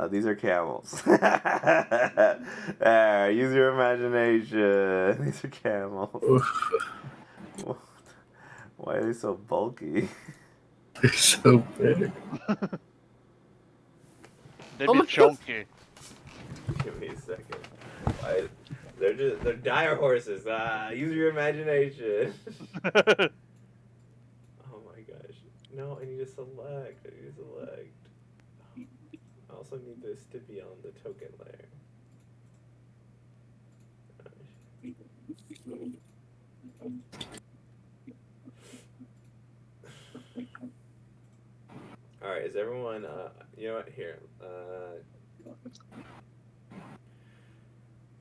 These are camels. There, use your imagination. These are camels. Why are they so bulky? They're so big. They Oh be my chunky. Give me a second. They're dire horses. Use your imagination. Oh my gosh. No, I need to select. I also need this to be on the token layer. Alright, is everyone, you know what, here,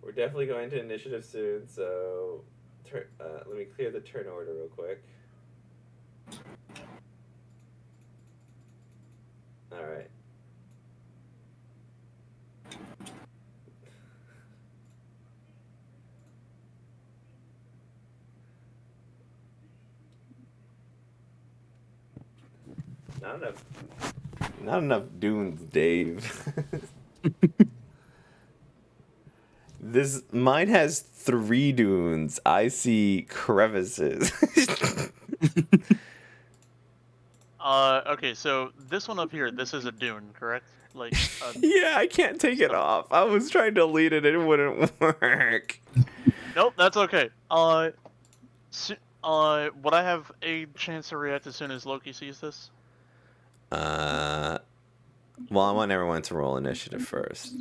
we're definitely going to initiative soon, so, let me clear the turn order real quick. Alright. Not enough dunes, Dave. Mine has 3 dunes. I see crevices. Okay, so this one up here, this is a dune, correct? Like, Yeah, I can't take it off. I was trying to delete it and it wouldn't work. nope, that's okay. Would I have a chance to react as soon as Loki sees this? Well, I want everyone to roll initiative first.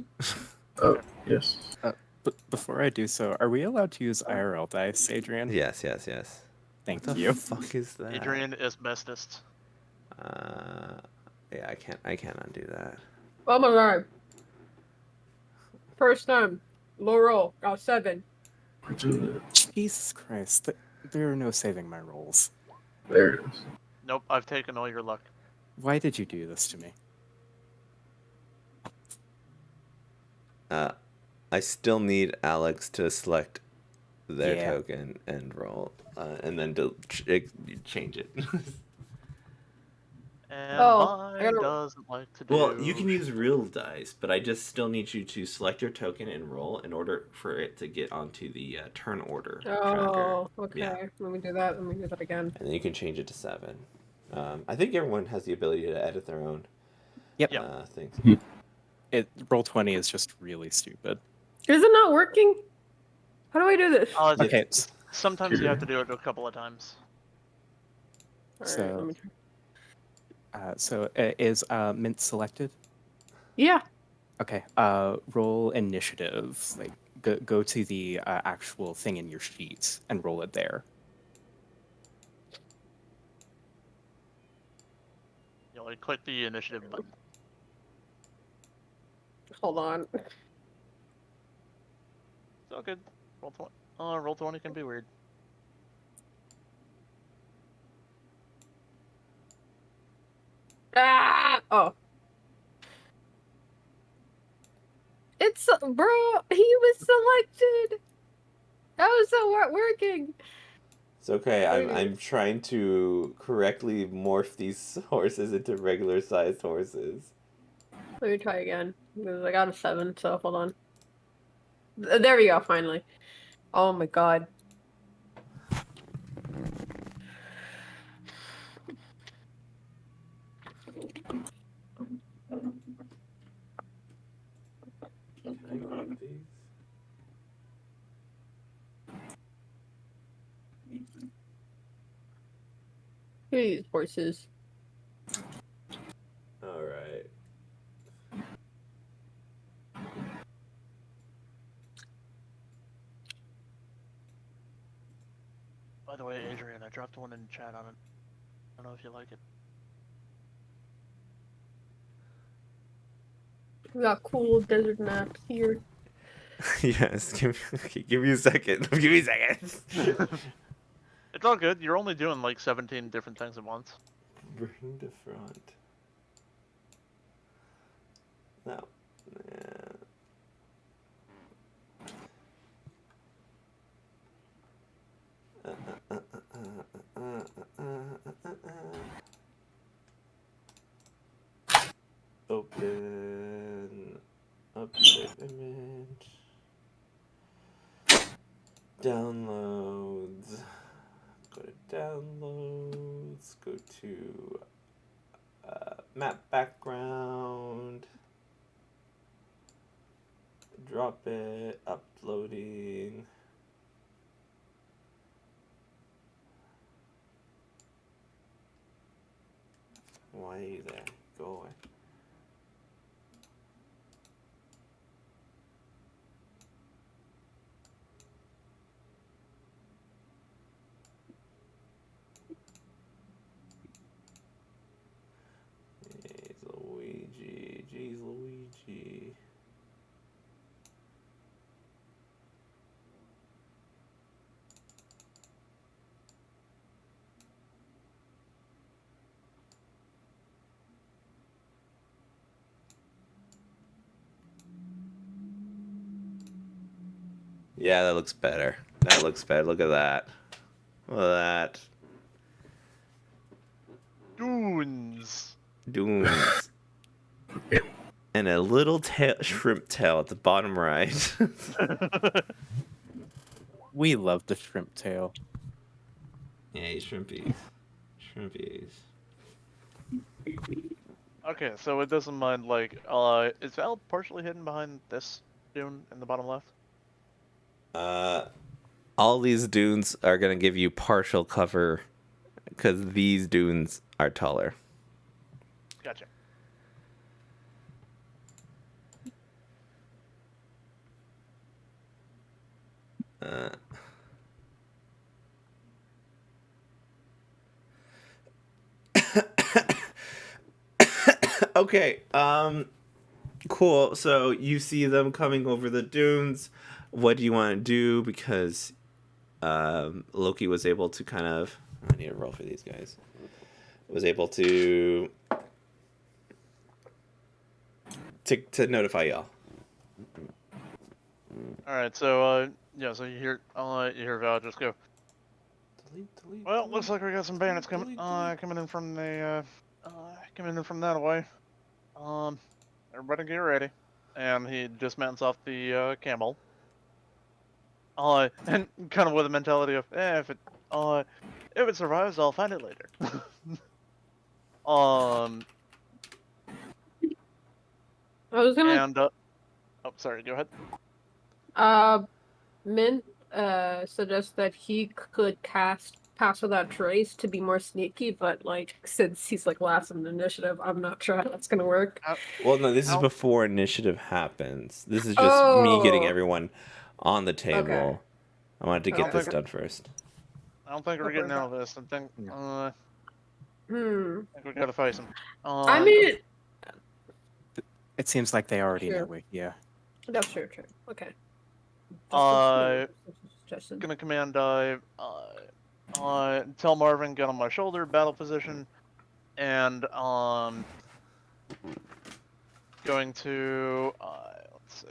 Oh, yes. But before I do so, are we allowed to use IRL dice, Adrian? Yes. Thank What the you. fuck is that? Adrian is bestest. Yeah, I can't undo that. Oh my god. First time. Low roll. Got 7. We're doing it. Jesus Christ, there are no saving my rolls. There it is. Nope, I've taken all your luck. Why did you do this to me? I still need Alex to select their Yeah. token and roll, and then change it. And Oh, I mine gotta- doesn't like to do. Well, you can use real dice, but I just still need you to select your token and roll in order for it to get onto the turn order tracker. Oh, okay. Yeah. Let me do that. Let me do that again. And then you can change it to 7. I think everyone has the ability to edit their own Yep. things. Roll20 is just really stupid. Is it not working? How do I do this? Okay, Sometimes you have to do it a couple of times. Alright, so- let me try. Is Mint selected? Yeah. Okay. Roll initiative. Like, go to the actual thing in your sheet and roll it there. You like click the initiative button. Hold on. It's all good. Roll 20 can be weird. Ah! Oh. It's bro. He was selected. How is that working? It's okay. I'm Okay. trying to correctly morph these horses into regular sized horses. Let me try again. Because I got a 7. So hold on. There we go. Finally. Oh my god. Can I group these? These horses. All right. By the way, Adrian, I dropped one in chat on it. I don't know if you like it. We got cool desert maps here. Yes. Give me a second. Give me a second. It's all good. You're only doing like 17 different things at once. Bring to front. No. Open. Update image. Downloads. Go to downloads. Go to map background. Drop it. Uploading. Why are you there? Go away. Jeez Luigi. Jeez Luigi. Yeah, that looks better. That looks better. Look at that. Look at that. Dunes. dunes Yeah. and a little shrimp tail at the bottom right. We love the shrimp tail. Yay, shrimpies. Shrimpies. Okay, so it doesn't mind, like, is Val partially hidden behind this dune in the bottom left? All these dunes are gonna give you partial cover because these dunes are taller. Gotcha. Uh, okay. Cool. So you see them coming over the dunes. What do you want to do? Because Loki was able to kind of. I need to roll for these guys. Was able to notify y'all. All right, so yeah, so you hear Val just go. Well, looks like we got some bandits coming in from the coming in from that way. Everybody get ready. And he dismounts off the camel. And kind of with a mentality of, if it survives, I'll find it later. I was gonna And oh, sorry, go ahead. Mint suggest that he could cast Pass Without Trace to be more sneaky, but like since he's like last in the initiative, I'm not sure how that's gonna work. Well, no, this is Ow. before initiative happens. This is just me getting Oh. everyone on the table. I wanted to I get don't this think- done first. I don't think we're Okay. getting out of this. I think I think we gotta face him. I mean, It seems like they already Sure. know we're here. that's true. Okay. Justin. Gonna command tell Marvin get on my shoulder, battle position, and going to let's see.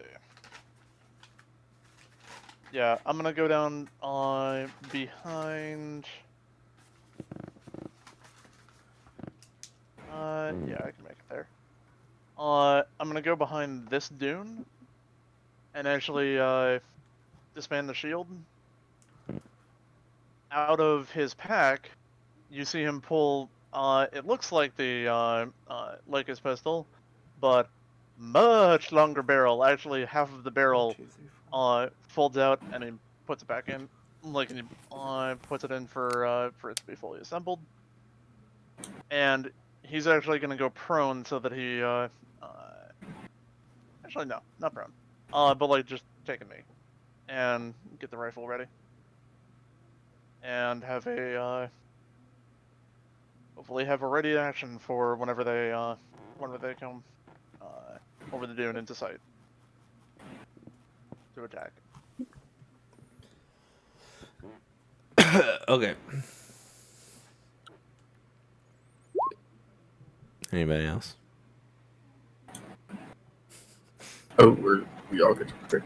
Yeah, I'm gonna go down behind. Yeah, I can make it there. I'm gonna go behind this dune, and actually disband the shield. Out of his pack, you see him pull. It looks like the his pistol, but much longer barrel. Actually, half of the barrel folds out, and he puts it back in. Like, and he puts it in for it to be fully assembled. And he's actually gonna go prone so that he actually no, not prone. But like just take a knee and get the rifle ready. And have a hopefully have a ready action for whenever they come over the dune into sight to attack. Okay. Anybody else? Oh, we all get to pick.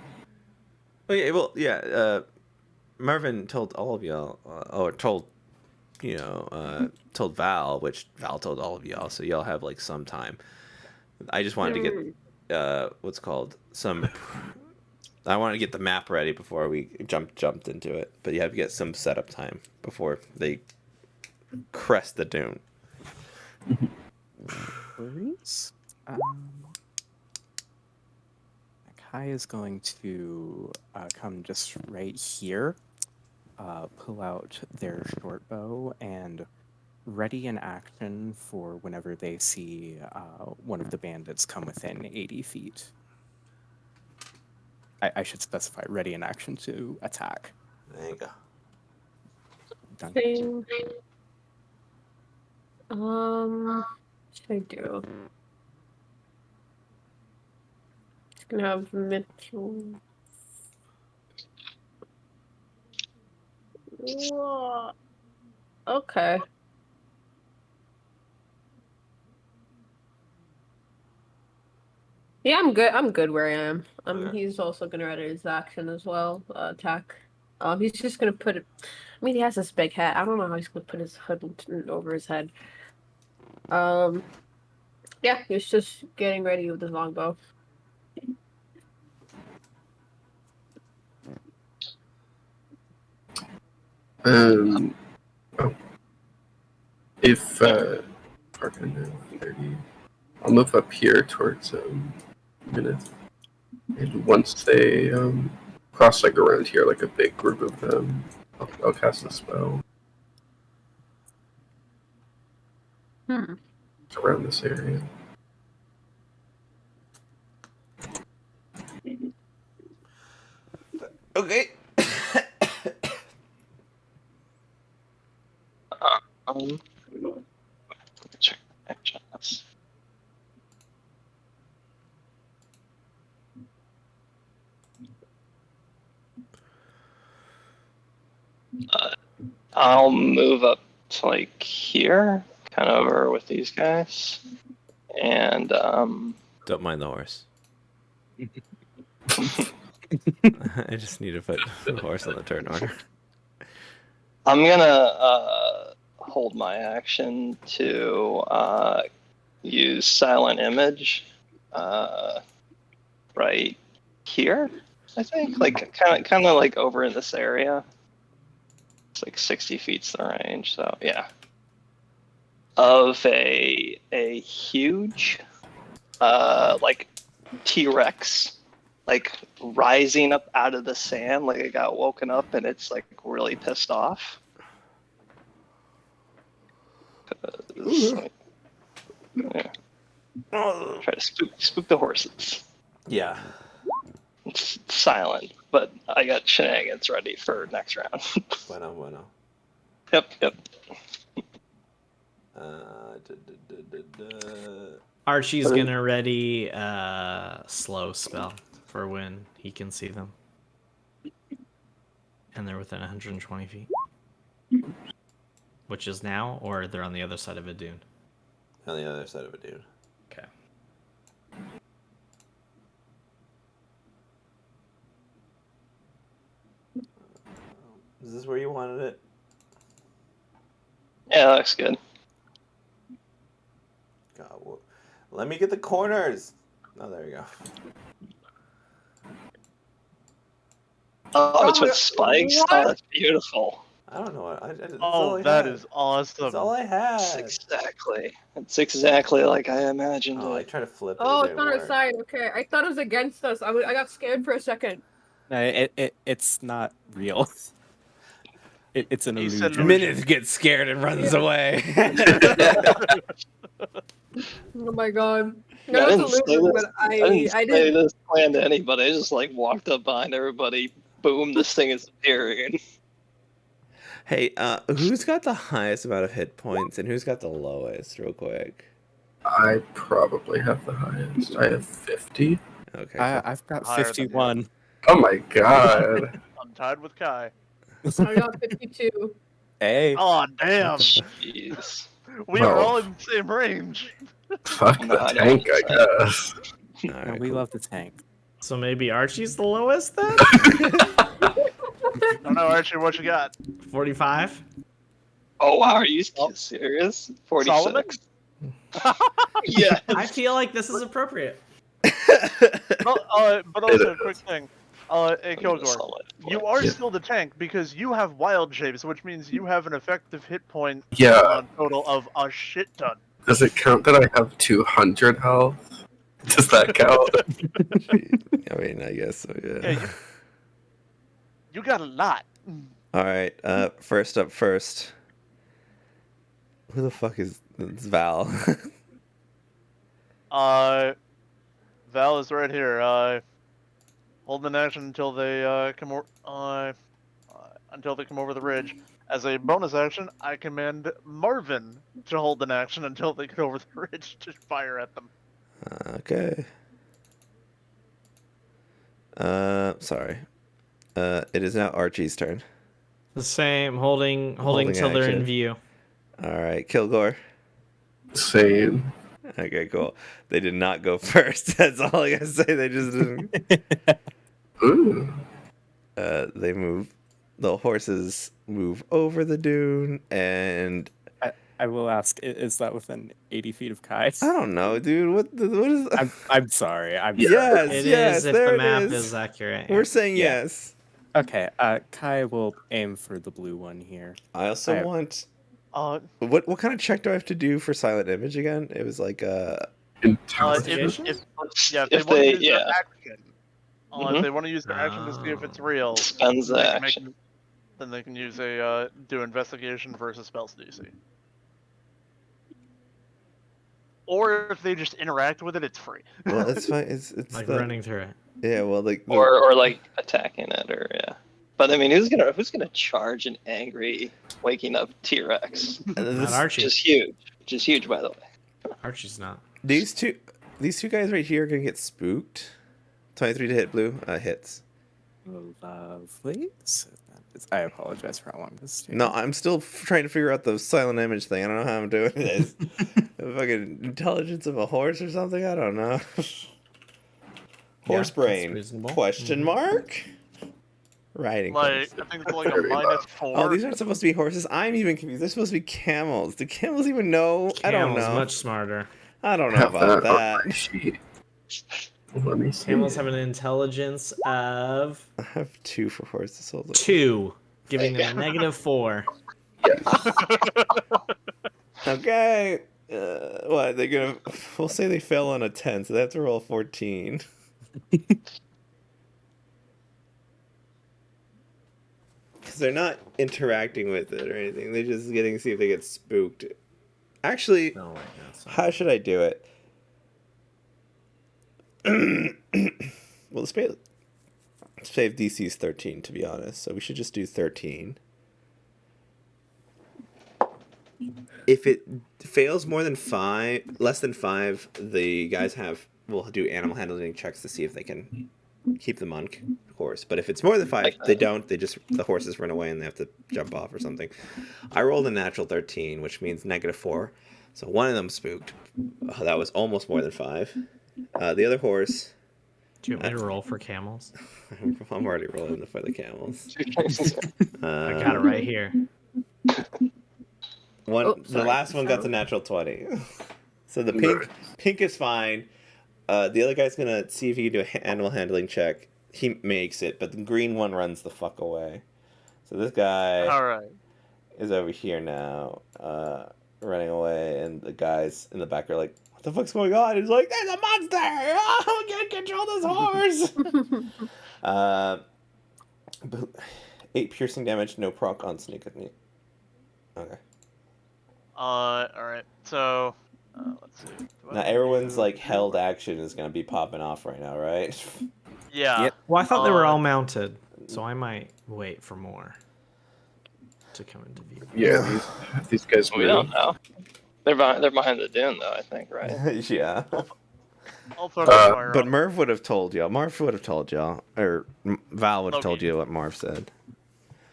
Okay, well, yeah. Marvin told all of y'all, or told Val, which Val told all of y'all, so y'all have like some time. I just wanted to get what's called some. I wanted to get the map ready before we jumped into it, but you have to get some setup time before they crest the dune. Worries? Kai is going to come just right here, pull out their short bow, and ready in action for whenever they see one of the bandits come within 80 feet. I should specify ready in action to attack. There you go. Done. Thing. What should I do? Just gonna have Mitchell. Whoa. Okay. Yeah, I'm good. I'm good where I am. Okay. He's also gonna ready his action as well. Attack. He's just gonna put it. I mean, he has this big hat. I don't know how he's gonna put his hood over his head. Yeah, he's just getting ready with his longbow. Oh. If Parker move 30, I'll move up here towards Minute. And once they cross like around here, like a big group of them, I'll cast a spell around this area. Okay. Check actions. I'll move up to like here, kind of over with these guys, and Don't mind the horse. I just need to put the horse on the turn order. I'm gonna hold my action to use silent image right here. I think like kind of like over in this area. It's like 60 feet's the range, so yeah. Of a huge like T-Rex, like rising up out of the sand, like it got woken up and it's like really pissed off. Yeah. Try to spook the horses. Yeah. It's silent, but I got shenanigans ready for next round. Bueno. Yep. Archie's gonna ready slow spell for when he can see them. And they're within 120 feet. Which is now, or they're on the other side of a dune? On the other side of a dune. Okay. Is this where you wanted it? Yeah, that looks good. God, well, let me get the corners. Oh, there you go. Oh, it's with spikes. What? Oh, that's beautiful. I don't know what. That's all Oh, I that had. is awesome. That's all I had. It's exactly like I imagined Oh, I it. tried to flip it. Oh, It it's didn't on our work. side. Okay, I thought it was against us. I got scared for a second. No, it's not real. It's an He illusion. said illusion. Minute gets scared and runs away. Oh my god. I No, it's didn't say illusion, this. but I didn't I say did. this plan to anybody. I just like walked up behind everybody. Boom! This thing is appearing. Hey, who's got the highest amount of hit points and who's got the lowest? Real quick. I probably have the highest. I have 50. Okay. Cool. I've got Higher than you. 51. Oh my god. I'm tied with Kai. I got 52. Hey. Oh damn! Jeez. We Well. are all in the same range. Fuck the No, tank, I guess. All No, right, we cool. love the tank. So maybe Archie's the lowest then? I don't know, Archie, what you got? 45? Oh wow, are you serious? 46. Solomon? Yeah. I feel like this is appropriate. But also, a quick thing. Hey, Kilgore, you are Yeah. still the tank because you have wild shapes, which means you have an effective hit point Yeah. total of a shit ton. Does it count that I have 200 health? Does that count? I mean, I guess so. Yeah. Yeah, you got a lot. All right. First up, first. Who the fuck is it's Val? Val is right here. Hold an action until they come over the ridge. As a bonus action, I command Marvin to hold an action until they get over the ridge to fire at them. Okay. Sorry. It is now Archie's turn. The same, holding Holding till they're in action. view. All right, Kilgore. Same. Okay, cool. They did not go first. That's all I gotta say. They just didn't. Ooh. They move. The horses move over the dune, and I will ask, is that within 80 feet of Kai? I don't know, dude. What is? I'm sorry. Yes, It yes. is if there the it map is. is accurate. We're saying Yeah. yes. Okay, Kai will aim for the blue one here. I also I- want. Uh, What kind of check do I have to do for silent image again? It was like Intelligence. if If they want to use yeah, their action, if Mhm. they want to use their action to see if it's Oh. real, spends then the they can action. then they can use a do investigation versus spells DC. Or if they just interact with it, it's free. well, it's fine. It's Like the, running through it. yeah. Well, like Or like attacking it, or yeah. But I mean, who's gonna charge an angry, waking up T-Rex? Not Archie. Which is huge, by the way. Archie's not. these two guys right here are gonna get spooked. 23 to hit blue hits. Lovely. So I apologize for how long this is taking. No, I'm still trying to figure out the silent image thing. I don't know how I'm doing this. The fucking intelligence of a horse or something. I don't know. Horse that's brain? reasonable. Question mark. Riding. Like horse. I think it's like a -4. Oh, these aren't supposed to be horses. I'm even confused. They're supposed to be camels. Do camels even know? I don't Camel's know. much smarter. I don't know Have about that on that. my sheet. Let me see. Camels have an intelligence of I have 2 for horses. Hold on. 2, giving them a -4. Okay. What they're gonna? We'll say they fell on a 10, so they have to roll 14. Because they're not interacting with it or anything. They're just getting to see if they get spooked. Actually, No, wait, that's not. how should I do it? Well, the save DC is 13, to be honest. So we should just do 13. If it fails more than 5, less than 5, the guys will do animal handling checks to see if they can keep them on course. But if it's more than 5, they don't. The horses run away and they have to jump off or something. I rolled a natural 13, which means -4. So one of them spooked. That was almost more than 5. The other horse. Do you want me to roll for camels? I'm already rolling for the camels. I got it right here. The sorry. last one got the natural 20. So the pink is fine. The other guy's gonna see if he can do an animal handling check. He makes it, but the green one runs the fuck away. So this guy All right. is over here now, running away, and the guys in the back are like, "What the fuck's going on?" He's like, "There's a monster! Oh, I can't control this horse!" 8 piercing damage, no proc on sneak. Okay. All right. So let's see. Do I Now everyone's like held action is gonna be popping off right now, right? Yeah. Yep. Well, I thought they were all mounted, so I might wait for more to come into view. Yeah, these guys We don't know. They're behind the dune, though. I think, right? Yeah. I'll focus fire But on. Merv would have told y'all. Marv would have told y'all, or Val would have told Okay. you what Marv said.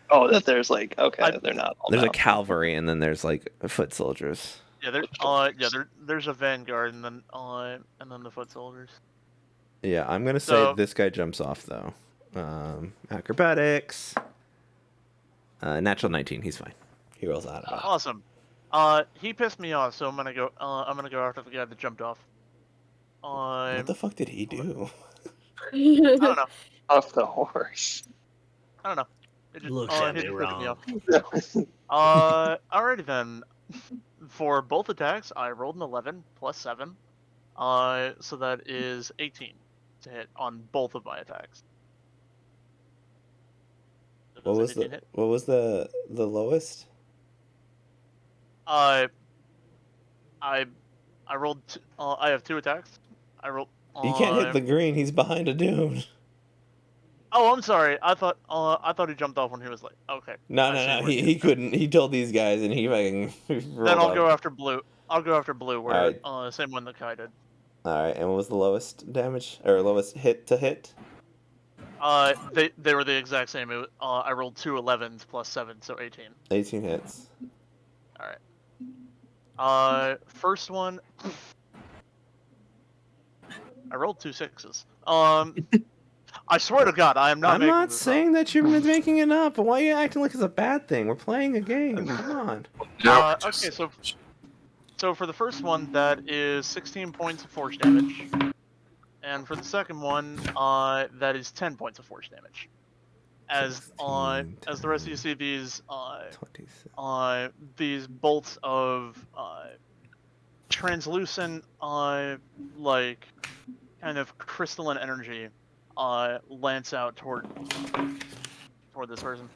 Oh, that there's like they're not. All There's a mounted. cavalry, and then there's like foot soldiers. Yeah, there's a vanguard and then the foot soldiers. Yeah, I'm gonna say So- this guy jumps off though. Acrobatics. Natural 19. He's fine. He rolls out of it. Awesome. He pissed me off, so I'm gonna go after the guy that jumped off. What the fuck did he do? I don't know. Off the horse. I don't know. It just, Looks he at me just pissed me wrong. off. Alrighty then. For both attacks, I rolled an 11 plus 7. So that is 18 to hit on both of my attacks. So What does was 18 hit? the lowest? I rolled. I have 2 attacks. I rolled. You can't hit the green. He's behind a dune. Oh, I'm sorry. I thought he jumped off when he was like, okay. No, I see no, no. where He, you- he couldn't. He told these guys, and he fucking. Then I'll go after blue. Where Alright. same one that Kai did. All right, and what was the lowest damage or lowest hit to hit? They were the exact same. I rolled 2 11s plus 7, so 18. 18 hits. First one. I rolled 2 6s. I swear to God, I am not I'm making not this saying up. that you're making it up. Why are you acting like it's a bad thing? We're playing a game. Come on. Now we're just Okay, so for the first one, that is 16 points of force damage, and for the second one, that is 10 points of force damage. As 16, as the rest of you see these 26. these bolts of translucent like kind of crystalline energy lance out toward this person,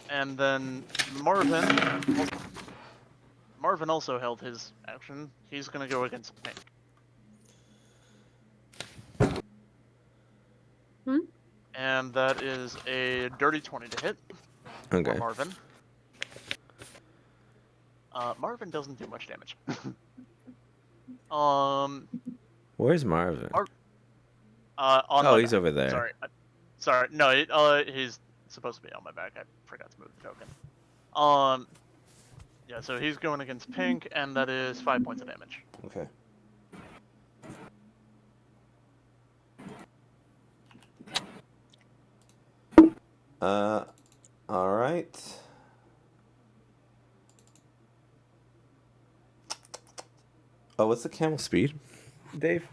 and then Marvin also held his action. He's gonna go against Pink. And that is a dirty 20 to hit for Okay. Marvin. Marvin doesn't do much damage. Where's Marvin? On Oh, my he's back. over there. Sorry. No, he's supposed to be on my back. I forgot to move the token. Yeah, so he's going against Pink, and that is 5 points of damage. Okay. All right. Oh, what's the camel speed, Dave?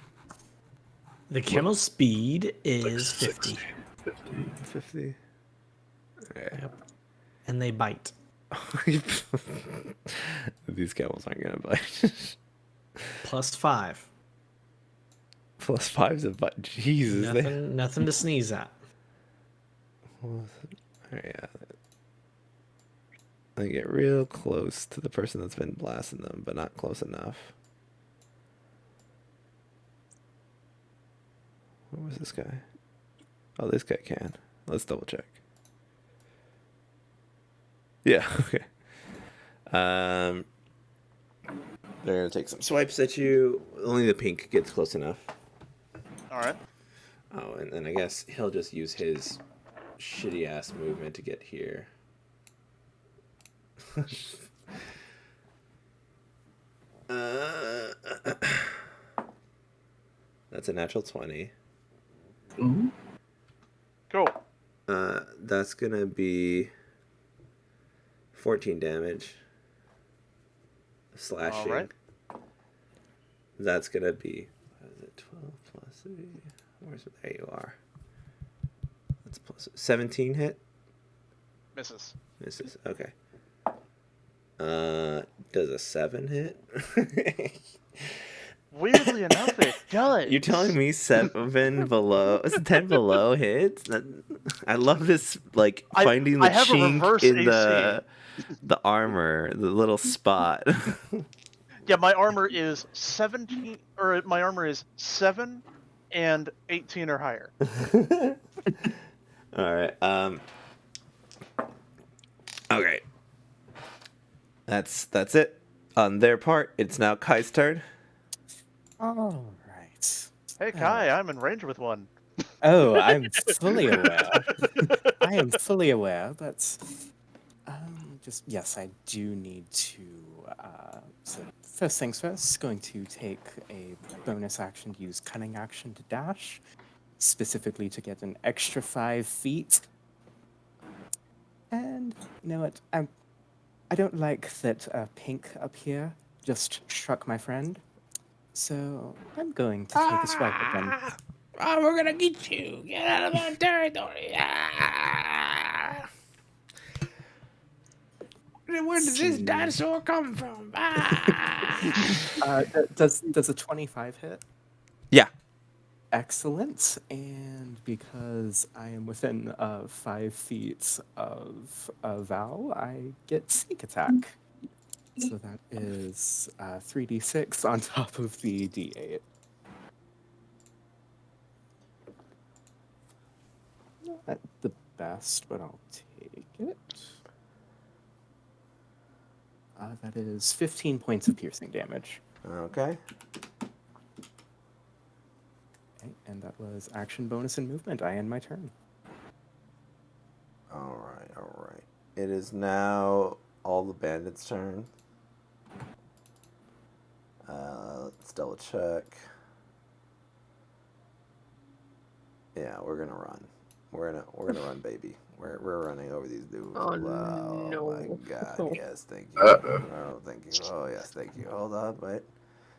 The camel speed is 50. 50. Okay. Yep. And they bite. These camels aren't gonna bite. +5. +5's a bite. Jesus. Nothing to sneeze at. Yeah. They get real close to the person that's been blasting them, but not close enough. Where was this guy? Oh, this guy can. Let's double check. Yeah, okay. They're gonna take some swipes at you. Only the pink gets close enough. Alright. Oh, and then I guess he'll just use his shitty ass movement to get here. That's a natural 20. Ooh. Cool. That's gonna be 14 damage. Slashing. Alright. That's gonna be, what is it, 12 plus 3? There you are. That's plus 17 hit? Misses. Misses. Okay. Does a 7 hit? Weirdly enough, it does. You're telling me 7 below, 10 below hits? I love this, like, finding the I have a chink reverse in AC. the armor, the little spot. Yeah, my armor is 17, or my armor is 7 and 18 or higher. All right. Okay. That's it. On their part, it's now Kai's turn. All right. Hey Kai, I'm in range with one. Oh, I'm fully aware. I am fully aware, but just yes, I do need to. So first things first, going to take a bonus action to use cunning action to dash, specifically to get an extra 5 feet. And you know what? I don't like that Pink up here just struck my friend. So I'm going to take a swipe at them. Oh, we're gonna get you. Get out of our territory. Where did this dinosaur come from? Does a 25 hit? Yeah. Excellent. And because I am within 5 feet of Val, I get sneak attack. So that is 3d6 on top of the d8. Not the best, but I'll take it. That is 15 points of piercing damage. Okay. Okay, and that was action, bonus, and movement. I end my turn. All right. It is now all the bandits' turn. Let's double check. Yeah, we're gonna run. We're gonna run, baby. We're running over these dudes. Oh, Wow, no. my God. Yes, thank you. Uh-oh. Oh, thank you. Oh, yes, thank you. Hold on, wait.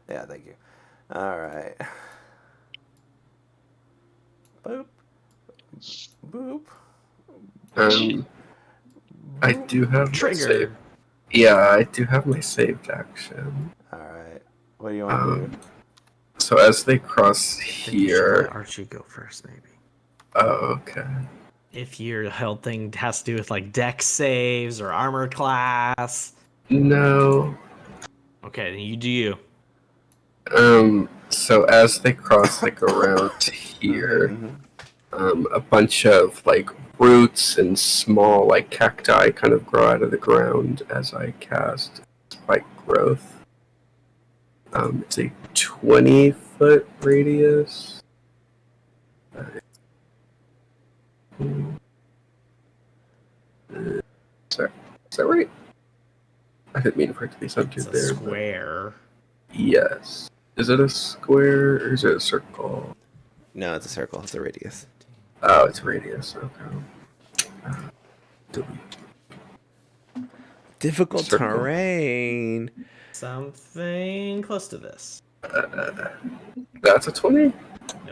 Yeah, thank you. All right. Boop. Boop. I do have my save. Trigger. Yeah, I do have my saved action. All right. What do you want to do? So as they cross I think you should let here. Archie go first, maybe. Oh, okay. If your held thing has to do with like deck saves or armor class. No. Okay, then you do you. So as they cross like around here, Mhm. a bunch of like roots and small like cacti kind of grow out of the ground as I cast Spike Growth. It's a 20-foot radius. Is that right? I didn't mean for it to be centered It's a there. but- square. Yes. Is it a square or is it a circle? No, it's a circle. It's a radius. Oh, it's radius. Okay. Delete. Difficult Circle. terrain. Something close to this. That's a 20?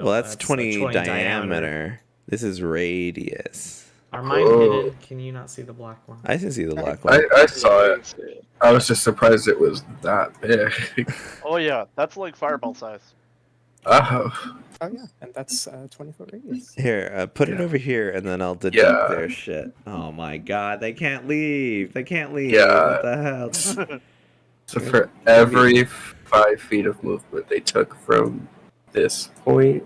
Well, that's a 20 diameter. This is radius. Are mine Oh. hidden? Can you not see the black one? I can see the black one. I saw it. I was just surprised it was that big. Oh yeah, that's like fireball size. Oh. Oh yeah, and that's 20-foot radius. Here, put it Yeah. over here, and then I'll deduct Yeah. their shit. Oh my God, they can't leave. They can't leave. Yeah. What the hell? So for every 5 feet of movement they took from this point,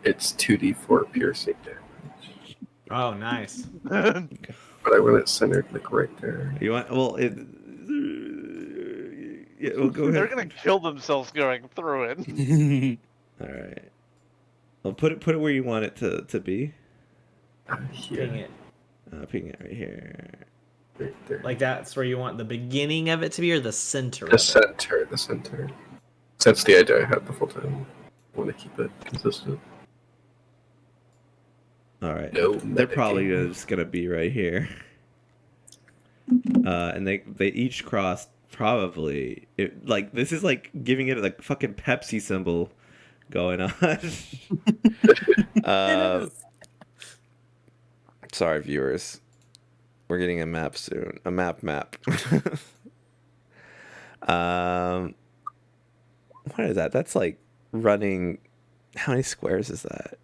it's 2d4 piercing damage. Oh, nice. But I want it centered like right there. You want? Well, yeah. Well, go They're ahead. gonna kill themselves going through it. All right. Well, put it where you want it to be. Here, Ping it. Ping it right here. right there. Like that's where you want the beginning of it to be, or the center The of it? center, the center. So that's the idea I had the whole time. I want to keep it consistent. All right. No They're probably metagame. just gonna be right here. And they each cross probably like this is like giving it like fucking Pepsi symbol going on. Sorry, viewers. We're getting a map soon. A map. What is that? That's like running. How many squares is that?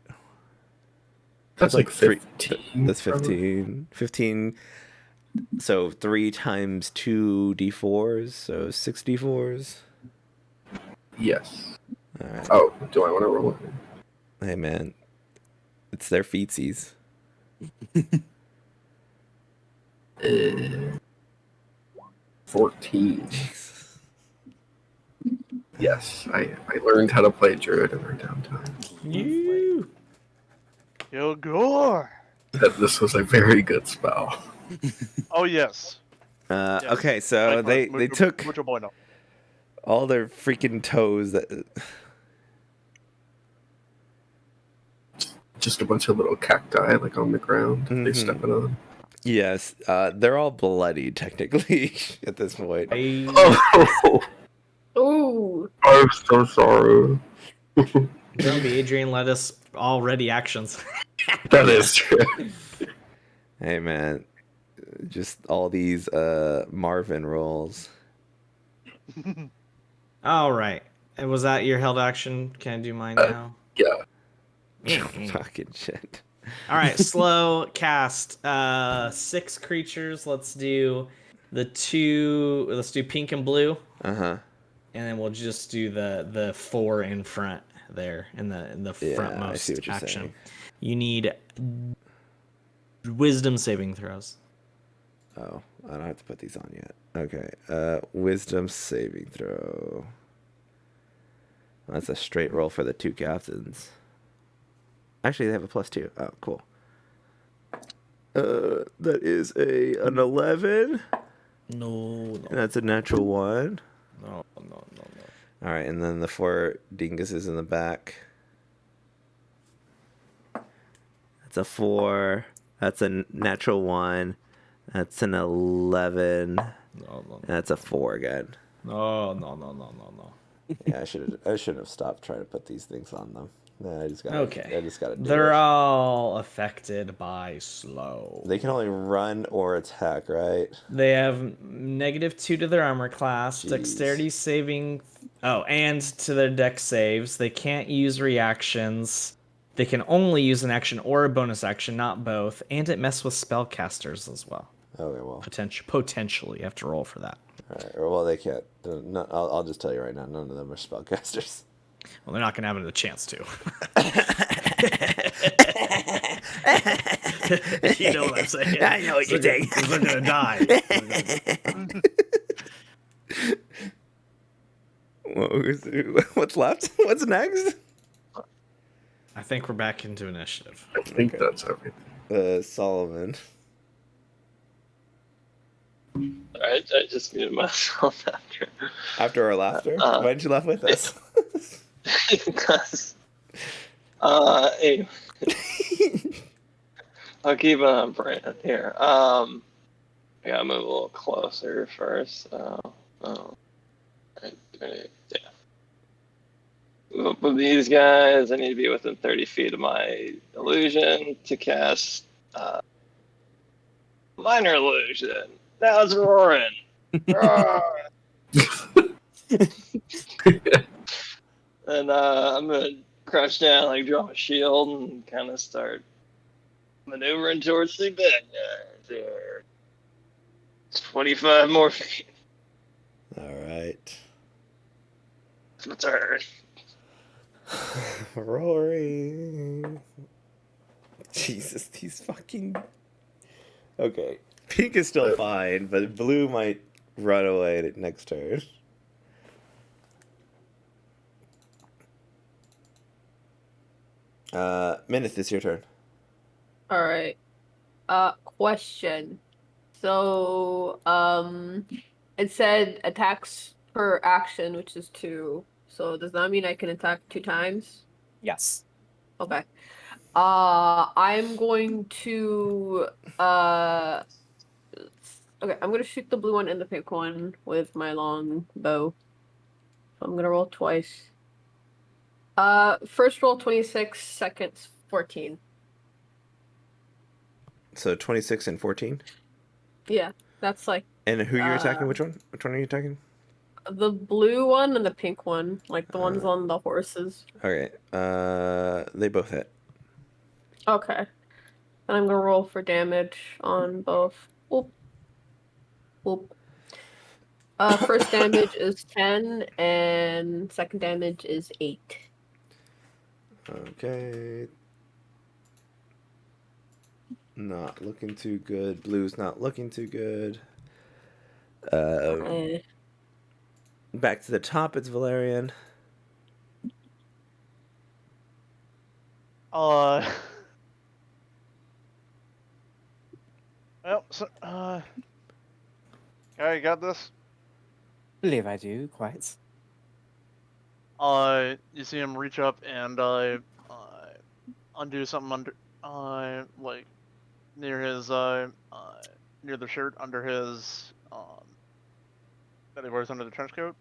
That's like three- 15. That's probably. 15. 15. So 3 times 2 d4s, so 6 d4s. Yes. All right. Oh, do I want to roll it? Hey man, it's their feetsies. 14. Yes, I learned how to play Druid in our downtime. You. Yo, gore. That this was a very good spell. Oh yes. Yes. Okay, so Like, they mucho- took mucho bueno. all their freaking toes that. Just a bunch of little cacti like on the ground. They're Mhm. stepping on. Yes, they're all bloody technically at this point. I, Oh, Ooh. I'm so sorry. don't be Adrian. Let us all ready actions. That is true. Hey man, just all these Marvin rolls. All right. And was that your held action? Can I do mine now? Yeah. Fucking shit. All right, slow cast. 6 creatures. Let's do Let's do pink and blue, Uh-huh. and then we'll just do the 4 in front there in the Yeah, frontmost I see what you're action. saying. You need wisdom saving throws. Oh, I don't have to put these on yet. Okay. Wisdom saving throw. That's a straight roll for the 2 captains. Actually, they have a +2. Oh, cool. That is an 11. No. And that's a natural 1. No. All right, and then the 4 dinguses in the back. That's a 4. That's a natural 1. That's an 11. No, no, That's a 4 again. no, no, no, no, no, no. Yeah, I should have stopped trying to put these things on them. Nah, I just gotta Okay. do They're it. all affected by slow. They can only run or attack, right? They have -2 to their armor class, Jeez. dexterity saving. Oh, and to their dex saves. They can't use reactions. They can only use an action or a bonus action, not both. And it messes with spellcasters as well. Okay, well. Potentially, you have to roll for that. All right. Well, they can't. I'll just tell you right now, none of them are spellcasters. Well, they're not going to have the chance to. You know what I'm saying? I know what you're saying. They're going to die. What's left? What's next? I think we're back into initiative. I think that's everything. Solomon. I just muted myself After our laughter? Why didn't you laugh with us? because anyway. I'll keep on brand here. I gotta move a little closer first. Right, yeah. With these guys, I need to be within 30 feet of my illusion to cast minor illusion. Now it's roaring. And I'm gonna crouch down, like draw my shield, and kind of start maneuvering towards the bed. There. 25 more feet. All right. It's my turn. Rory. Jesus, these fucking. Okay. Pink is still fine, but blue might run away next turn. Minith, it's your turn. All right. Question. So, it said attacks per action, which is 2. So does that mean I can attack 2 times? Yes. Okay. I'm going to okay, I'm gonna shoot the blue one and the pink one with my long bow. So I'm gonna roll twice. First roll 26, second 14. So 26 and 14. Yeah, that's like And who you're attacking? Which one? Which one are you attacking? the blue one and the pink one, like the ones on the horses. Okay. They both hit. Okay. And I'm gonna roll for damage on both. Whoop. Whoop. First damage is 10, and second damage is 8. Okay. Not looking too good. Blue's not looking too good. Back to the top, it's Valerian. Well, so, yeah, you got this? Believe I do, quite. You see him reach up and, undo something under, like, near his, near the shirt, under his, that he wears under the trench coat.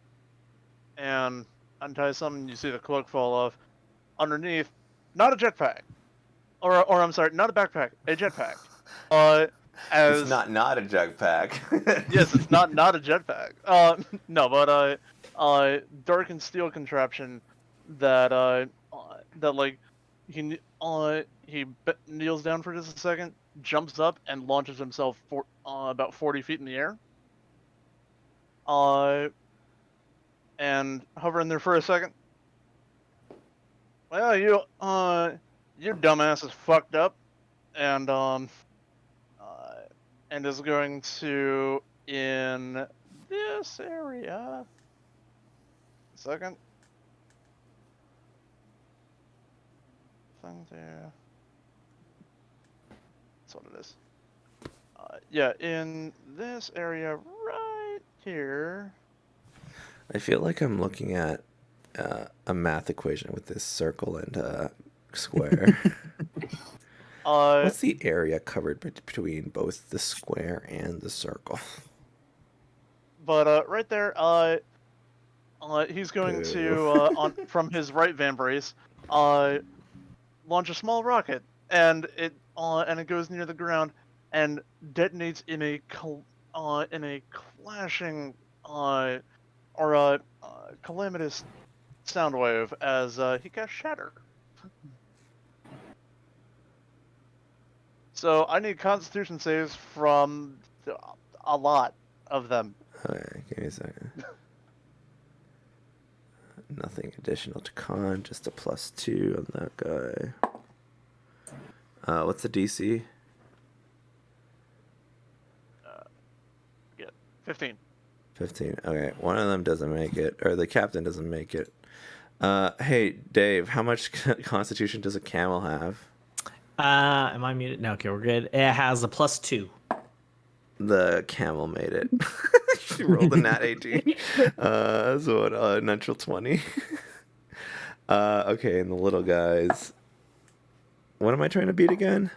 And untie something, you see the cloak fall off. Underneath, not a jetpack. Or I'm sorry, not a backpack, a jetpack. As It's not a jetpack. yes, it's not a jetpack. No, but dark and steel contraption that that like he kneels down for just a second, jumps up and launches himself for about 40 feet in the air. And hovering there for a second. Well, your dumbass is fucked up, and is going to in this area. Second. Thing there. That's what it is. Yeah, in this area right here. I feel like I'm looking at a math equation with this circle and square. What's the area covered between both the square and the circle? But right there, he's going Boo. to from his right vambrace, launch a small rocket, and it goes near the ground and detonates in a clashing or a calamitous sound wave as he casts Shatter. So I need Constitution saves from a lot of them. Okay, give me a second. Nothing additional to con, just a +2 on that guy. What's the DC? 15. 15. Okay, one of them doesn't make it, or the captain doesn't make it. Hey, Dave, how much constitution does a camel have? Am I muted? No, okay, we're good. It has a +2. The camel made it. She rolled a nat 18. So a natural 20. Okay, and the little guys. What am I trying to beat again?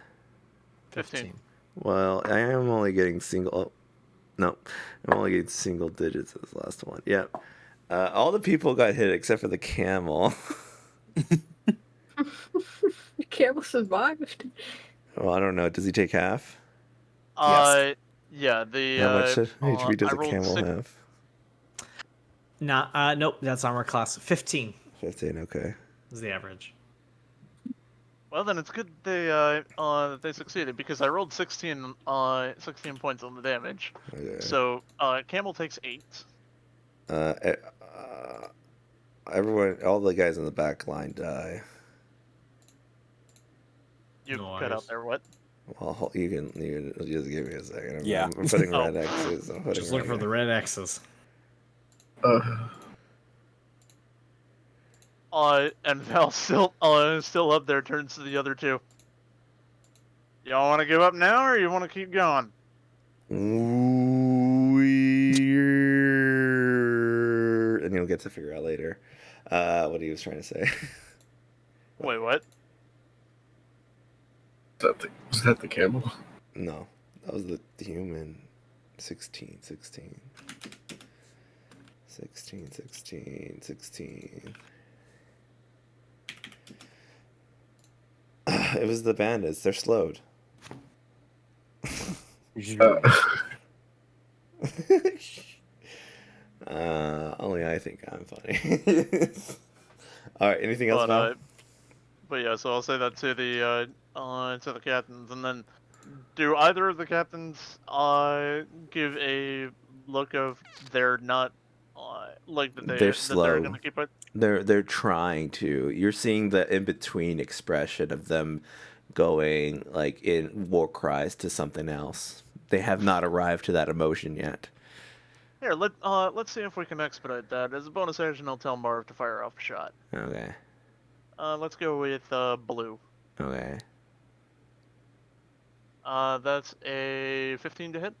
15. Well, I am only getting single. Oh, no, I'm only getting single digits as the last one. Yep. All the people got hit except for the camel. The camel survived. Well, I don't know. Does he take half? Yeah. The How much HP does I a rolled camel have? Nah, nope, that's armor class. 15 15. Okay. is the average. Well, then it's good they succeeded because I rolled 16 points on the damage. Okay. So camel takes 8. Everyone, all the guys in the back line die. You Nice. cut out there. What? Well, you can just give me a second. Yeah. I'm putting Oh. red X's. I'm putting Just look for the red X's. And Val still up there, turns to the other two. Y'all want to give up now, or you want to keep going? Weird. And you'll get to figure out later what he was trying to say. Wait, what? Was that the camel? No, that was the human. 16. 16. It was the bandits. They're slowed. Only I think I'm funny. All right. Anything else, Val? But yeah, so I'll say that to the captains, and then do either of the captains give a look of they're not like that They're that they're slow. gonna keep it? They're trying to. You're seeing the in between expression of them going like in war cries to something else. They have not arrived to that emotion yet. Here, let's see if we can expedite that. As a bonus action, I'll tell Marv to fire off a shot. Okay. Let's go with blue. Okay. That's a 15 to hit.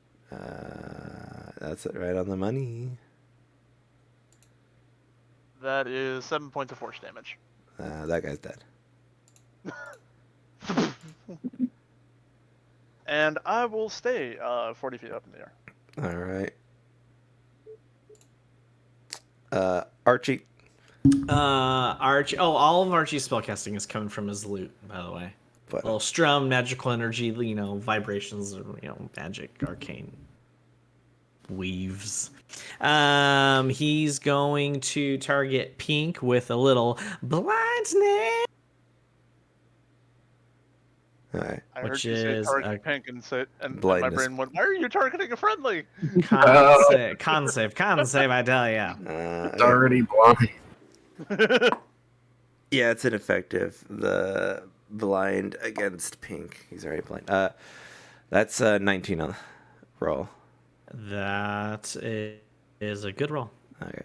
That's it right on the money. That is 7 points of force damage. That guy's dead. And I will stay 40 feet up in the air. All right. Archie. Archie. Oh, all of Archie's spellcasting is coming from his loot, by the way. But, Little strum, magical energy, vibrations, magic, arcane weaves. He's going to target Pink with a little blind snake. all right. I Which heard you say is target pink and my blindness. brain went, why are you targeting a friendly? Con save, I tell ya. It's already blind. Yeah, it's ineffective. The blind against Pink. He's already blind. That's 19 on the roll. That is a good roll. Okay.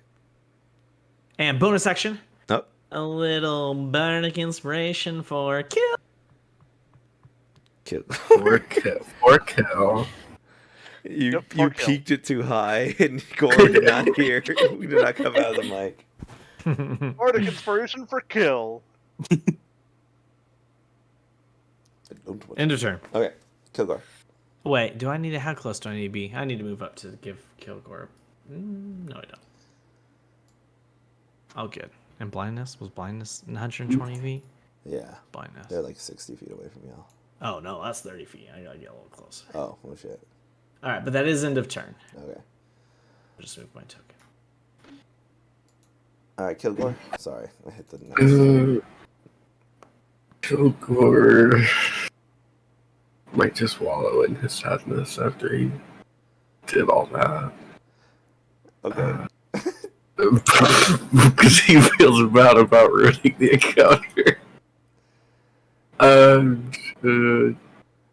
And bonus action. Oh. A little bardic inspiration for kill. Kill. Or kill. You Yep, for kill. peaked it too high, and Gore did not hear. We did not come out of the mic. Bardic inspiration for kill. End of turn. Okay, Kilgore. Wait, do I need to? How close do I need to be? I need to move up to give Kilgore. No, I don't. Oh, good. And blindness? Was blindness 120 feet? Yeah, Blindness. they're like 60 feet away from y'all. Oh, no, that's 30 feet. I gotta get a little closer. Oh, well, shit. All right, but that is end of turn. Okay. I'll just move my token. All right, Kilgore. Sorry, I hit the next. Kilgore might just wallow in his sadness after he did all that. Okay. Because he feels bad about ruining the encounter.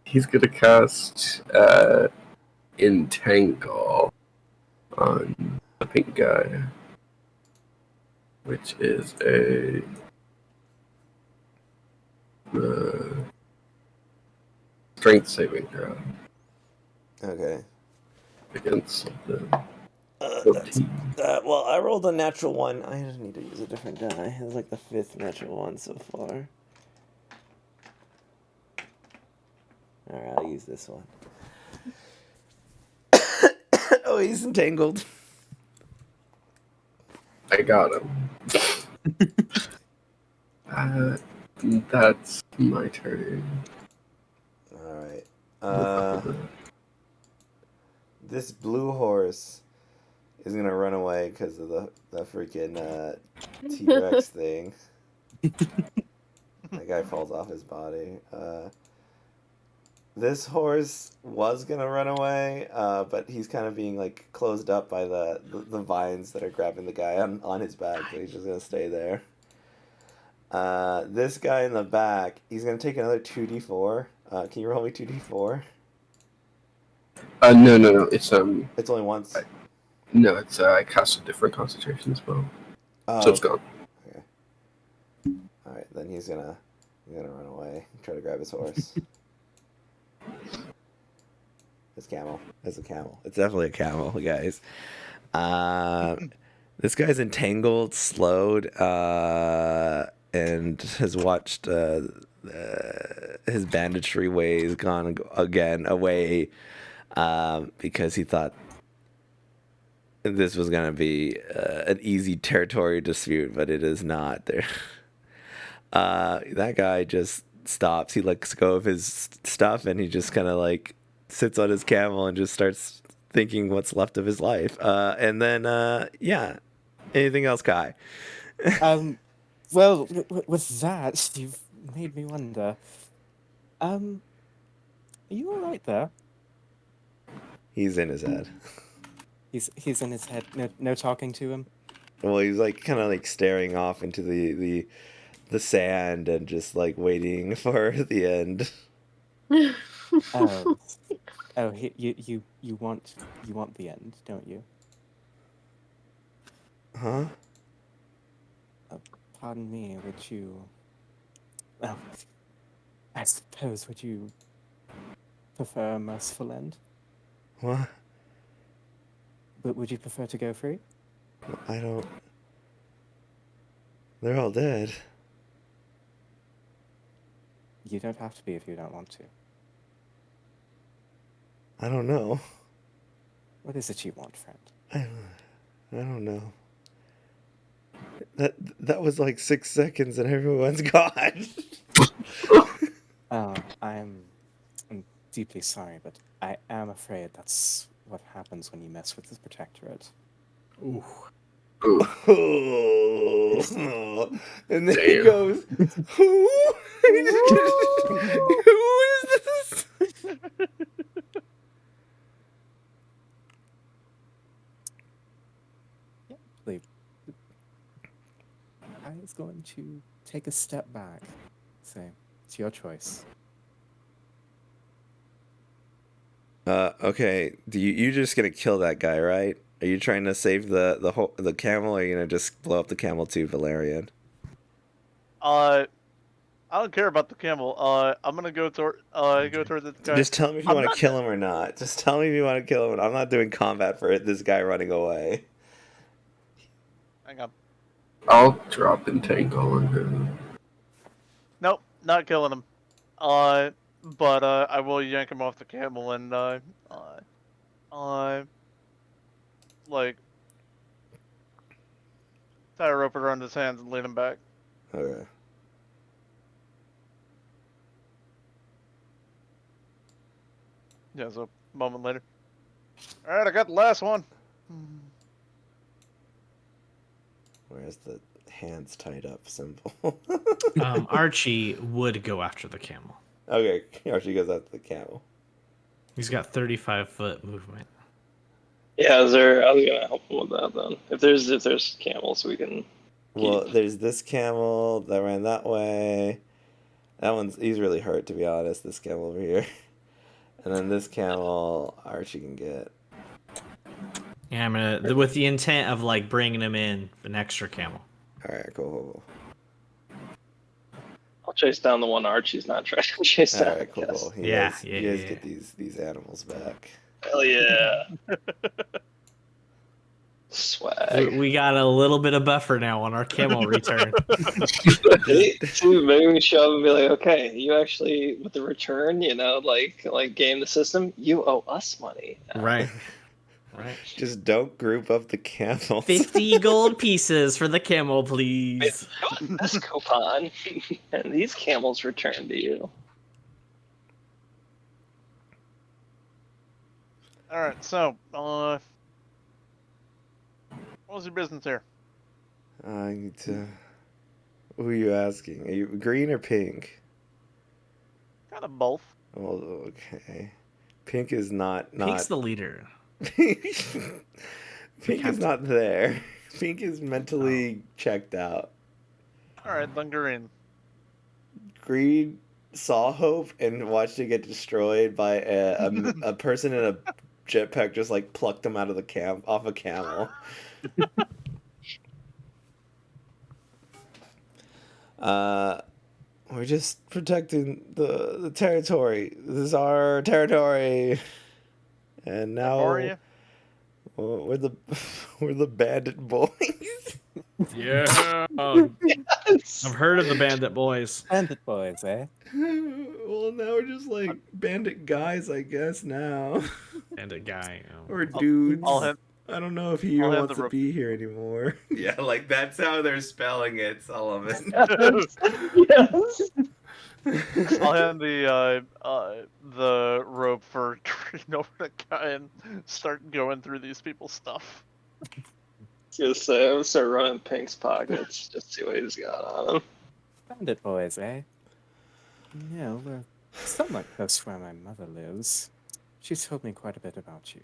He's gonna cast Entangle on the pink guy, which is a strength saving throw Okay. against something. Well, I rolled a natural one. I just need to use a different die. It's like the 5th natural one so far. Alright, I'll use this one. Oh, he's entangled. I got him. That's my turn. Alright. This blue horse is gonna run away because of the freaking T-Rex thing. That guy falls off his body. This horse was gonna run away, but he's kind of being like closed up by the vines that are grabbing the guy on his back. So he's just gonna stay there. This guy in the back, he's gonna take another 2d4. Can you roll me 2d4? No. It's It's only once. No, it's I cast a different concentration spell, Oh, so it's gone. okay. All right, then he's gonna run away, try to grab his horse. It's camel. It's a camel. It's definitely a camel, guys. This guy's entangled, slowed, and has watched his banditry ways gone again away because he thought this was going to be an easy territory dispute, but it is not. There, that guy just stops. He lets go of his stuff, and he just kind of like sits on his camel and just starts thinking what's left of his life. And then, yeah. Anything else, Kai? Well, with that, you've made me wonder. Are you all right there? He's in his head. He's in his head. No talking to him. Well, he's like kind of like staring off into the sand and just like waiting for the end. Oh, you want the end, don't you? Huh? Pardon me. Would you? Well, I suppose would you prefer a merciful end? What? But would you prefer to go free? I don't. They're all dead. You don't have to be if you don't want to. I don't know. What is it you want, friend? I don't know. That was like 6 seconds and everyone's gone. I'm deeply sorry, but I am afraid that's what happens when you mess with the Protectorate. Ooh. Oh. And then he Damn. goes, who? Who is this? Like, I was going to take a step back. Say, it's your choice. Okay. You just gonna kill that guy, right? Are you trying to save the camel, or are you gonna just blow up the camel too, Valerian? I don't care about the camel. I'm gonna go toward this guy. Just tell me if you I'm want to not- kill him or not. Just tell me if you want to kill him. I'm not doing combat for this guy running away. Hang on. I'll drop Entangle on him. Nope, not killing him. but I will yank him off the camel and like tie a rope around his hands and lead him back. Okay. Yeah, so a moment later. All right, I got the last one. Where's the hands tied up symbol? Archie would go after the camel. Okay, Archie goes after the camel. He's got 35-foot movement. Yeah, I was gonna help him with that then. If there's camels, we can. Well, there's this camel that ran that way. He's really hurt, to be honest, this camel over here. And then this camel, Archie can get. Yeah, I'm gonna with the intent of like bringing him in an extra camel. All right, cool. I'll chase down the one Archie's not trying to chase All down. right, I guess. cool. You Yeah, guys, yeah, you guys yeah. get these animals back. Hell yeah. Swag. We got a little bit of buffer now on our camel return. Maybe we should show up and be like, okay, you actually with the return, like game the system, you owe us money. Right. Just don't group up the camels. 50 gold pieces for the camel, please. This coupon, and these camels return to you. All right, so what was your business here? I need to. Who are you asking? Are you green or pink? Kind of both. Oh, okay. Pink is not. Pink's the leader. Pink is not there. Pink is mentally checked out. All right, then green. Green saw Hope and watched it get destroyed by a person in a jetpack. Just like plucked him out of the off a camel. We're just protecting the territory. This is our territory. And now How are you? we're the bandit boys. Yeah. Yes. I've heard of the Bandit Boys. Bandit boys, eh? Well, now we're just like bandit guys, I guess now, Bandit guy. or dudes. I'll have I don't know if he I'll have wants the to rep- be here anymore. Yeah, like that's how they're spelling it, Solomon. Yes. I'll hand the rope for turning over the guy and start going through these people's stuff. I was gonna say, I'm gonna start running Pink's pockets, just see what he's got on him. Bandit boys, eh? Yeah, we're somewhat close to where my mother lives. She's told me quite a bit about you.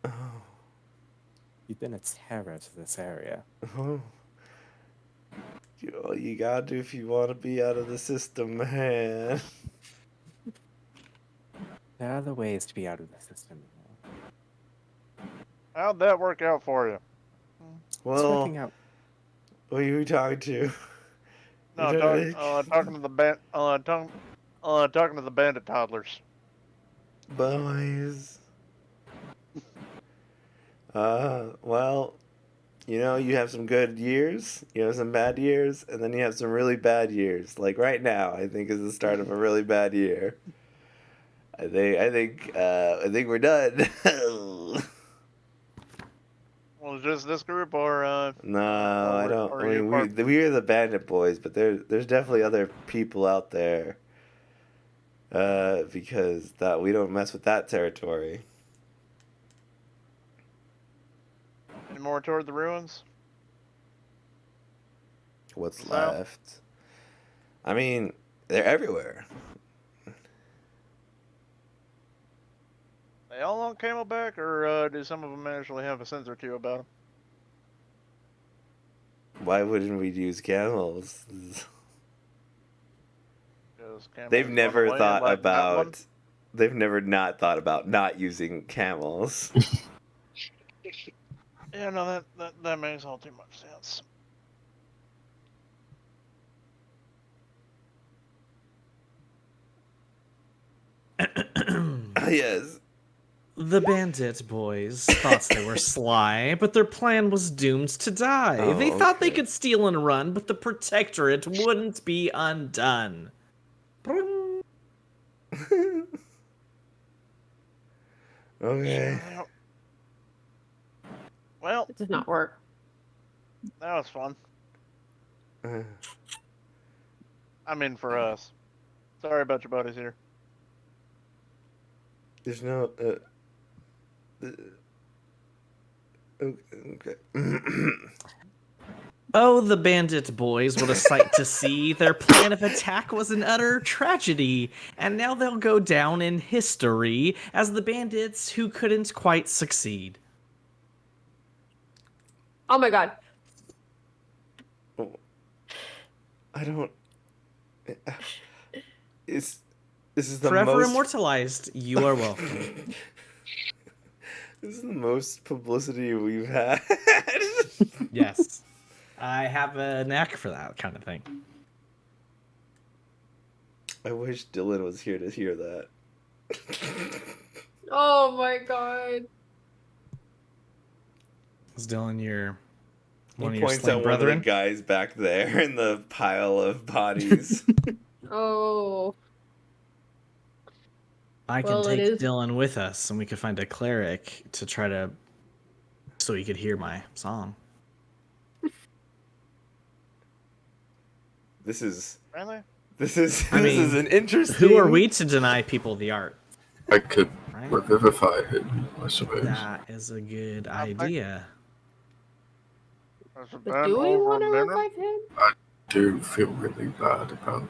Oh, You've been a terror to this area. oh. You gotta do if you want to be out of the system, man. There are other ways to be out of the system. You know. How'd that work out for you? It's Well, working out. who are you talking to? No, Is talking to the talking to the bandit toddlers. Boys. Well, you know, you have some good years, you have some bad years, and then you have some really bad years. Like right now, I think is the start of a really bad year. I think we're done. Well, just this group or No, I don't. or I you mean, part- we are the bandit boys, but there's definitely other people out there. Because that we don't mess with that territory. any more toward the ruins? What's So- left? I mean, they're everywhere. They all on Camelback, or do some of them actually have a sense or two about them? Why wouldn't we use camels? 'Cause camels They've run never away thought like that one. about. They've never not thought about not using camels. Yeah, no, that makes all too much sense. Yes. The Bandit Boys thought they were sly, but their plan was doomed to die. Oh, They thought they okay. could steal and run, but the Protectorate wouldn't be undone. Brum. Okay. Well, It does not work. that was fun. Uh, I mean, for us. Sorry about your buddies here. there's no. Okay. Oh, the bandit boys, what a sight to see. Their plan of attack was an utter tragedy, and now they'll go down in history as the bandits who couldn't quite succeed. Oh my god. I don't. This is the Forever most. immortalized, you are welcome. This is the most publicity we've had. Yes. I have a knack for that kind of thing. I wish Dylan was here to hear that. Oh my god. Is Dylan your one He of your points slain at one of the brethren? guys back there in the pile of bodies. Oh. I can Well, it take is- Dylan with us, and we could find a cleric to try to, so he could hear my song. This is Really? this is I this mean, is an interesting. Who are we to deny people the art? I could Right? revivify him, I suppose. That is a good I think- idea. Has it But been do we over want a to minute? revive him? Do feel really bad about.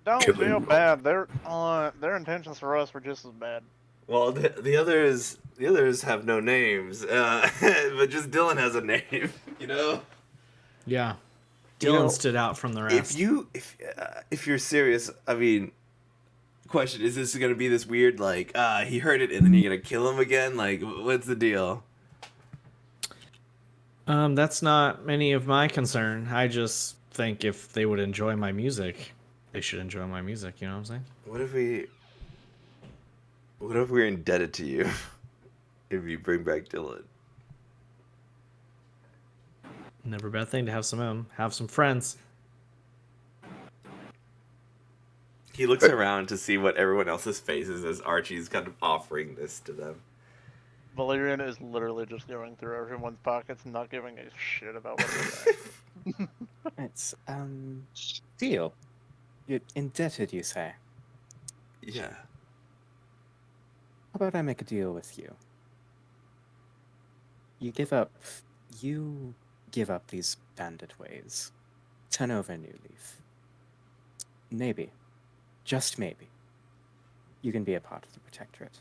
Don't Killing feel them. bad. Their intentions for us were just as bad. Well, the others have no names, but just Dylan has a name. You know. Yeah. You Dylan know, stood out from the rest. If you're serious, I mean, question is this going to be this weird like he heard it and then you're gonna kill him again? Like, what's the deal? That's not any of my concern. I just think if they would enjoy my music, they should enjoy my music. You know what I'm saying? What if we're indebted to you if you bring back Dylan? Never a bad thing to have some friends. He looks around to see what everyone else's faces as Archie's kind of offering this to them. Valerian is literally just going through everyone's pockets, not giving a shit about what they're saying. It's deal. You're indebted, you say. Yeah. How about I make a deal with you? You give up these bandit ways. Turn over a new leaf. Maybe, just maybe, you can be a part of the Protectorate.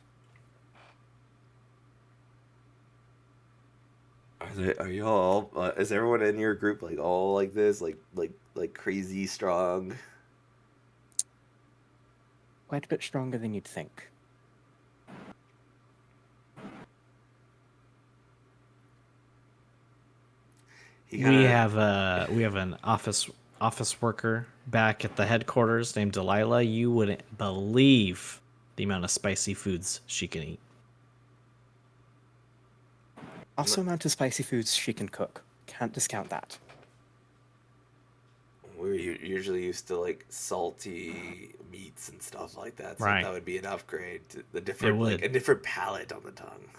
Are you all? Is everyone in your group like all like this, like crazy strong? Quite a bit stronger than you'd think. He We kinda- have an office worker back at the headquarters named Delilah. You wouldn't believe the amount of spicy foods she can eat. Also, amount of spicy foods she can cook. Can't discount that. We're usually used to like salty meats and stuff like that, so Right. that would be an upgrade to the different, would. like a different palate on the tongue.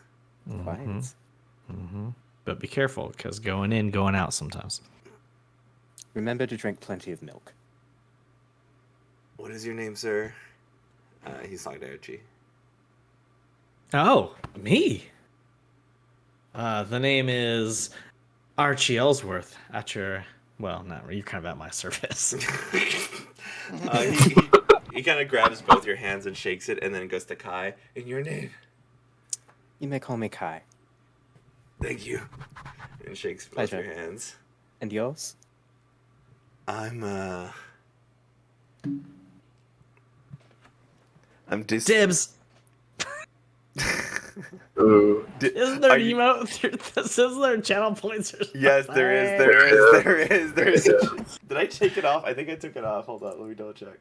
Quite. Mm-hmm. But be careful, because going in, going out sometimes. Remember to drink plenty of milk. What is your name, sir? He's talking to Archie. Oh, me. The name is Archie Ellsworth. At your, well, not really. You're kind of at my service. He kind of grabs both your hands and shakes it, and then goes to Kai. In your name, You may call me Kai. thank you, and shakes both Pleasure. your hands. And yours? I'm Dibs. Ooh. Isn't there Are an you- emote? Isn't there channel points or something? Yes, there is. Did I take it off? I think I took it off. Hold on, let me double check.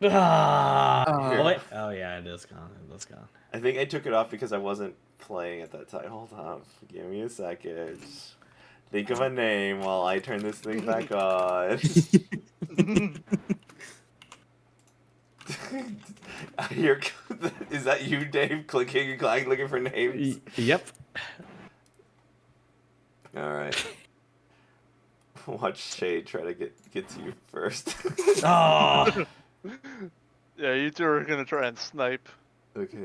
Ah, wait. Oh yeah, it is gone. It's gone. I think I took it off because I wasn't playing at that time. Hold on, give me a second. Think of a name while I turn this thing back on. You're, is that you, Dave? Clicking and clacking, looking for names. Yep. All right. Watch Shade try to get to you first. Oh. Yeah, you two are gonna try and snipe. Okay.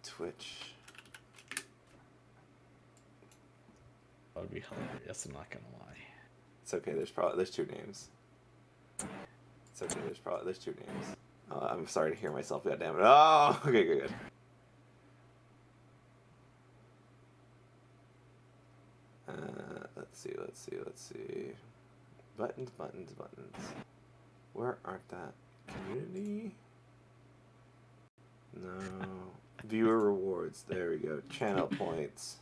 Twitch. That would be hilarious. I'm not gonna lie. It's okay. There's two names. It's okay. There's two names. I'm sorry to hear myself. God damn it. Oh. Okay. Good. Let's see. Buttons. Where aren't that? Community? No. Viewer rewards. There we go. Channel points.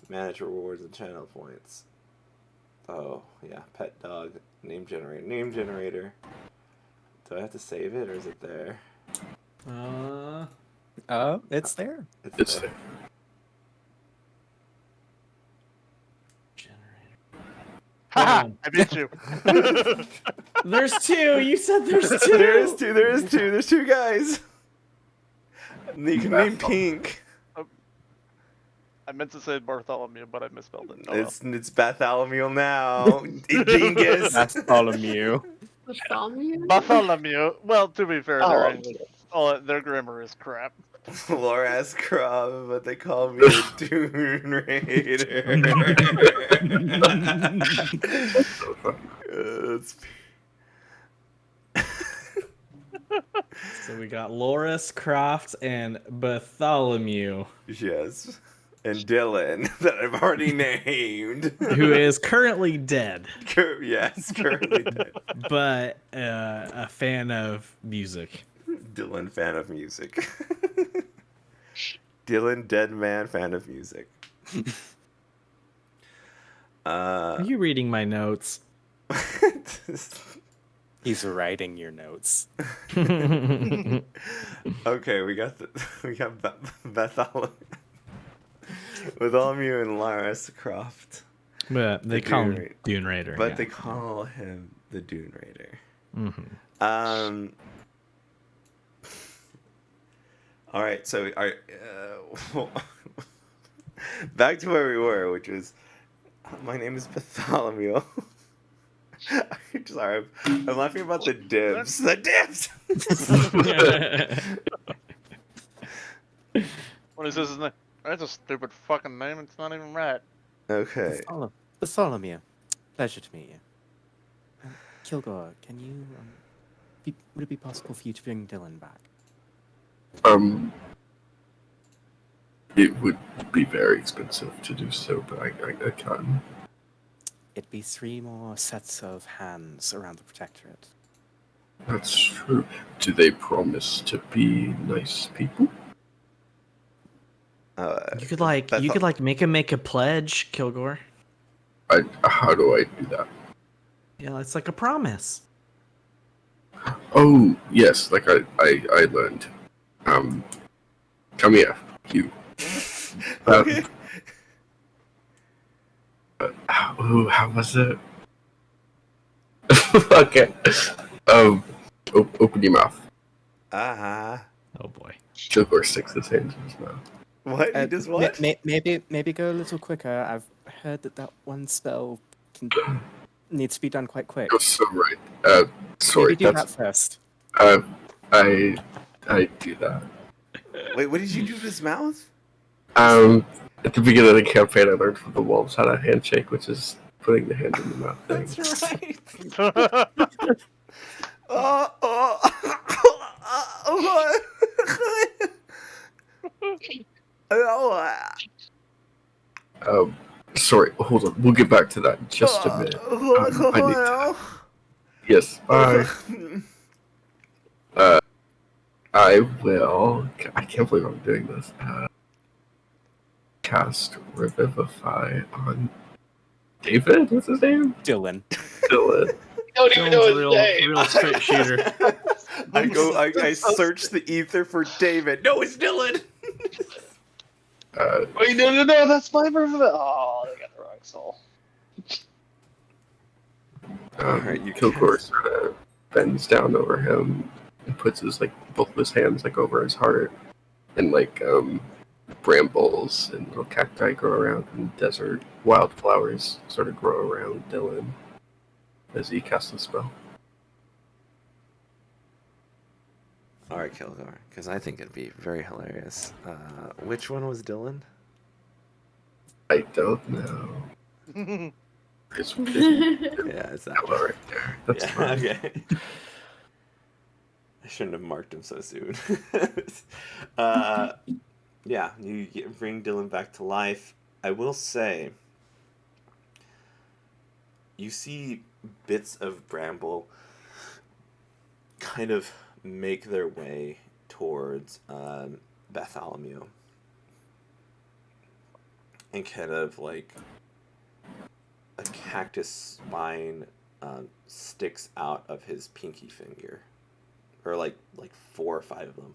Manage rewards and channel points. Oh, yeah. Pet dog. Name generator. Do I have to save it or is it there? It's there. It's there. Haha! Boom. I beat you. There's two. You said there's two. There is two. There's two guys. You can name Pink. I meant to say Bartholomew, but I misspelled it. Oh, well. It's Bartholomew now. Dingus. Bartholomew. Bartholomew. Well, to be fair, Oh, their grammar is crap. Loras Crumb, but they call me the Dune Raider. So fun. So we got Loris, Croft, and Bartholomew, Yes. And Dylan, that I've already named. who is currently dead, Yes, currently dead. but a fan of music. Dylan, fan of music. Dylan, dead man, fan of music. Are you reading my notes? He's writing your notes. Okay, we got Bartholomew. Bartholomew and Laris Croft. But they The call Dune him Raider. Dune Raider. But yeah. they call him the Dune Raider. Mhm. All right, so back to where we were, which was my name is Bartholomew. I'm sorry, I'm laughing about the dibs. The dibs. What is his name? That's a stupid fucking name. It's not even right. Okay. Bartholomew. Pleasure to meet you. Kilgore, can you, would it be possible for you to bring Dylan back? It would be very expensive to do so, but I can. It'd be 3 more sets of hands around the Protectorate. That's true. Do they promise to be nice people? You could make him make a pledge, Kilgore. How do I do that? Yeah, it's like a promise. Oh, yes, like I learned. Come here, you. Okay. How was it? Okay. Open your mouth. Ah. Oh boy. Kilgore sticks his hand in his mouth. What? He does what? Maybe go a little quicker. I've heard that one spell needs to be done quite quick. You're so right. Sorry, Maybe do that's that first. I do that. Wait, what did you do to his mouth? At the beginning of the campaign, I learned from the wolves how to handshake, which is putting the hand in the mouth thing. That's right. Sorry, hold on. We'll get back to that in just a minute. I need to... Yes, bye. I will. I can't believe I'm doing this. Cast Revivify on David. What's his name? Dylan. Dylan. don't even know his name. real straight shooter. I search the ether for David. No, it's Dylan. Wait, no, that's my version of it. Oh, they got the wrong soul. Alright, you Kilgore cast- sort of bends down over him and puts his both of his hands over his heart, and brambles and little cacti grow around in the desert. Wildflowers sort of grow around Dylan as he casts the spell. Alright, Kilgore, because I think it'd be very hilarious. Which one was Dylan? I don't know. It's Yeah, it's that yellow right there. That's yeah, fine. okay. I shouldn't have marked him so soon. Yeah, you bring Dylan back to life. I will say, you see bits of bramble kind of make their way towards Bartholomew. And kind of like a cactus spine sticks out of his pinky finger. Or like 4 or 5 of them.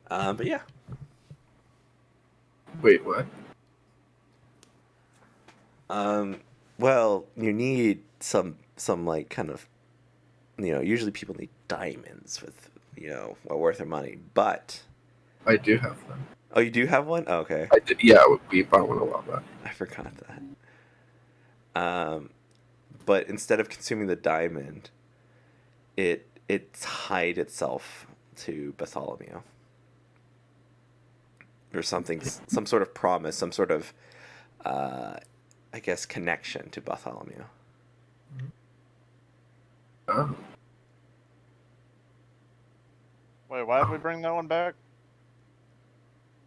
But yeah. Wait, what? Well, you need some like kind of, usually people need diamonds with, well worth their money, but I do have one. oh, you do have one? Oh, okay. I did, yeah, we bought one a while back. I forgot that. But instead of consuming the diamond, it tied itself to Bartholomew. Or something, some sort of promise, some sort of, I guess, connection to Bartholomew. Oh, Wait, why did we bring that one back?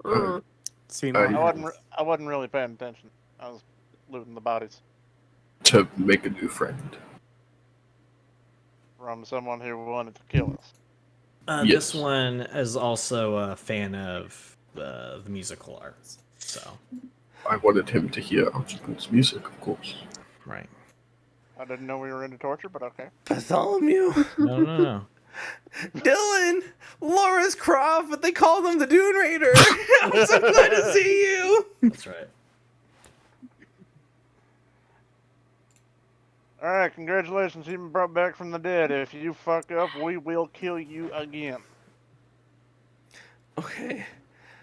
Mm. Seeing I what I wasn't really paying attention. I was looting the bodies to make a new friend. from someone who wanted to kill us. This Yes. one is also a fan of the musical arts. So, I wanted him to hear Archibald's music, of course. right. I didn't know we were into torture, but okay. Bartholomew? No. Dylan! Laura's Croft, but they call them the Dune Raider! I'm so glad to see you! That's right. Alright, congratulations, you've been brought back from the dead. If you fuck up, we will kill you again. Okay.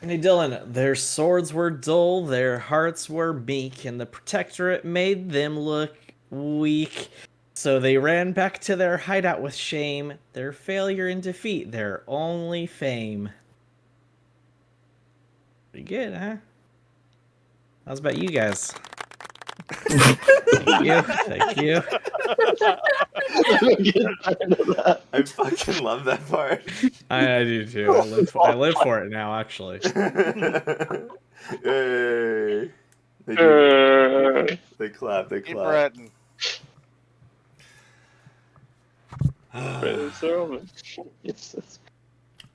Hey, Dylan, their swords were dull, their hearts were meek, and the Protectorate made them look weak. So they ran back to their hideout with shame, their failure and defeat, their only fame. Pretty good, huh? How's about you guys? Thank you. Thank you. I fucking love that part. I do too. I live for it now, actually. Yay. They do. They clap, they Keep clap. ratting.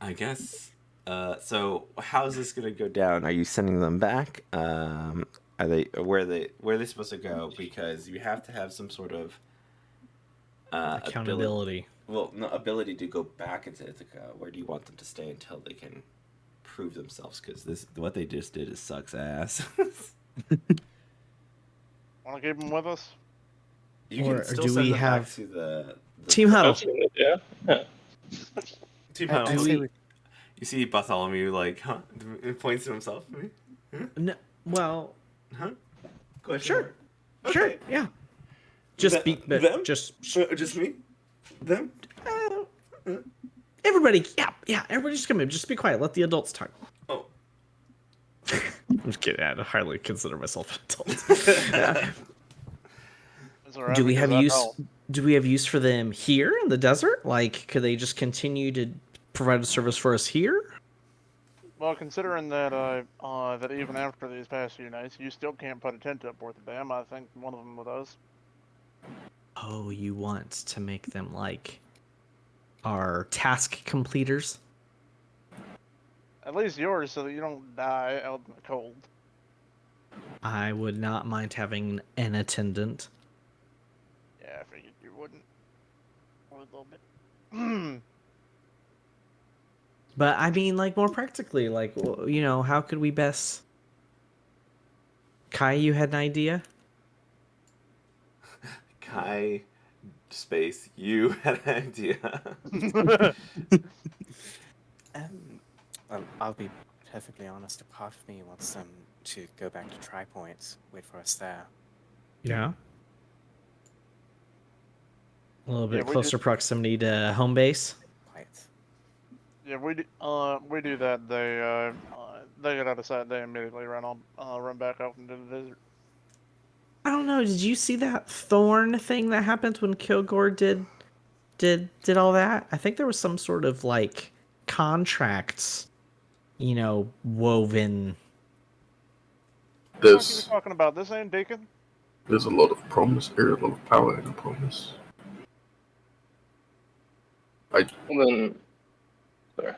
I guess. So how's this gonna go down? Are you sending them back? Are they where are they supposed to go? Because you have to have some sort of Accountability. ability to go back into Ithaca. Where do you want them to stay until they can prove themselves? Because what they just did is sucks ass. Want to keep them with us? You Or can still do send we them have back to the Team Huddle? Team I Huddle. say we- You see Bartholomew points to himself. No, well, Huh? Go ahead. Sure. Okay. sure, yeah. Just Them? just Just me? Them? everybody. Yeah. Everybody, just come in. Just be quiet. Let the adults talk. Oh. I'm just kidding. I hardly consider myself an adult. It's alright, Do we have because I use? don't. Do we have use for them here in the desert? Like, could they just continue to provide a service for us here? Well, considering that that even after these past few nights, you still can't put a tent up worth a damn, I think one of them with us. Oh, you want to make them like our task completers? At least yours, so that you don't die out in the cold. I would not mind having an attendant. Yeah, I figured you wouldn't. A little bit. But I mean, like more practically, like you know, how could we best? Kai, you had an idea? Kai space, you had an idea. I'll be perfectly honest. A part of me wants them to go back to Tri Point, wait for us there. Yeah. A little Yeah, bit we do- closer proximity to home base. Quite. Yeah, we do that. They get out of sight. They immediately run back off into the desert. I don't know. Did you see that thorn thing that happened when Kilgore did all that? I think there was some sort of like contracts, you know, woven. What the fuck are you There's talking about? This ain't Deacon. there's a lot of promise here, a lot of power in the promise. Then, sorry.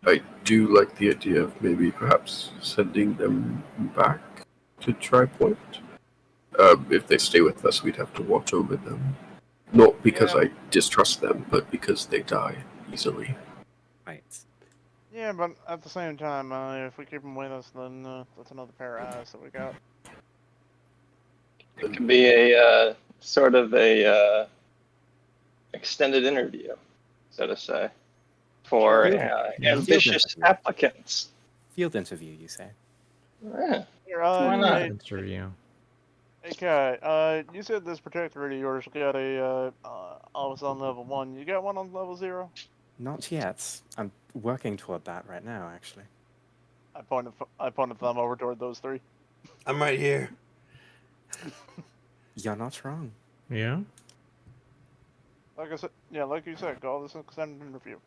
I do like the idea of maybe perhaps sending them back to Tri-Point. If they stay with us, we'd have to watch over them. Not because Yeah. I distrust them, but because they die easily. Right. Yeah, but at the same time, if we keep them with us, then that's another pair of eyes that we got. It could be a sort of a extended interview, so to say, for ambitious interview. applicants. Field interview, you say? Yeah. Here, Why not? Hey, Interview. hey, Kai, you said this protectorate of yours got a office on level 1. You got one on level 0? Not yet. I'm working toward that right now, actually. I point a thumb over toward those 3. I'm right here. You're not wrong. Yeah. Like I said, yeah, like you said, call this an extended interview.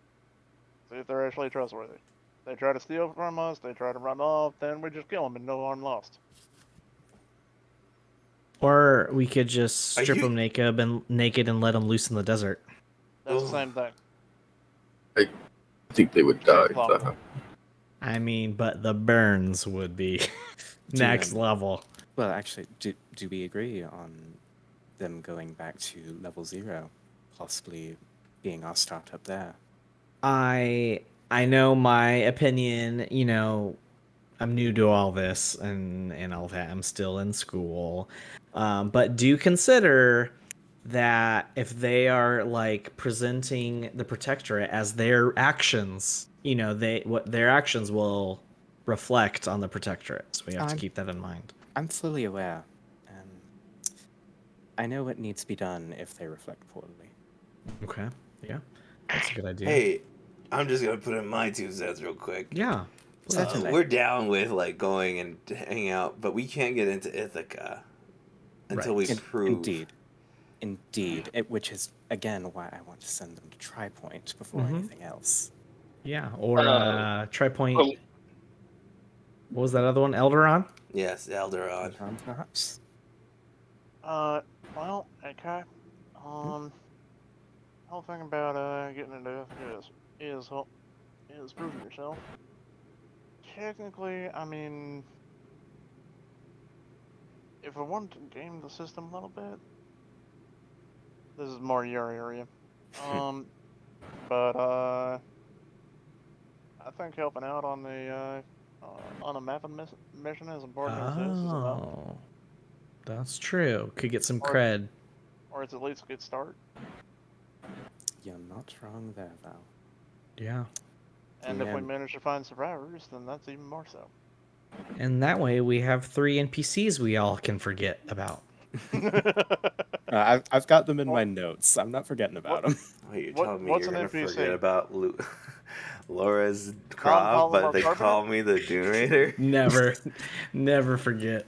See if they're actually trustworthy. They try to steal from us, they try to run off, then we just kill them and no harm lost. Or we could just Are strip you- them naked and let them loose in the desert. That's Oh. the same thing. I think they would die if Plum. that happened. I mean, but the burns would be next level. Well, actually, do we agree on them going back to level 0, possibly being our startup there? I know my opinion, you know, I'm new to all this and all that. I'm still in school. But do consider that if they are like presenting the protectorate as their actions, you know, their actions will reflect on the protectorate. So we have to I'm- keep that in mind. I'm fully aware. I know what needs to be done if they reflect poorly. Okay. Yeah. That's a good idea. Hey, I'm just gonna put in my 2 cents real quick. Yeah. Certainly. We're down with like going and hanging out, but we can't get into Ithaca until we Right. prove. Indeed. Which is, again, why I want to send them to Tri-Point before Mhm. anything else. Yeah. Or try point. Oh. What was that other one? Elderon? Yes, Elderon. Perhaps? Well, okay. Whole thing about getting into is proving yourself. Technically, I mean, if I wanted to game the system a little bit, this is more your area. But I think helping out on the on a mapping mission as important as this is enough, Oh, that's true. Could get some Or- cred. or it's at least a good start. You're not wrong there, Val. Yeah. And if we DM. manage to find survivors, then that's even more so. And that way we have 3 NPCs we all can forget about. I've got them in my notes. I'm not forgetting about them. Wait, you're What- telling me what's you're an gonna NPC? forget about Laura's Croft, but Non-polymer they carbonate? call me the Dune Raider? Never, never forget.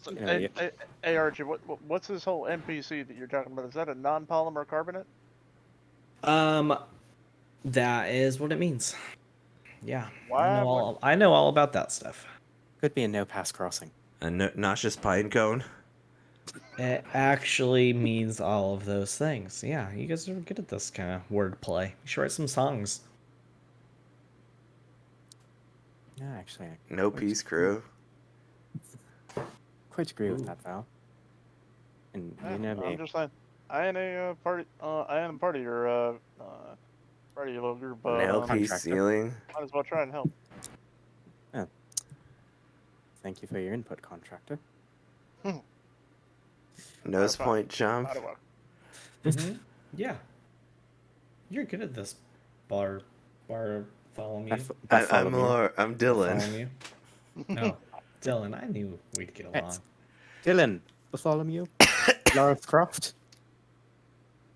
So, You know, hey, Archie, what's this whole NPC that you're talking about? Is that a non-polymer carbonate? That is what it means. Yeah. Why I know all about that stuff. Could be a no-pass crossing. A nauseous pine cone? It actually means all of those things. Yeah, you guys are good at this kind of wordplay. You should write some songs. No, actually, I No peace crew? quite agree with that, Val. And you know me. I'm just saying, I ain't a part of your Pretty Luger, but Nail piece Contractor. ceiling. might as well try and help. Thank you for your input, contractor. Nose fine. point jump. Not a work. Mm-hmm. Yeah. You're good at this, Bartholomew. I'm Dylan. Bartholomew. No, Dylan. I knew we'd get along. Dylan, Bartholomew, Lara Croft.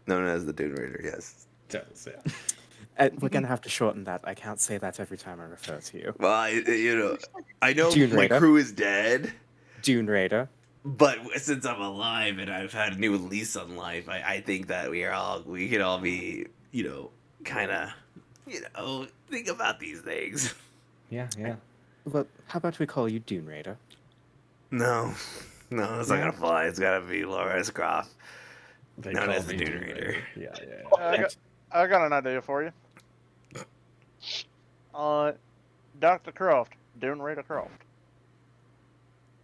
Known as the Dune Raider, yes. Does, yeah. We're gonna have to shorten that. I can't say that every time I refer to you. Well, I know Dune my Raider. crew is dead, Dune Raider. but since I'm alive and I've had a new lease on life, I think that we can all be, kind of, think about these things. Yeah, yeah. Well, how about we call you Dune Raider? No, it's not gonna fly. It's gotta be Laura's Croft. They Known call as the me Dune Raider. Yeah, yeah. I got an idea for you. Dr. Croft, Dune Raider Croft.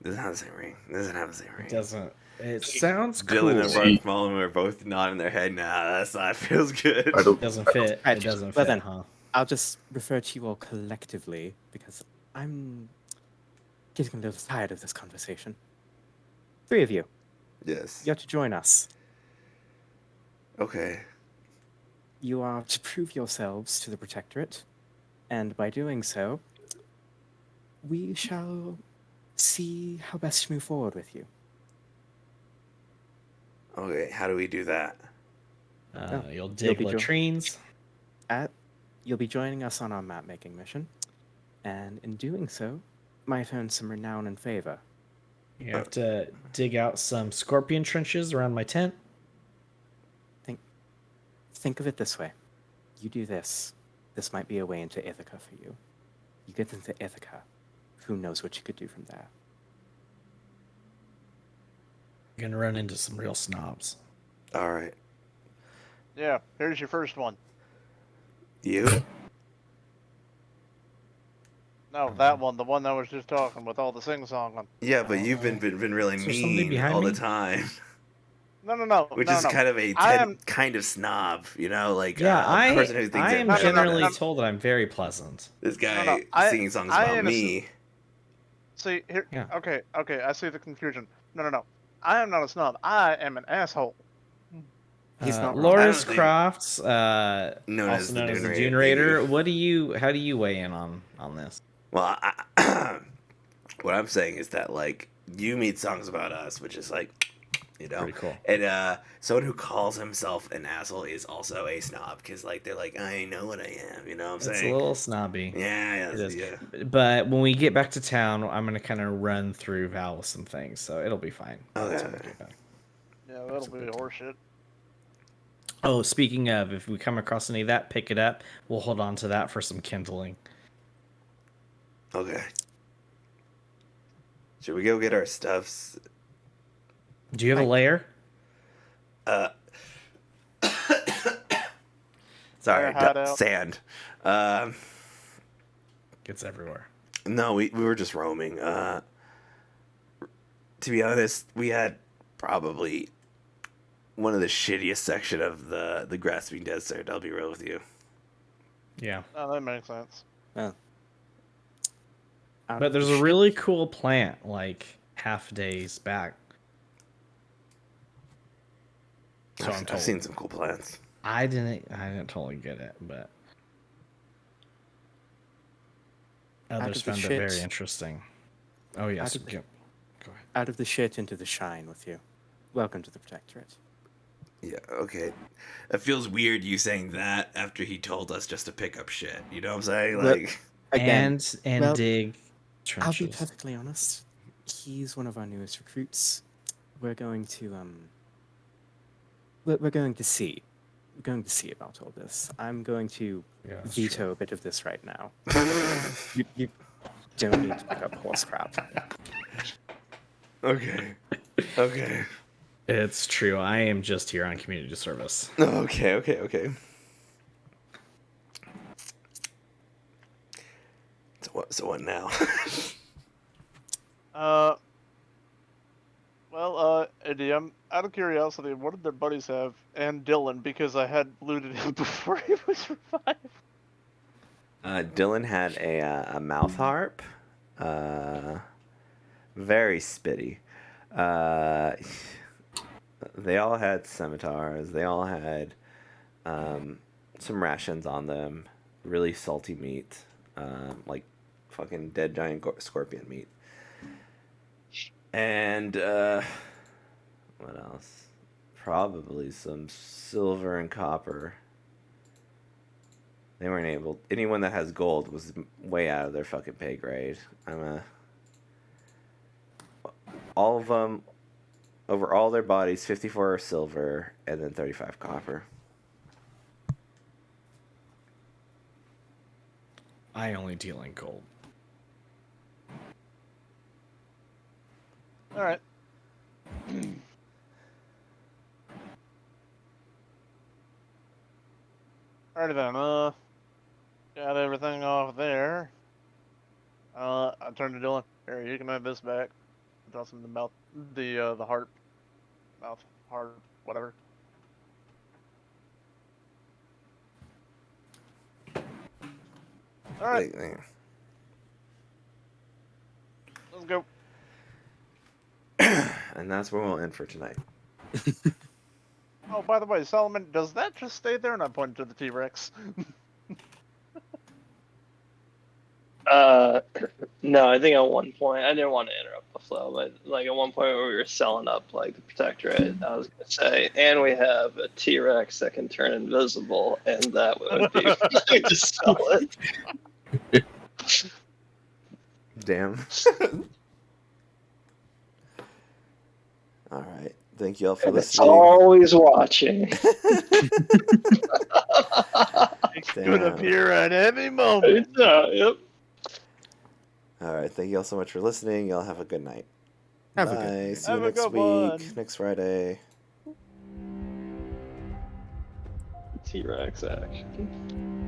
Doesn't have the same ring. It doesn't. It sounds cool. Dylan and See. Bartholomew are both nodding their head. Nah, that's not feels good. I don't. Doesn't fit. Right, It doesn't well fit, then. huh? I'll just refer to you all collectively because I'm getting a little tired of this conversation. 3 of you, Yes. you have to join us. Okay. You are to prove yourselves to the Protectorate, and by doing so, we shall see how best to move forward with you. Okay. How do we do that? You'll dig be jo- latrines. You'll be joining us on our map-making mission, and in doing so, might earn some renown and favor. You have to dig out some scorpion trenches around my tent. Think of it this way. You do this. This might be a way into Ithaca for you. You get into Ithaca. Who knows what you could do from there? You're gonna run into some real snobs. All right. Yeah, here's your first one. You? No, that one, the one that was just talking with all the sing-song on. Yeah, but you've been really Is there somebody mean behind all me? the time, No, which no, is no. kind of a I am- kind of snob, like Yeah, a person who thinks I they're am better than generally us. told that I'm very pleasant. This guy No, I- singing songs I about am me. See, here. Yeah. Okay, I see the confusion. No. I am not a snob. I am an asshole. He's not wrong. I Loris don't think- Crofts, Known also as the known as Dune the Dune Raider. Raider. How do you weigh in on this? Well, what I'm saying is that you made songs about us, which is Pretty cool. and someone who calls himself an asshole is also a snob because they're like, I know what I am, you know what I'm It's saying? a little snobby. Yeah, It is. yeah. But when we get back to town, I'm gonna kind of run through Val with some things, so it'll be fine. Okay. It's gonna be fine. Yeah, that'll be horseshit. Oh, speaking of, if we come across any of that, pick it up. We'll hold on to that for some kindling. Okay. Should we go get our stuffs? Do you have a layer? Sorry, Fire hideout. sand. It's everywhere. No, we were just roaming. To be honest, we had probably one of the shittiest section of the grasping desert. I'll be real with you. Yeah. Oh, that makes sense. Out But of there's the a shit- really cool plant like half days back. So I'm I've told. seen some cool plants. I didn't totally get it, but others of the found it shit- very interesting. Oh yes. of the- Go ahead. Out of the shit into the shine with you. Welcome to the Protectorate. Yeah, okay. It feels weird you saying that after he told us just to pick up shit. You know what I'm saying? Look, Like, Again, and well, dig I'll be trenches. perfectly honest. He's one of our newest recruits. We're going to we're going to see. We're going to see about all this. I'm going to Yeah, that's veto true. a bit of this right now. You don't need to pick up horse crap. okay. Okay. It's true. I am just here on community service. Okay. So what now? Hey, DM, out of curiosity, what did their buddies have? And Dylan, because I had looted him before he was revived. Dylan had a mouth harp. Very spitty. They all had scimitars. They all had some rations on them. Really salty meat. Like fucking dead giant scorpion meat. And what else? Probably some silver and copper. They weren't able. Anyone that has gold was way out of their fucking pay grade. All of them, over all their bodies, 54 silver and then 35 copper. I only deal in gold. All right. Alrighty then. Got everything off there. I turned to Dylan. Here, you can have this back. Toss him the mouth, the heart, mouth, heart, whatever. All right, let's go. And that's where we'll end for tonight. Oh, by the way, Solomon, does that just stay there? And I pointed to the T-Rex. No, I think at one point I didn't want to interrupt the flow, but like at one point where we were selling up like the Protectorate, I was gonna say, and we have a T-Rex that can turn invisible, and that would be fun to sell it. Damn. All right. Thank you all for And it's listening. always watching. It could Damn. appear at any moment. Yep. All right. Thank you all so much for listening. Y'all have a good night. Have Bye. a good night. See you Have a next good week. one. Next Friday. T-Rex action.